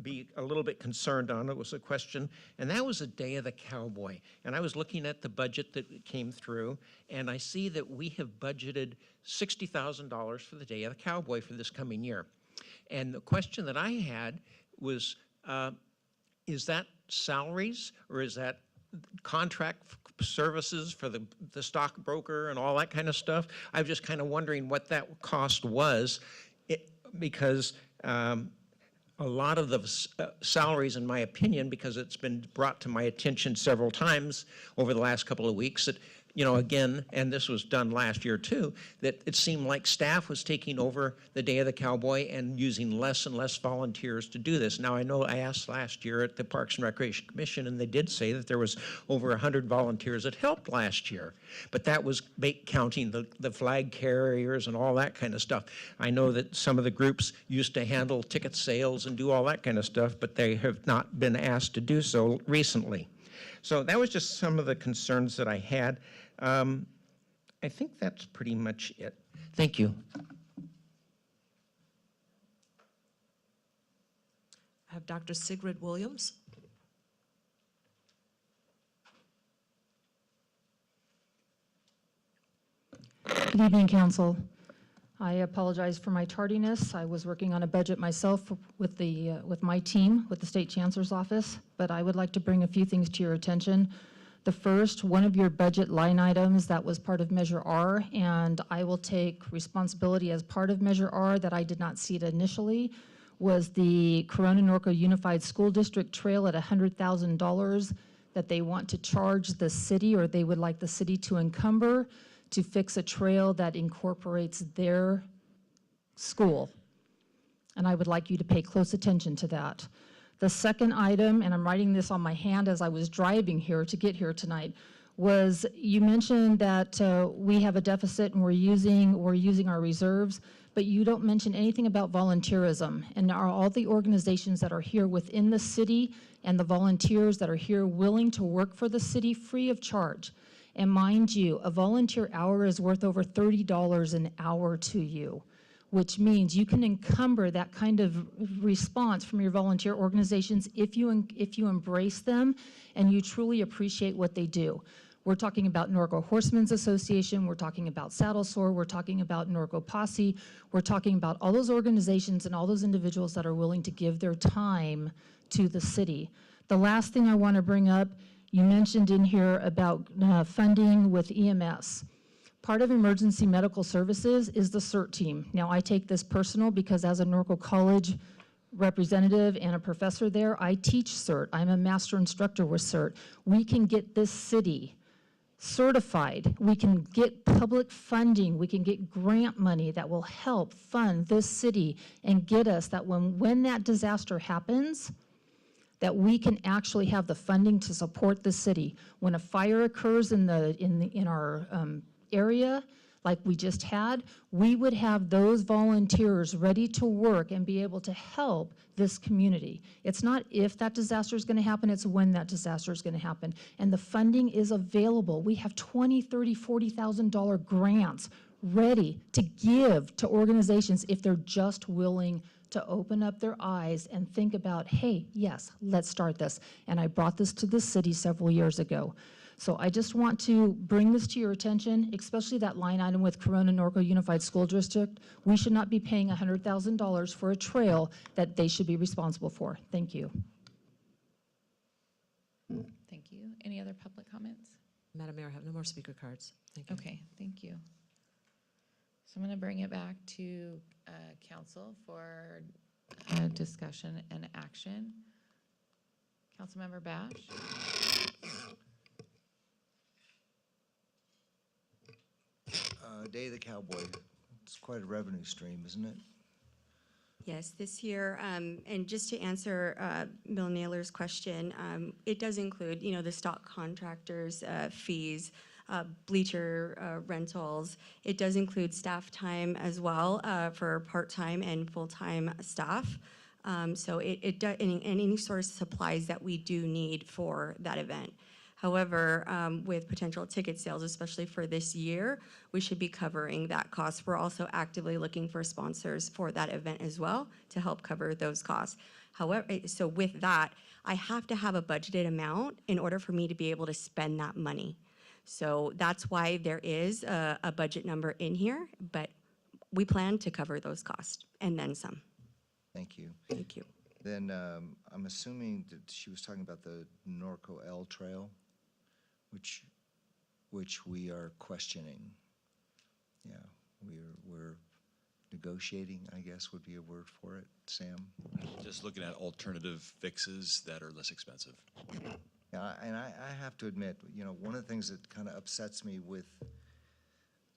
be a little bit concerned on, it was a question, and that was the Day of the Cowboy. And I was looking at the budget that came through, and I see that we have budgeted $60,000 for the Day of the Cowboy for this coming year. And the question that I had was, is that salaries, or is that contract services for the stockbroker and all that kind of stuff? I was just kind of wondering what that cost was, because a lot of the salaries, in my opinion, because it's been brought to my attention several times over the last couple of weeks, that, again, and this was done last year too, that it seemed like staff was taking over the Day of the Cowboy and using less and less volunteers to do this. Now, I know I asked last year at the Parks and Recreation Commission, and they did say that there was over 100 volunteers that helped last year, but that was counting the flag carriers and all that kind of stuff. I know that some of the groups used to handle ticket sales and do all that kind of stuff, but they have not been asked to do so recently. So that was just some of the concerns that I had. I think that's pretty much it. Thank you. I have Dr. Sigrid Williams. Good evening, Council. I apologize for my tardiness. I was working on a budget myself with my team, with the State Chancellor's Office, but I would like to bring a few things to your attention. The first, one of your budget line items that was part of Measure R, and I will take responsibility as part of Measure R that I did not see it initially, was the Corona-Norco Unified School District Trail at $100,000 that they want to charge the city, or they would like the city to encumber to fix a trail that incorporates their school. And I would like you to pay close attention to that. The second item, and I'm writing this on my hand as I was driving here to get here tonight, was you mentioned that we have a deficit and we're using our reserves, but you don't mention anything about volunteerism. And are all the organizations that are here within the city and the volunteers that are here willing to work for the city free of charge? And mind you, a volunteer hour is worth over $30 an hour to you, which means you can encumber that kind of response from your volunteer organizations if you embrace them and you truly appreciate what they do. We're talking about Norco Horsemen's Association, we're talking about Saddle Sore, we're talking about Norco Posse, we're talking about all those organizations and all those individuals that are willing to give their time to the city. The last thing I want to bring up, you mentioned in here about funding with EMS. Part of emergency medical services is the CERT team. Now, I take this personal because as a Norco College representative and a professor there, I teach CERT. I'm a master instructor with CERT. We can get this city certified. We can get public funding. We can get grant money that will help fund this city and get us that when that disaster happens, that we can actually have the funding to support the city. When a fire occurs in our area, like we just had, we would have those volunteers ready to work and be able to help this community. It's not if that disaster is going to happen, it's when that disaster is going to happen. And the funding is available. We have $20,000, $30,000, $40,000 grants ready to give to organizations if they're just willing to open up their eyes and think about, hey, yes, let's start this. And I brought this to the city several years ago. So I just want to bring this to your attention, especially that line item with Corona Norco Unified School District. We should not be paying $100,000 for a trail that they should be responsible for. Thank you. Thank you. Any other public comments? Madam Mayor, I have no more speaker cards. Thank you. Okay, thank you. So I'm going to bring it back to council for discussion and action. Councilmember Bash. Day of the Cowboy. It's quite a revenue stream, isn't it? Yes, this year, and just to answer Bill Naylor's question, it does include, the stock contractors' fees, bleacher rentals. It does include staff time as well for part-time and full-time staff. So it does, and any sort of supplies that we do need for that event. However, with potential ticket sales, especially for this year, we should be covering that cost. We're also actively looking for sponsors for that event as well to help cover those costs. However, so with that, I have to have a budgeted amount in order for me to be able to spend that money. So that's why there is a budget number in here, but we plan to cover those costs and then some. Thank you. Thank you. Then I'm assuming that she was talking about the Norco L Trail, which we are questioning. Yeah, we're negotiating, I guess would be a word for it. Sam? Just looking at alternative fixes that are less expensive. Yeah, and I have to admit, one of the things that kind of upsets me with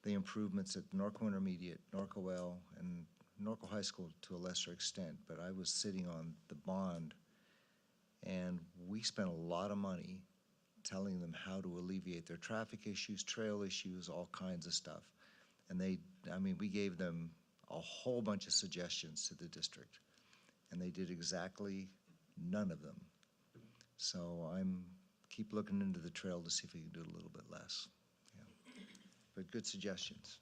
the improvements at Norco Intermediate, Norco L, and Norco High School to a lesser extent, but I was sitting on the bond, and we spent a lot of money telling them how to alleviate their traffic issues, trail issues, all kinds of stuff. And we gave them a whole bunch of suggestions to the district, and they did exactly none of them. So keep looking into the trail to see if we can do a little bit less. Yeah. But good suggestions.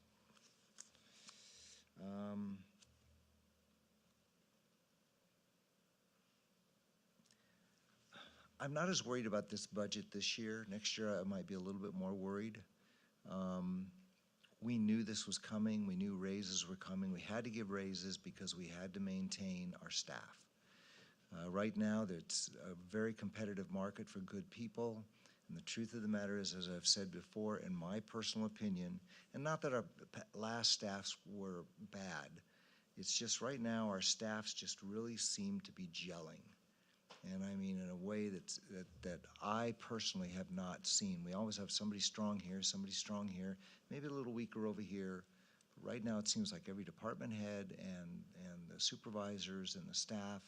I'm not as worried about this budget this year. Next year, I might be a little bit more worried. We knew this was coming. We knew raises were coming. We had to give raises because we had to maintain our staff. Right now, it's a very competitive market for good people. And the truth of the matter is, as I've said before, in my personal opinion, and not that our last staffs were bad, it's just right now our staffs just really seem to be gelling. And I mean in a way that I personally have not seen. We always have somebody strong here, maybe a little weaker over here. But right now it seems like every department head and the supervisors and the staff,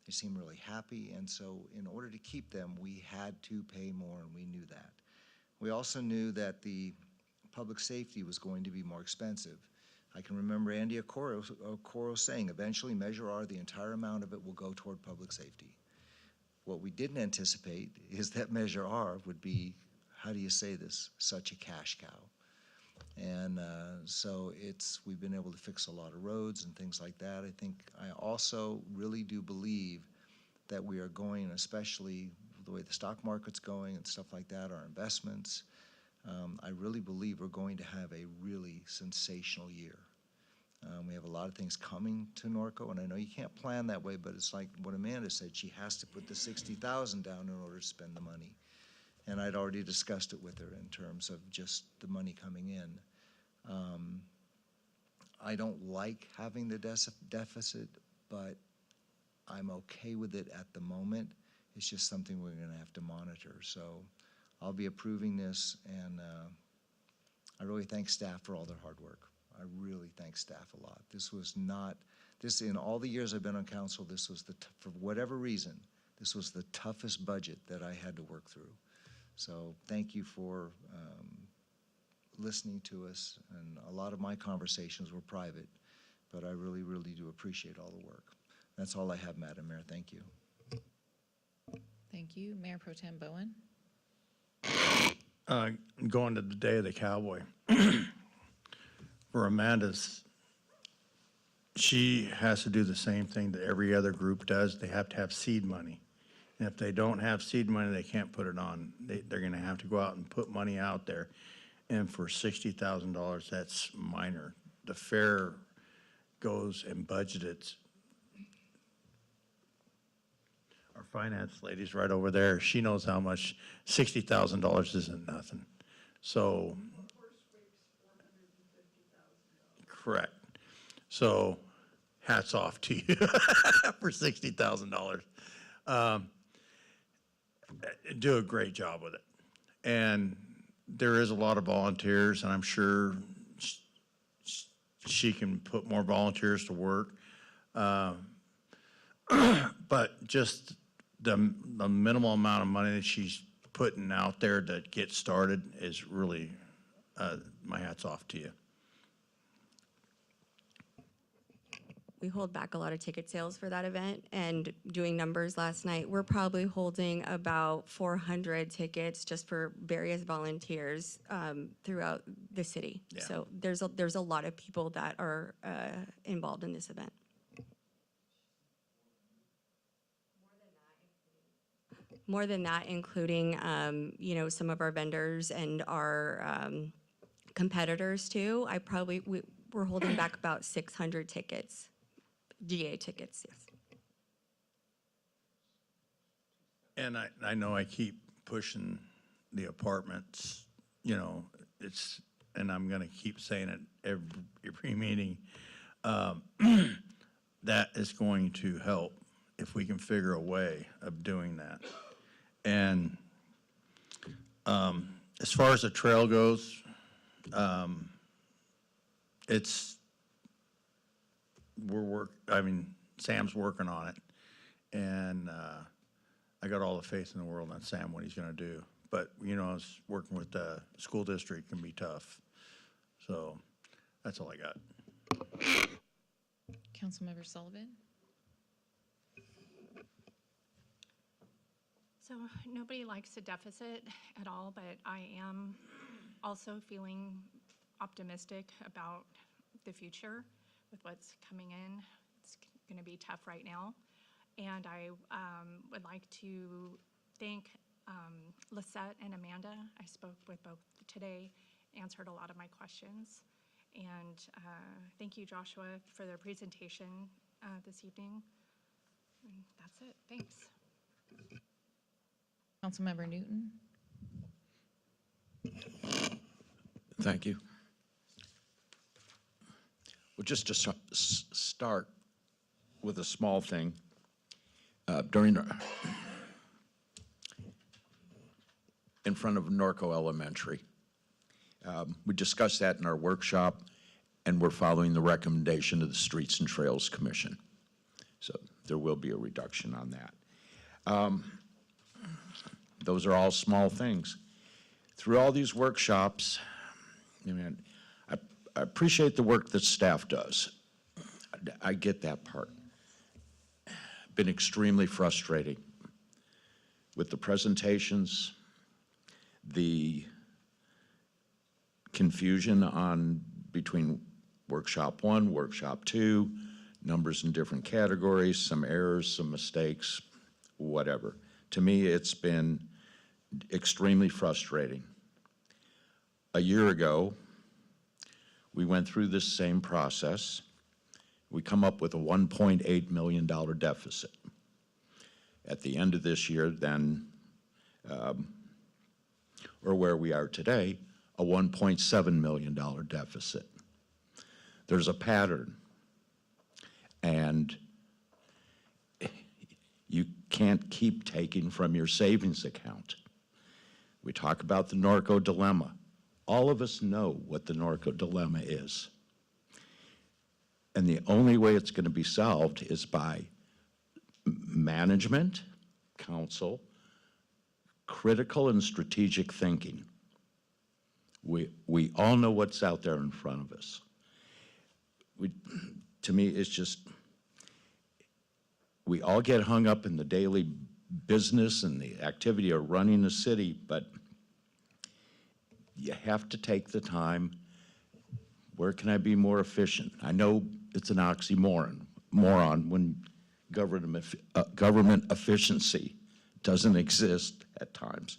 they seem really happy. And so in order to keep them, we had to pay more, and we knew that. We also knew that the public safety was going to be more expensive. I can remember Andy Okoro saying, eventually Measure R, the entire amount of it will go toward public safety. What we didn't anticipate is that Measure R would be, how do you say this, such a cash cow. And so we've been able to fix a lot of roads and things like that. I also really do believe that we are going, especially the way the stock market's going and stuff like that, our investments, I really believe we're going to have a really sensational year. We have a lot of things coming to Norco, and I know you can't plan that way, but it's like what Amanda said, she has to put the $60,000 down in order to spend the money. And I'd already discussed it with her in terms of just the money coming in. I don't like having the deficit, but I'm okay with it at the moment. It's just something we're going to have to monitor. So I'll be approving this, and I really thank staff for all their hard work. I really thank staff a lot. This was not, this, in all the years I've been on council, this was for whatever reason, this was the toughest budget that I had to work through. So thank you for listening to us, and a lot of my conversations were private, but I really, really do appreciate all the work. That's all I have, Madam Mayor. Thank you. Thank you. Mayor Pro Tem Bowen. Going to the Day of the Cowboy. For Amanda's, she has to do the same thing that every other group does. They have to have seed money. And if they don't have seed money, they can't put it on. They're gonna have to go out and put money out there. And for $60,000, that's minor. The fair goes and budgeted. Our finance lady's right over there. She knows how much $60,000 isn't nothing. So. Correct. So hats off to you for $60,000. Do a great job with it. And there is a lot of volunteers, and I'm sure she can put more volunteers to work. But just the minimal amount of money that she's putting out there to get started is really, my hat's off to you. We hold back a lot of ticket sales for that event, and doing numbers last night, we're probably holding about 400 tickets just for various volunteers throughout the city. Yeah. So there's a lot of people that are involved in this event. More than that, including you know, some of our vendors and our competitors too. We're holding back about 600 tickets. GA tickets, yes. And I know I keep pushing the apartments, you know, and I'm gonna keep saying it every meeting. That is going to help if we can figure a way of doing that. And as far as the trail goes, Sam's working on it, and I got all the faith in the world on Sam, what he's gonna do. But, you know, working with the school district can be tough. So that's all I got. Councilmember Sullivan. So nobody likes a deficit at all, but I am also feeling optimistic about the future with what's coming in. It's going to be tough right now. And I would like to thank Lisette and Amanda. I spoke with both today, answered a lot of my questions. And thank you, Joshua, for their presentation this evening. And that's it. Thanks. Councilmember Newton. Thank you. Well, just to start with a small thing, in front of Norco Elementary, we discussed that in our workshop, and we're following the recommendation of the Streets and Trails Commission. So there will be a reduction on that. Those are all small things. Through all these workshops, I appreciate the work that staff does. I get that part. Been extremely frustrating with the presentations, the confusion between workshop 1, workshop 2, numbers in different categories, some errors, some mistakes, whatever. To me, it's been extremely frustrating. A year ago, we went through this same process. We come up with a $1.8 million deficit. At the end of this year, then, or where we are today, a $1.7 million deficit. There's a pattern, and you can't keep taking from your savings account. We talk about the Norco dilemma. All of us know what the Norco dilemma is. And the only way it's going to be solved is by management, council, critical and strategic thinking. We all know what's out there in front of us. To me, it's just, we all get hung up in the daily business and the activity of running the city, but you have to take the time. Where can I be more efficient? I know it's an oxymoron when government efficiency doesn't exist at times,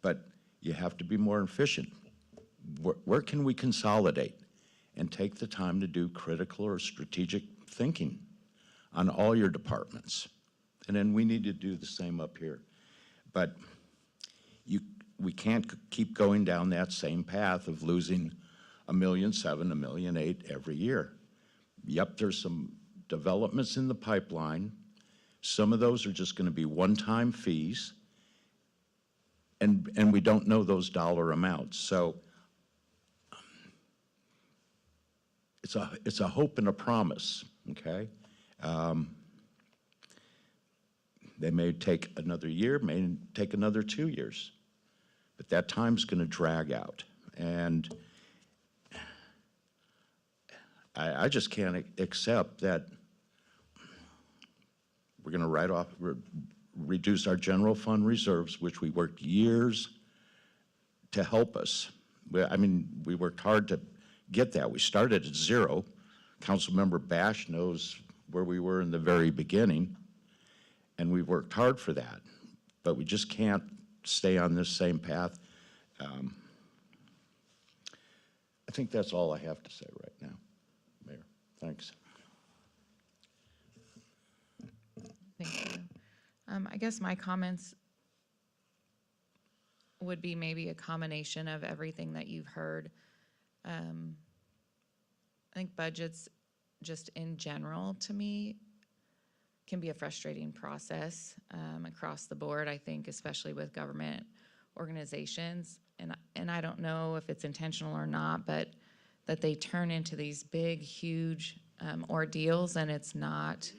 but you have to be more efficient. Where can we consolidate and take the time to do critical or strategic thinking on all your departments? And then we need to do the same up here. But we can't keep going down that same path of losing $1.7 million, $1.8 million every year. Yep, there's some developments in the pipeline. Some of those are just going to be one-time fees, and we don't know those dollar amounts. So it's a hope and a promise, okay? They may take another year, may take another 2 years, but that time's going to drag out. And I just can't accept that we're going to reduce our general fund reserves, which we worked years to help us. I mean, we worked hard to get that. We started at zero. Councilmember Bash knows where we were in the very beginning, and we worked hard for that. But we just can't stay on this same path. I think that's all I have to say right now, Mayor. Thanks. Thank you. I guess my comments would be maybe a combination of everything that you've heard. I think budgets, just in general, to me, can be a frustrating process across the board, I think, especially with government organizations. And I don't know if it's intentional or not, but that they turn into these big, huge ordeals, and it's not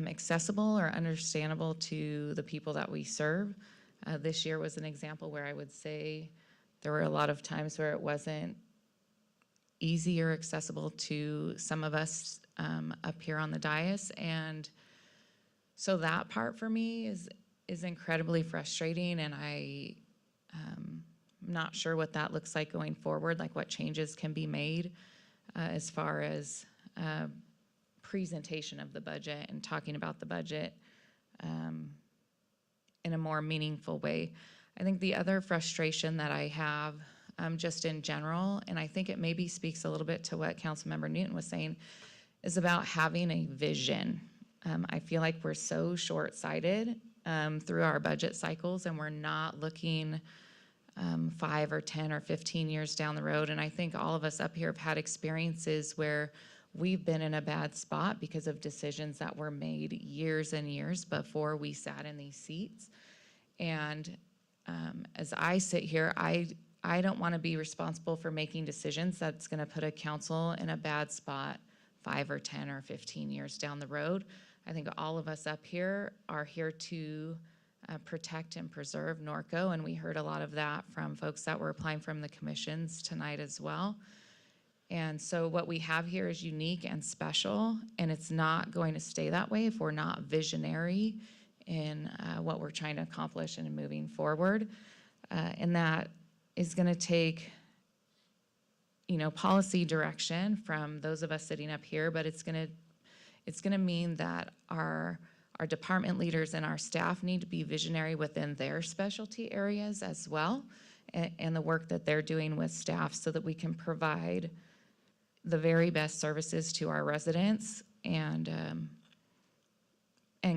accessible or understandable to the people that we serve. This year was an example where I would say there were a lot of times where it wasn't easy or accessible to some of us up here on the dais. And so that part for me is incredibly frustrating, and I'm not sure what that looks like going forward, like what changes can be made as far as presentation of the budget and talking about the budget in a more meaningful way. I think the other frustration that I have just in general, and I think it maybe speaks a little bit to what Councilmember Newton was saying, is about having a vision. I feel like we're so short-sighted through our budget cycles, and we're not looking 5 or 10 or 15 years down the road. And I think all of us up here have had experiences where we've been in a bad spot because of decisions that were made years and years before we sat in these seats. And as I sit here, I don't want to be responsible for making decisions that's going to put a council in a bad spot 5 or 10 or 15 years down the road. I think all of us up here are here to protect and preserve Norco, and we heard a lot of that from folks that were applying from the commissions tonight as well. And so what we have here is unique and special, and it's not going to stay that way if we're not visionary in what we're trying to accomplish and moving forward. And that is going to take, policy direction from those of us sitting up here, but it's going to mean that our department leaders and our staff need to be visionary within their specialty areas as well, and the work that they're doing with staff so that we can provide the very best services to our residents and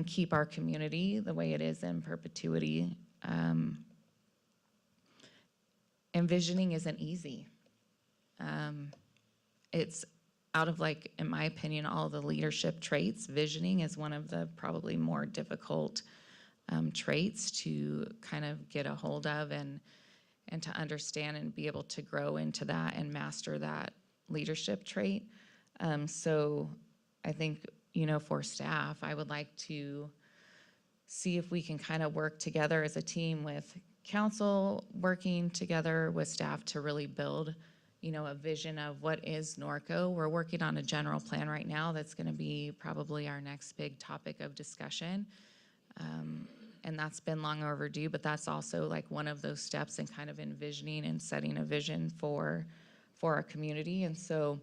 keep our community the way it is in perpetuity. Envisioning isn't easy. It's out of, in my opinion, all the leadership traits, visioning is one of the probably more difficult traits to kind of get a hold of and to understand and be able to grow into that and master that leadership trait. So I think, for staff, I would like to see if we can kind of work together as a team with council, working together with staff to really build, a vision of what is Norco. We're working on a general plan right now that's going to be probably our next big topic of discussion. And that's been long overdue, but that's also like one of those steps in kind of envisioning and setting a vision for our community. And so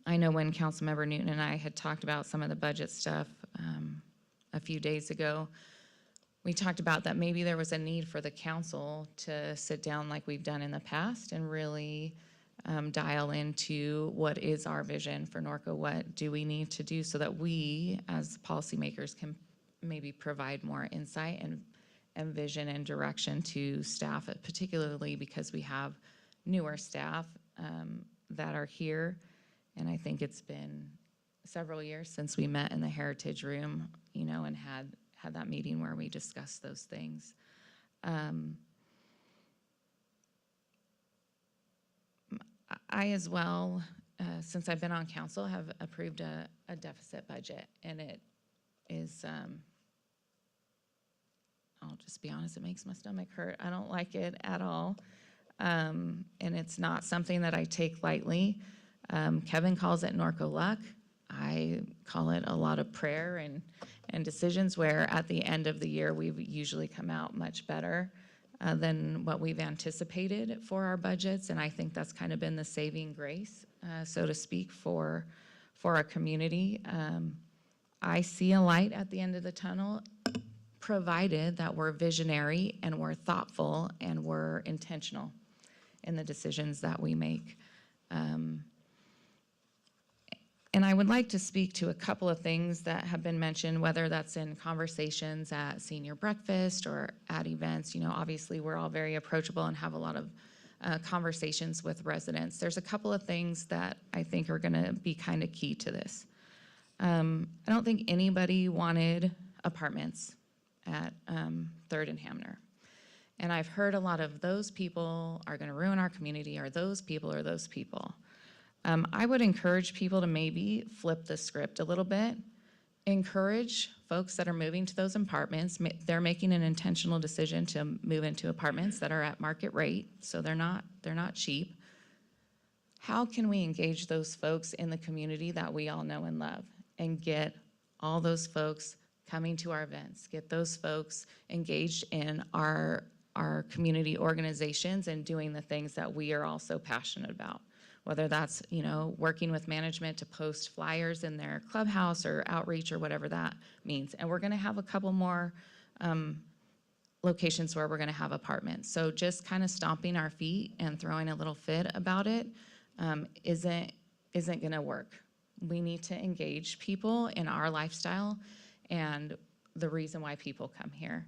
I know when Councilmember Newton and I had talked about some of the budget stuff a few days ago, we talked about that maybe there was a need for the council to sit down like we've done in the past and really dial into what is our vision for Norco, what do we need to do so that we as policymakers can maybe provide more insight and vision and direction to staff, particularly because we have newer staff that are here. And I think it's been several years since we met in the Heritage Room, and had that meeting where we discussed those things. I as well, since I've been on council, have approved a deficit budget, and it is, I'll just be honest, it makes my stomach hurt. I don't like it at all. And it's not something that I take lightly. Kevin calls it Norco luck. I call it a lot of prayer and decisions where at the end of the year, we usually come out much better than what we've anticipated for our budgets. And I think that's kind of been the saving grace, so to speak, for our community. I see a light at the end of the tunnel, provided that we're visionary and we're thoughtful and we're intentional in the decisions that we make. And I would like to speak to a couple of things that have been mentioned, whether that's in conversations at senior breakfast or at events. Obviously we're all very approachable and have a lot of conversations with residents. There's a couple of things that I think are gonna be kind of key to this. I don't think anybody wanted apartments at 3rd and Hamner. And I've heard a lot of those people are gonna ruin our community, or those people or those people. I would encourage people to maybe flip the script a little bit. Encourage folks that are moving to those apartments. They're making an intentional decision to move into apartments that are at market rate, so they're not cheap. How can we engage those folks in the community that we all know and love and get all those folks coming to our events, get those folks engaged in our community organizations and doing the things that we are all so passionate about? Whether that's, working with management to post flyers in their clubhouse or outreach or whatever that means. And we're gonna have a couple more locations where we're gonna have apartments. So just kind of stomping our feet and throwing a little fit about it isn't gonna work. We need to engage people in our lifestyle and the reason why people come here.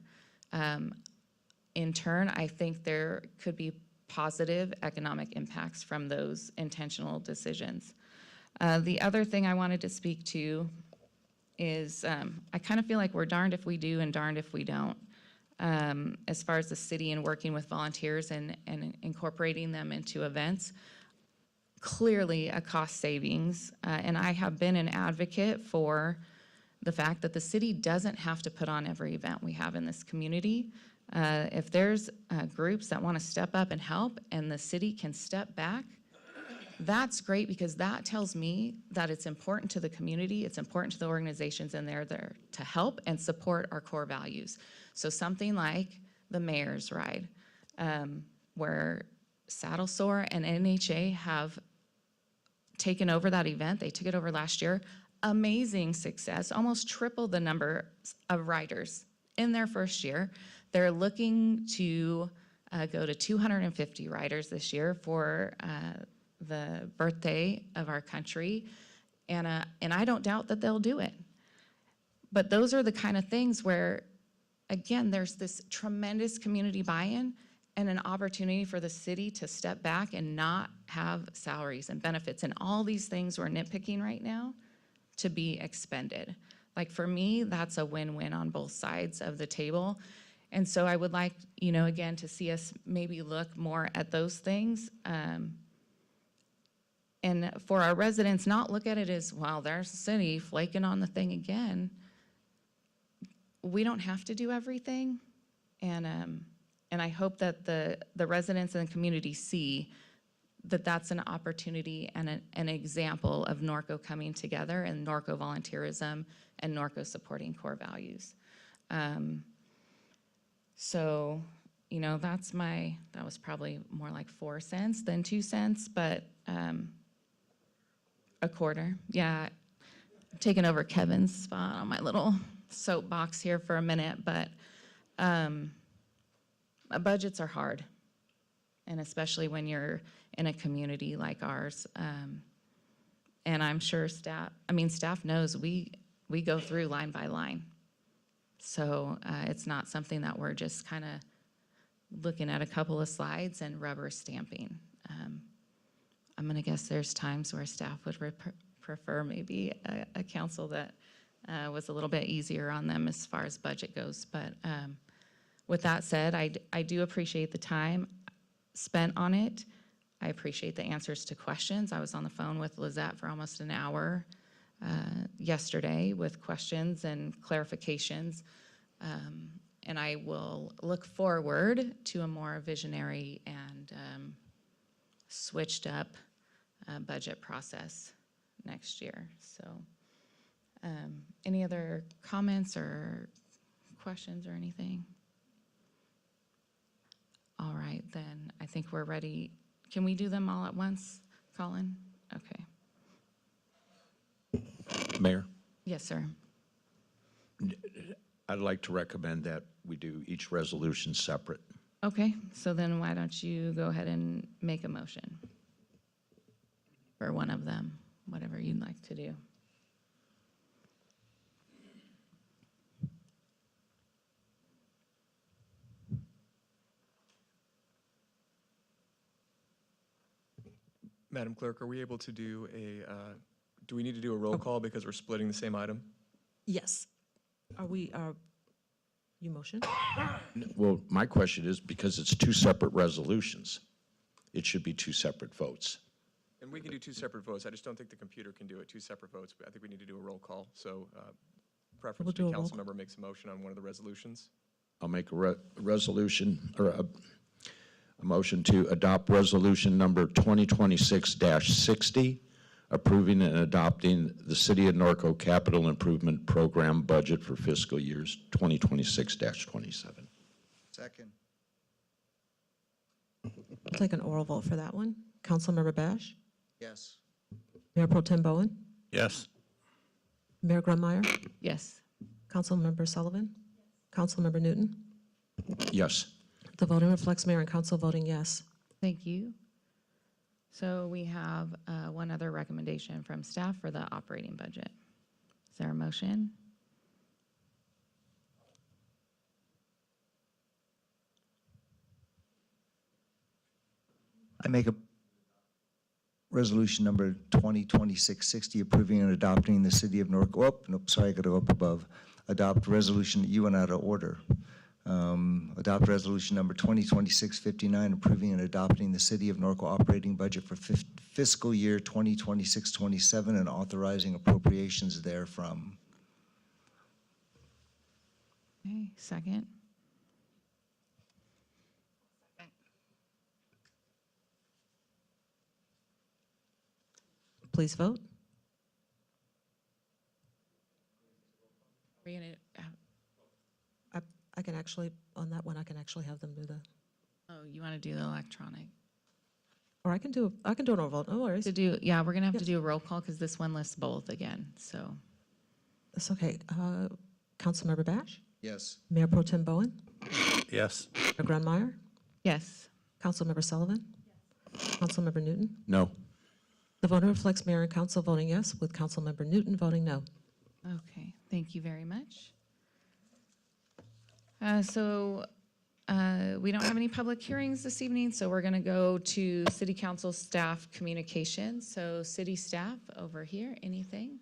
In turn, I think there could be positive economic impacts from those intentional decisions. The other thing I wanted to speak to is I kind of feel like we're darned if we do and darned if we don't. As far as the city and working with volunteers and incorporating them into events, clearly a cost savings. And I have been an advocate for the fact that the city doesn't have to put on every event we have in this community. If there's groups that want to step up and help and the city can step back, that's great, because that tells me that it's important to the community, it's important to the organizations, and they're there to help and support our core values. So something like the Mayor's Ride, where Saddle Sore and NHA have taken over that event. They took it over last year. Amazing success, almost triple the number of riders in their first year. They're looking to go to 250 riders this year for the birthday of our country, and I don't doubt that they'll do it. But those are the kind of things where, again, there's this tremendous community buy-in and an opportunity for the city to step back and not have salaries and benefits and all these things we're nitpicking right now to be expended. Like, for me, that's a win-win on both sides of the table. And so I would like, again, to see us maybe look more at those things. And for our residents, not look at it as, well, there's the city flaking on the thing again. We don't have to do everything. And I hope that the residents and the community see that that's an opportunity and an example of Norco coming together and Norco volunteerism and Norco supporting core values. So, that was probably more like 4 cents than 2 cents, but a quarter. Yeah, I'm taking over Kevin's spot on my little soapbox here for a minute, but budgets are hard, and especially when you're in a community like ours. And I'm sure staff knows we go through line by line. So it's not something that we're just kind of looking at a couple of slides and rubber stamping. I'm going to guess there's times where staff would prefer maybe a council that was a little bit easier on them as far as budget goes. But with that said, I do appreciate the time spent on it. I appreciate the answers to questions. I was on the phone with Lizette for almost an hour yesterday with questions and clarifications. And I will look forward to a more visionary and switched up budget process next year. So any other comments or questions or anything? All right, then I think we're ready. Can we do them all at once, Colin? Okay. Mayor, Yes, sir. I'd like to recommend that we do each resolution separate. Okay, so then why don't you go ahead and make a motion for one of them, whatever you'd like to do. Madam Clerk, are we able to do do we need to do a roll call because we're splitting the same item? Yes. You motion? Well, my question is, because it's 2 separate resolutions, it should be 2 separate votes. And we can do 2 separate votes. I just don't think the computer can do it 2 separate votes. I think we need to do a roll call. So preference We'll do to a roll council call. member makes a motion on one of the resolutions. I'll make a resolution, or a motion to adopt resolution number 2026-60, approving and adopting the City of Norco Capital Improvement Program budget for fiscal years 2026-27. Second. I'll take an oral vote for that one. Councilmember Bash? Yes. Mayor Pro Tem Bowen? Yes. Mayor Grunmeyer? Yes. Councilmember Sullivan? Councilmember Newton? Yes. The voting reflects mayor and council voting yes. Thank you. So we have one other recommendation from staff for the operating budget. Is there a motion? I make a resolution number 2026-60, approving and adopting the City of Norco, oh, nope, sorry, I got to go up above. Adopt resolution, you went out of order. Adopt resolution number 2026-59, approving and adopting the City of Norco operating budget for fiscal year 2026-27 and authorizing appropriations therefrom. Okay, second. Please vote. We're gonna, I can actually, on that one, I can actually have them do the, oh, you want to do the electronic? or I can do an oral vote, no worries. Yeah, we're gonna have to Yes. do a roll call because this one lists both again, so. That's okay. Councilmember Bash? Yes. Mayor Pro Tem Bowen? Yes. Mayor Grunmeyer? Yes. Councilmember Sullivan? Councilmember Newton? No. The vote reflects mayor and council voting yes, with Councilmember Newton voting no. Okay, thank you very much. So we don't have any public hearings this evening, so we're going to go to City Council staff communication. So city staff over here, anything?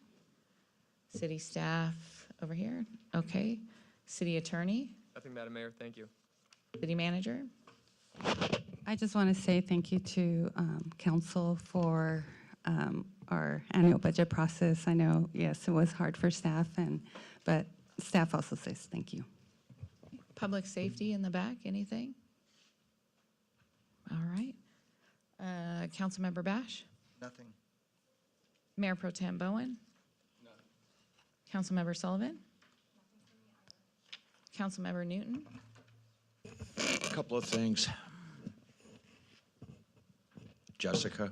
City staff over here, okay. City attorney, Nothing, Madam Mayor, thank you. City Manager? I just want to say thank you to council for our annual budget process. I know, yes, it was hard for staff, but staff also says thank you. Public Safety in the back, anything? All right. Councilmember Bash? Nothing. Mayor Pro Tem Bowen? Councilmember Sullivan? Councilmember Newton? A couple of things. Jessica,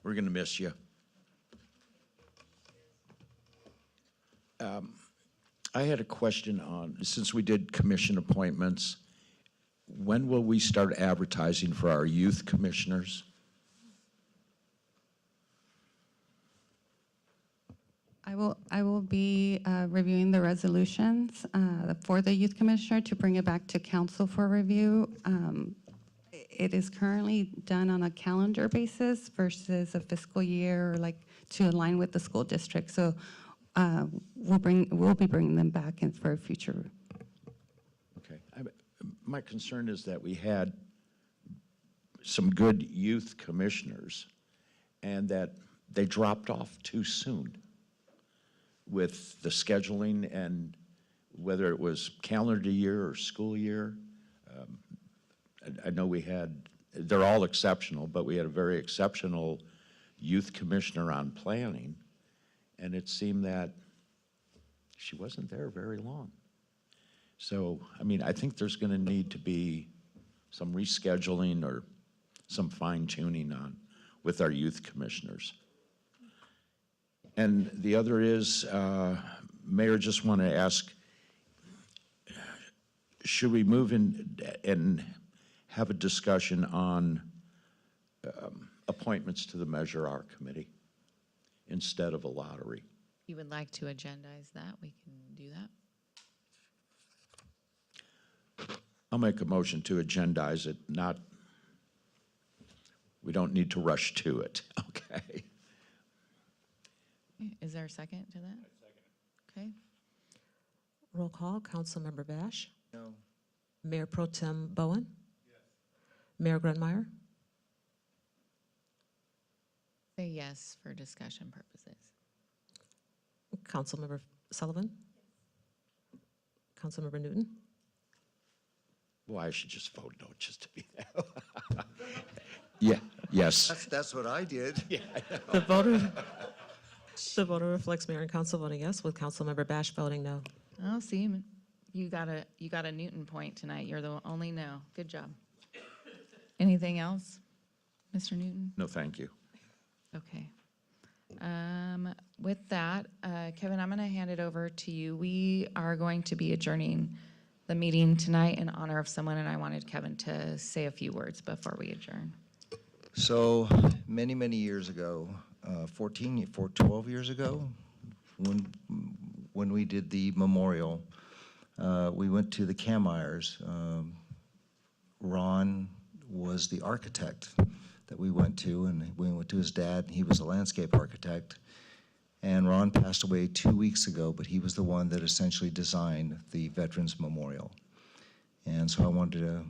we're going to miss you. I had a question on, since we did commission appointments, when will we start advertising for our youth commissioners? I will be reviewing the resolutions for the youth commissioner to bring it back to council for review. It is currently done on a calendar basis versus a fiscal year, like to align with the school district. So we'll be bringing them back in for a future. Okay. My concern is that we had some good youth commissioners and that they dropped off too soon with the scheduling and whether it was calendar year or school year. I know they're all exceptional, but we had a very exceptional youth commissioner on planning, and it seemed that she wasn't there very long. So, I mean, I think there's going to need to be some rescheduling or some fine-tuning with our youth commissioners. And the other is, Mayor, just want to ask, should we move in and have a discussion on appointments to the Measure R Committee instead of a lottery? You would like to agendize that? We can do that. I'll make a motion to agendize it, we don't need to rush to it, okay? Is there a second to that? Okay. Roll call, Councilmember Bash. No. Mayor Pro Tem Bowen. Mayor Grunmeyer. Say yes for discussion purposes. Councilmember Sullivan. Councilmember Newton. Well, I should just vote no, just to be there. Yeah, yes. That's what I did. Yeah, The voter reflects mayor and council voting yes, with Councilmember Bash voting no. Oh, see, you got a Newton point tonight. You're the only no. Good job. Anything else, Mr. Newton? No, thank you. Okay. With that, Kevin, I'm going to hand it over to you. We are going to be adjourning the meeting tonight in honor of someone, and I wanted Kevin to say a few words before we adjourn. So many, many years ago, 12 years ago, when we did the memorial, we went to the Kameyers. Ron was the architect that we went to, and we went to his dad, and he was a landscape architect. And Ron passed away 2 weeks ago, but he was the one that essentially designed the Veterans Memorial. And so I wanted to,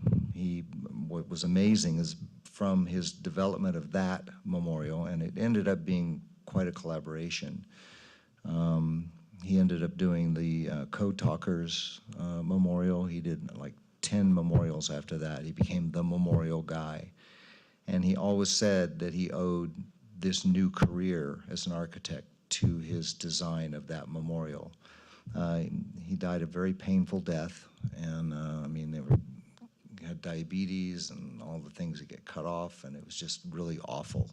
what was amazing is from his development of that memorial, and it ended up being quite a collaboration. He ended up doing the Code Talkers Memorial. He did like 10 memorials after that. He became the memorial guy. And he always said that he owed this new career as an architect to his design of that memorial. He died a very painful death, and I mean, he had diabetes and all the things that get cut off, and it was just really awful.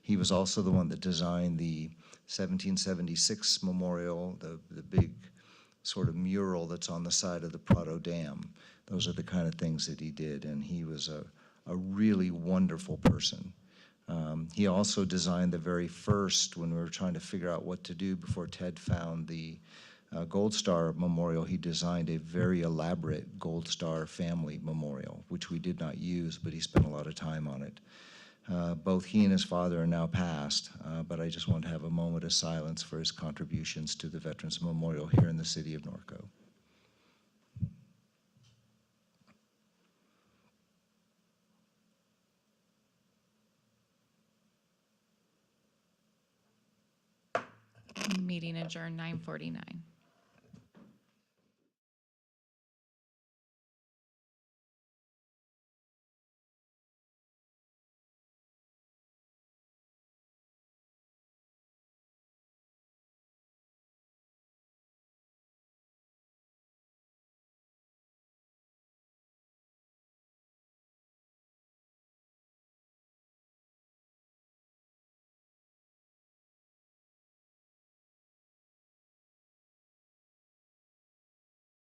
He was also the one that designed the 1776 memorial, the big sort of mural that's on the side of the Prado Dam. Those are the kind of things that he did, and he was a really wonderful person. He also designed the very first, when we were trying to figure out what to do before Ted found the Gold Star Memorial, he designed a very elaborate Gold Star family memorial, which we did not use, but he spent a lot of time on it. Both he and his father are now passed, but I just want to have a moment of silence for his contributions to the Veterans Memorial here in the city of Norco. Meeting adjourned 9:49.